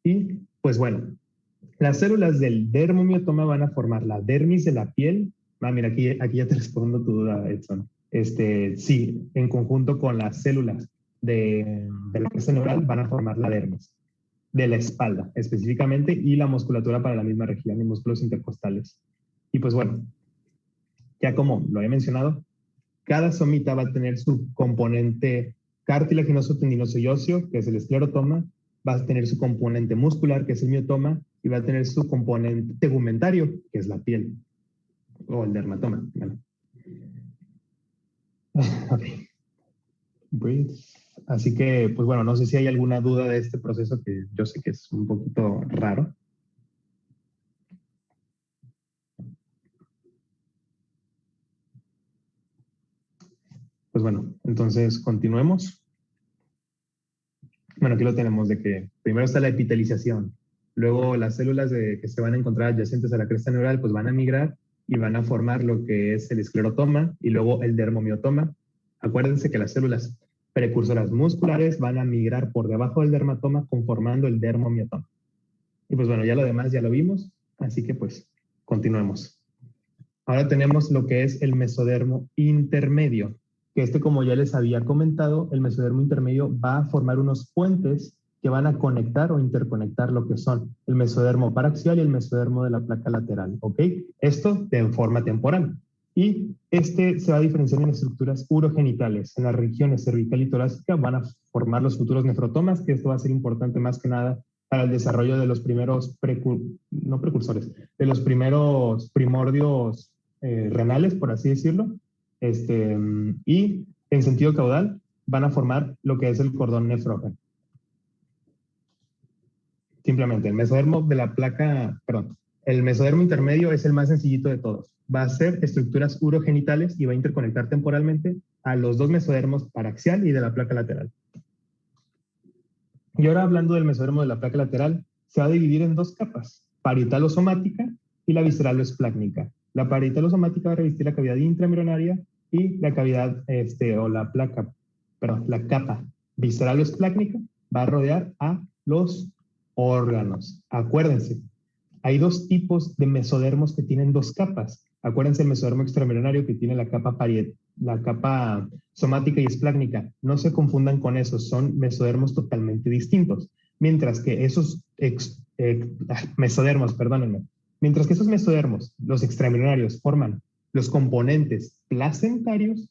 Y pues bueno, las células del dermomiotoma van a formar la dermis de la piel. Mira, aquí ya te respondo tu duda, Edson. Sí, en conjunto con las células de la cresta neural van a formar la dermis, de la espalda específicamente, y la musculatura para la misma región y músculos intercostales. Y pues bueno, ya como lo he mencionado, cada somita va a tener su componente cartilaginoso, tendinoso y óseo, que es el esclerotoma, va a tener su componente muscular, que es el miotoma, y va a tener su componente tegumentario, que es la piel, o el dermatoma. Bueno. Okay. Breathe. Así que, pues bueno, no sé si hay alguna duda de este proceso, que yo sé que es un poquito raro. Pues bueno, entonces continuemos. Bueno, aquí lo tenemos de que primero está la epitelización, luego las células que se van a encontrar adyacentes a la cresta neural pues van a migrar y van a formar lo que es el esclerotoma y luego el dermomiotoma. Acuérdense que las células precursoras musculares van a migrar por debajo del dermatoma conformando el dermomiotoma. Y pues bueno, ya lo demás ya lo vimos, así que pues continuemos. Ahora tenemos lo que es el mesodermo intermedio, que como ya les había comentado, el mesodermo intermedio va a formar unos puentes que van a conectar o interconectar lo que son el mesodermo paraxial y el mesodermo de la placa lateral, ¿ok? Esto de forma temporal. Y se va a diferenciar en estructuras urogenitales. En las regiones cervical y torácica van a formar los futuros nefrotomas, que esto va a ser importante más que nada para el desarrollo de los primeros de los primeros primordios renales, por así decirlo. Y en sentido caudal van a formar lo que es el cordón nefrógeno. Simplemente el mesodermo de la placa, el mesodermo intermedio es el más sencillito de todos. Va a ser estructuras urogenitales y va a interconectar temporalmente a los dos mesodermos paraxial y de la placa lateral. Y ahora hablando del mesodermo de la placa lateral, se va a dividir en dos capas, parietalosomática y la visceraloesplácnica. La parietalosomática va a revestir la cavidad intraembrionaria y la cavidad, la capa visceraloesplácnica va a rodear a los órganos. Acuérdense, hay dos tipos de mesodermos que tienen dos capas. Acuérdense el mesodermo extraembrionario que tiene la capa somática y esplácnica. No se confundan con esos, son mesodermos totalmente distintos. Mientras que esos mesodermos, los extraembrionarios, forman los componentes placentarios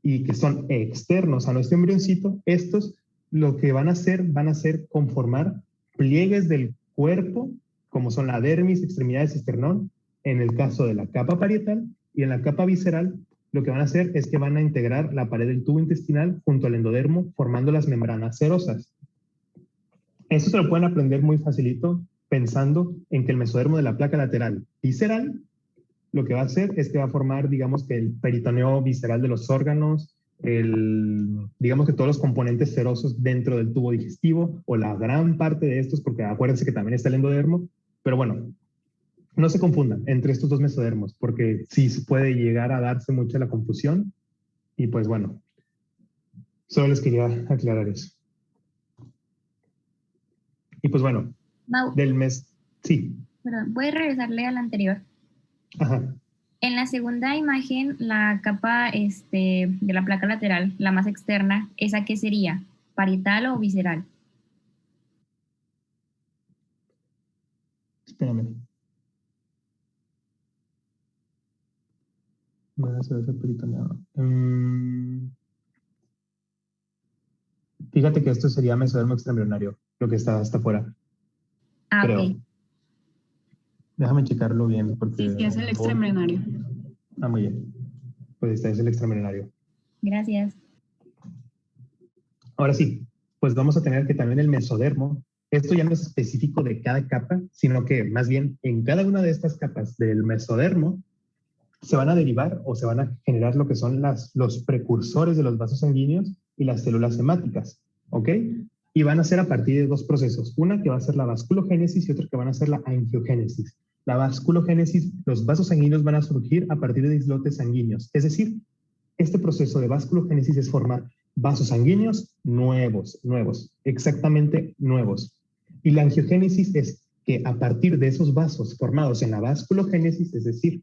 y que son externos a nuestro embrioncito, estos lo que van a hacer conformar pliegues del cuerpo, como son la dermis, extremidades, esternón, en el caso de la capa parietal, y en la capa visceral, lo que van a hacer es que van a integrar la pared del tubo intestinal junto al endodermo, formando las membranas serosas. Esto se lo pueden aprender muy facilito, pensando en que el mesodermo de la placa lateral visceral, lo que va a hacer es que va a formar, digamos que el peritoneo visceral de los órganos, digamos que todos los componentes serosos dentro del tubo digestivo, o la gran parte de estos, porque acuérdense que también está el endodermo, pero bueno, no se confundan entre estos dos mesodermos, porque sí puede llegar a darse mucha la confusión, y pues bueno, solo les quería aclarar eso. Y pues bueno, Mau, sí. perdón, voy a regresarle a la anterior. Ajá. En la segunda imagen, la capa de la placa lateral, la más externa, ¿esa qué sería? ¿Parietal o visceral? Espérame. Fíjate que esto sería mesodermo extraembrionario, lo que está hasta afuera. Ah, creo. ok. Déjame checarlo bien. Porque Sí, es el extraembrionario. Ah, muy bien. Pues este es el extraembrionario. Gracias. Ahora sí, pues vamos a tener que también el mesodermo. Esto ya no es específico de cada capa, sino que más bien en cada una de estas capas del mesodermo se van a derivar o se van a generar lo que son los precursores de los vasos sanguíneos y las células hemáticas, ¿ok? Y van a ser a partir de dos procesos. Una que va a ser la vasculogénesis y otra que van a ser la angiogénesis. La vasculogénesis, los vasos sanguíneos van a surgir a partir de islotes sanguíneos. Es decir, este proceso de vasculogénesis es formar vasos sanguíneos nuevos, exactamente nuevos. Y la angiogénesis es que a partir de esos vasos formados en la vasculogénesis, es decir,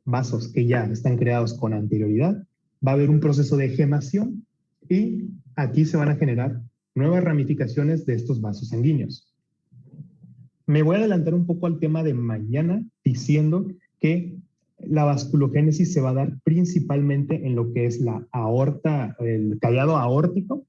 vasos que ya están creados con anterioridad, va a haber un proceso de gemación Y aquí se van a generar nuevas ramificaciones de estos vasos sanguíneos. Me voy a adelantar un poco al tema de mañana diciendo que la vasculogénesis se va a dar principalmente en lo que es la aorta, el callado aórtico,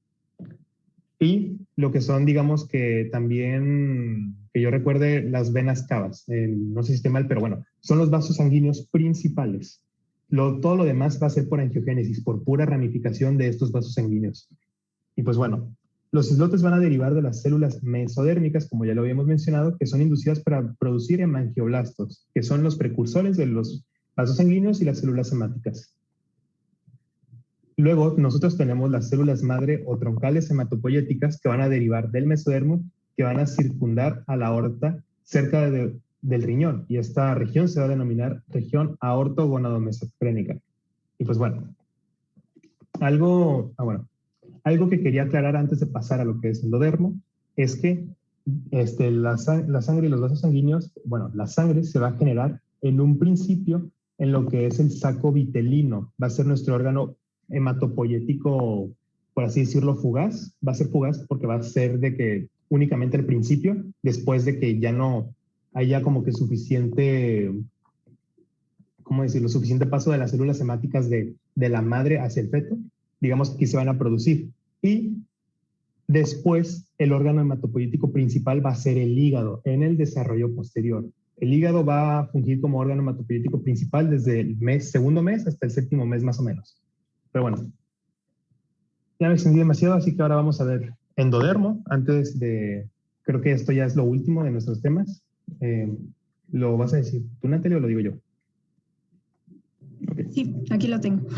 y lo que son, digamos que también, que yo recuerde, las venas cavas. No sé si esté mal, pero bueno, son los vasos sanguíneos principales. Todo lo demás va a ser por angiogénesis, por pura ramificación de estos vasos sanguíneos. Y pues bueno, los islotes van a derivar de las células mesodérmicas, como ya lo habíamos mencionado, que son inducidas para producir hemangioblastos, que son los precursores de los vasos sanguíneos y las células hemáticas. Luego, nosotros tenemos las células madre o troncales hematopoyéticas que van a derivar del mesodermo, que van a circundar a la aorta cerca del riñón. Y esta región se va a denominar región aortogonadomesofrénica. Y pues bueno, algo que quería aclarar antes de pasar a lo que es endodermo, es que la sangre y los vasos sanguíneos, bueno, la sangre se va a generar en un principio en lo que es el saco vitelino. Va a ser nuestro órgano hematopoyético, por así decirlo, fugaz. Va a ser fugaz porque va a ser de que únicamente al principio, después de que ya no haya como que suficiente, ¿cómo decirlo? Suficiente paso de las células hemáticas de la madre hacia el feto, digamos que aquí se van a producir. Y después el órgano hematopoyético principal va a ser el hígado en el desarrollo posterior. El hígado va a fungir como órgano hematopoyético principal desde el segundo mes hasta el séptimo mes más o menos. Pero bueno, ya me extendí demasiado, así que ahora vamos a ver endodermo. Creo que esto ya es lo último de nuestros temas. ¿Lo vas a decir tú, Natalia, o lo digo yo? Okay. Sí, aquí lo tengo.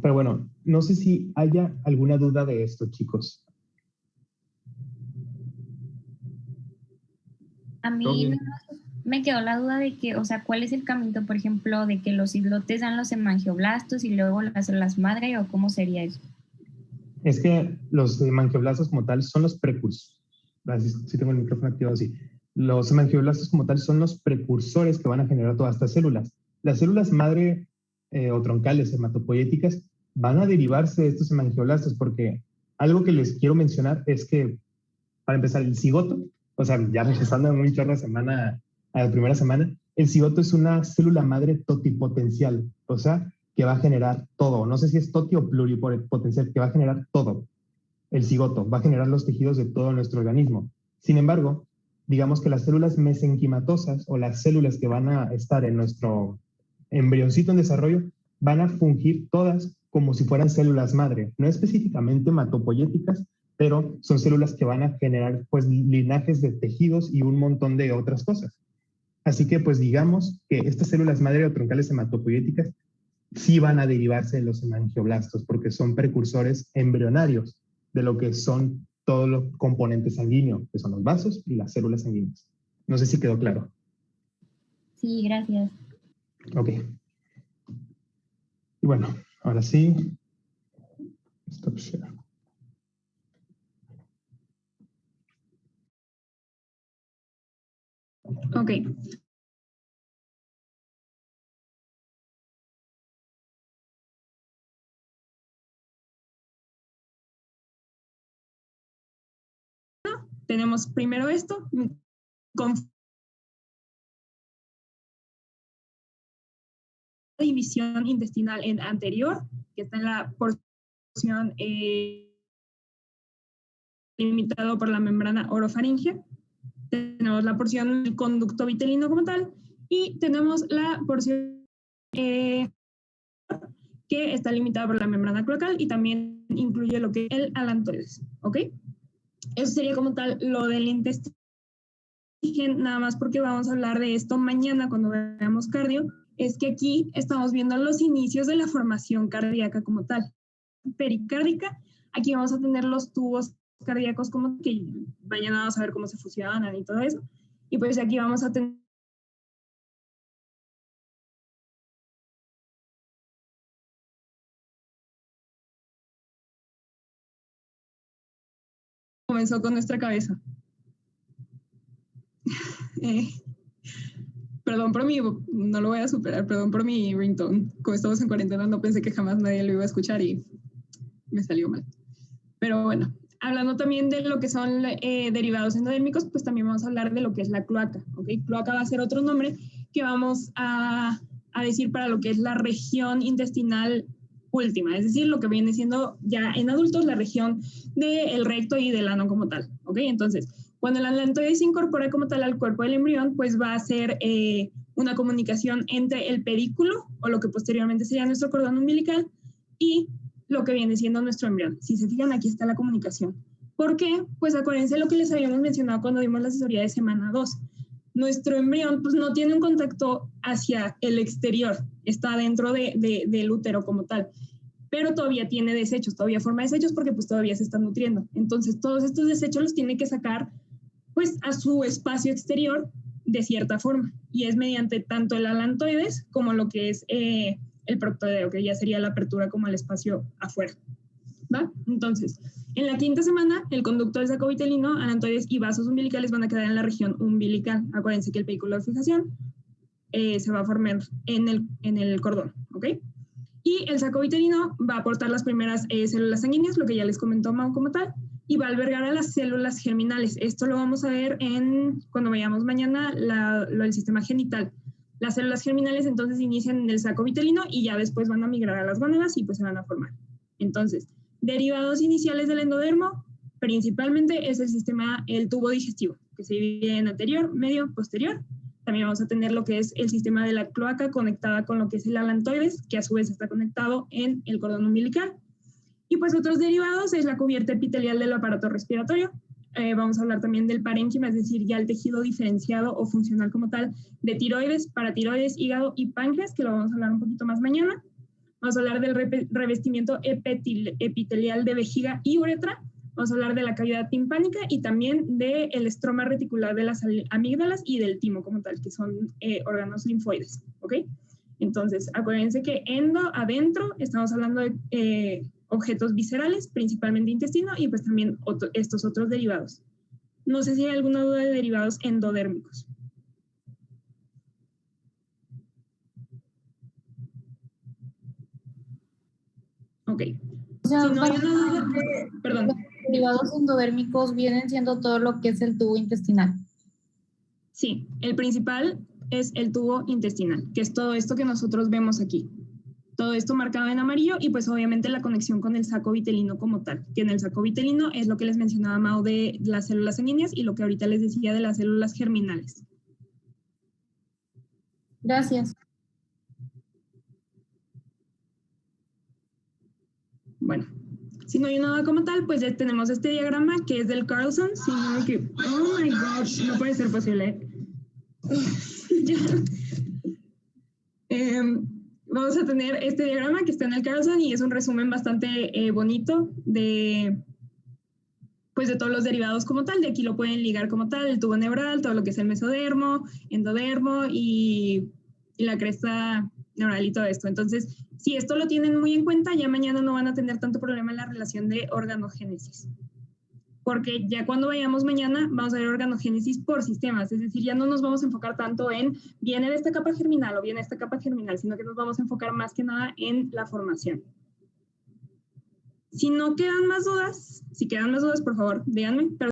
Pero bueno, no sé si haya alguna duda de esto, chicos. A mí me quedó la duda de que, o sea, ¿cuál es el camino, por ejemplo, de que los islotes dan los hemangioblastos y luego las células madre, o cómo sería eso? Es que los hemangioblastos como tal son los precursores. Si tengo el micrófono activado así. Los hemangioblastos como tal son los precursores que van a generar todas estas células. Las células madre o troncales hematopoyéticas van a derivarse de estos hemangioblastos, porque algo que les quiero mencionar es que, para empezar, el cigoto, o sea, ya empezando en un chorro a la primera semana, el cigoto es una célula madre totipotencial, o sea, que va a generar todo. No sé si es toti o pluripotencial, que va a generar todo. El cigoto va a generar los tejidos de todo nuestro organismo. Sin embargo, digamos que las células mesenquimatosas o las células que van a estar en nuestro embrioncito en desarrollo van a fungir todas como si fueran células madre, no específicamente hematopoyéticas, pero son células que van a generar pues linajes de tejidos y un montón de otras cosas. Así que pues digamos que estas células madre o troncales hematopoyéticas sí van a derivarse de los hemangioblastos porque son precursores embrionarios de lo que son todos los componentes sanguíneos, que son los vasos y las células sanguíneas. No sé si quedó claro. Sí, gracias. Ok. Y bueno, ahora sí. Stop share. Ok. Tenemos primero esto, con división intestinal anterior, que está en la porción limitado por la membrana orofaringea. Tenemos la porción del conducto vitelino como tal, y tenemos la porción que está limitada por la membrana cloacal y también incluye lo que es el alantoides, ¿ok? Eso sería como tal lo del intestino, nada más porque vamos a hablar de esto mañana cuando veamos cardio. Es que aquí estamos viendo los inicios de la formación cardíaca como tal. Pericárdica, aquí vamos a tener los tubos cardíacos como que vayan a saber cómo se fusionan y todo eso. Y pues aquí vamos a tener comenzó con nuestra cabeza. Perdón por mi, no lo voy a superar, perdón por mi ringtone. Como estamos en cuarentena, no pensé que jamás nadie lo iba a escuchar y me salió mal. Pero bueno, hablando también de lo que son derivados endodérmicos, pues también vamos a hablar de lo que es la cloaca, ¿ok? Cloaca va a ser otro nombre que vamos a decir para lo que es la región intestinal última, es decir, lo que viene siendo ya en adultos la región del recto y del ano como tal, ¿ok? Entonces, cuando el alantoide se incorpora como tal al cuerpo del embrión, pues va a ser una comunicación entre el pedículo, o lo que posteriormente sería nuestro cordón umbilical, y lo que viene siendo nuestro embrión. Si se fijan, aquí está la comunicación. ¿Por qué? Pues acuérdense lo que les habíamos mencionado cuando vimos la asesoría de semana 2. Nuestro embrión pues no tiene un contacto hacia el exterior, está dentro del útero como tal, pero todavía tiene desechos, todavía forma desechos porque pues todavía se está nutriendo. Entonces todos estos desechos los tiene que sacar pues a su espacio exterior de cierta forma, y es mediante tanto el alantoides como lo que es el proctoideo, que ya sería la apertura como al espacio afuera, ¿va? Entonces, en la quinta semana, el conducto del saco vitelino, alantoides y vasos umbilicales van a quedar en la región umbilical. Acuérdense que el pedículo de fijación se va a formar en el cordón, ¿ok? Y el saco vitelino va a aportar las primeras células sanguíneas, lo que ya les comentó Mau como tal, y va a albergar a las células germinales. Esto lo vamos a ver cuando veamos mañana lo del sistema genital. Las células germinales entonces inician en el saco vitelino y ya después van a migrar a las gónadas y pues se van a formar. Entonces, derivados iniciales del endodermo, principalmente es el tubo digestivo, que se divide en anterior, medio, posterior. También vamos a tener lo que es el sistema de la cloaca conectada con lo que es el alantoides, que a su vez está conectado en el cordón umbilical. Y pues otros derivados es la cubierta epitelial del aparato respiratorio. Vamos a hablar también del parénquima, es decir, ya el tejido diferenciado o funcional como tal de tiroides, paratiroides, hígado y páncreas, que lo vamos a hablar un poquito más mañana. Vamos a hablar del revestimiento epitelial de vejiga y uretra. Vamos a hablar de la cavidad timpánica y también del estroma reticular de las amígdalas y del timo como tal, que son órganos linfoides, ¿ok? Entonces, acuérdense que adentro, estamos hablando de objetos viscerales, principalmente intestino, y pues también estos otros derivados. No sé si hay alguna duda de derivados endodérmicos. Ok. O sea, si no hay una duda, perdón. Los derivados endodérmicos vienen siendo todo lo que es el tubo intestinal. Sí, el principal es el tubo intestinal, que es todo esto que nosotros vemos aquí. Todo esto marcado en amarillo y pues obviamente la conexión con el saco vitelino como tal, que en el saco vitelino es lo que les mencionaba Mau de las células sanguíneas y lo que ahorita les decía de las células germinales. Gracias. Bueno, si no hay nada como tal, pues ya tenemos este diagrama que es del Carlson. Si no oh my gosh, no puede ser posible. Vamos a tener este diagrama que está en el Carlson y es un resumen bastante bonito de todos los derivados como tal. De aquí lo pueden ligar como tal, el tubo neural, todo lo que es el mesodermo, endodermo y la cresta neural y todo esto. Entonces, si esto lo tienen muy en cuenta, ya mañana no van a tener tanto problema en la relación de organogénesis. Porque ya cuando vayamos mañana vamos a ver organogénesis por sistemas, es decir, ya no nos vamos a enfocar tanto en viene de esta capa germinal o viene de esta capa germinal, sino que nos vamos a enfocar más que nada en la formación. Si no quedan más dudas, si quedan más dudas, por favor, díganme. Pero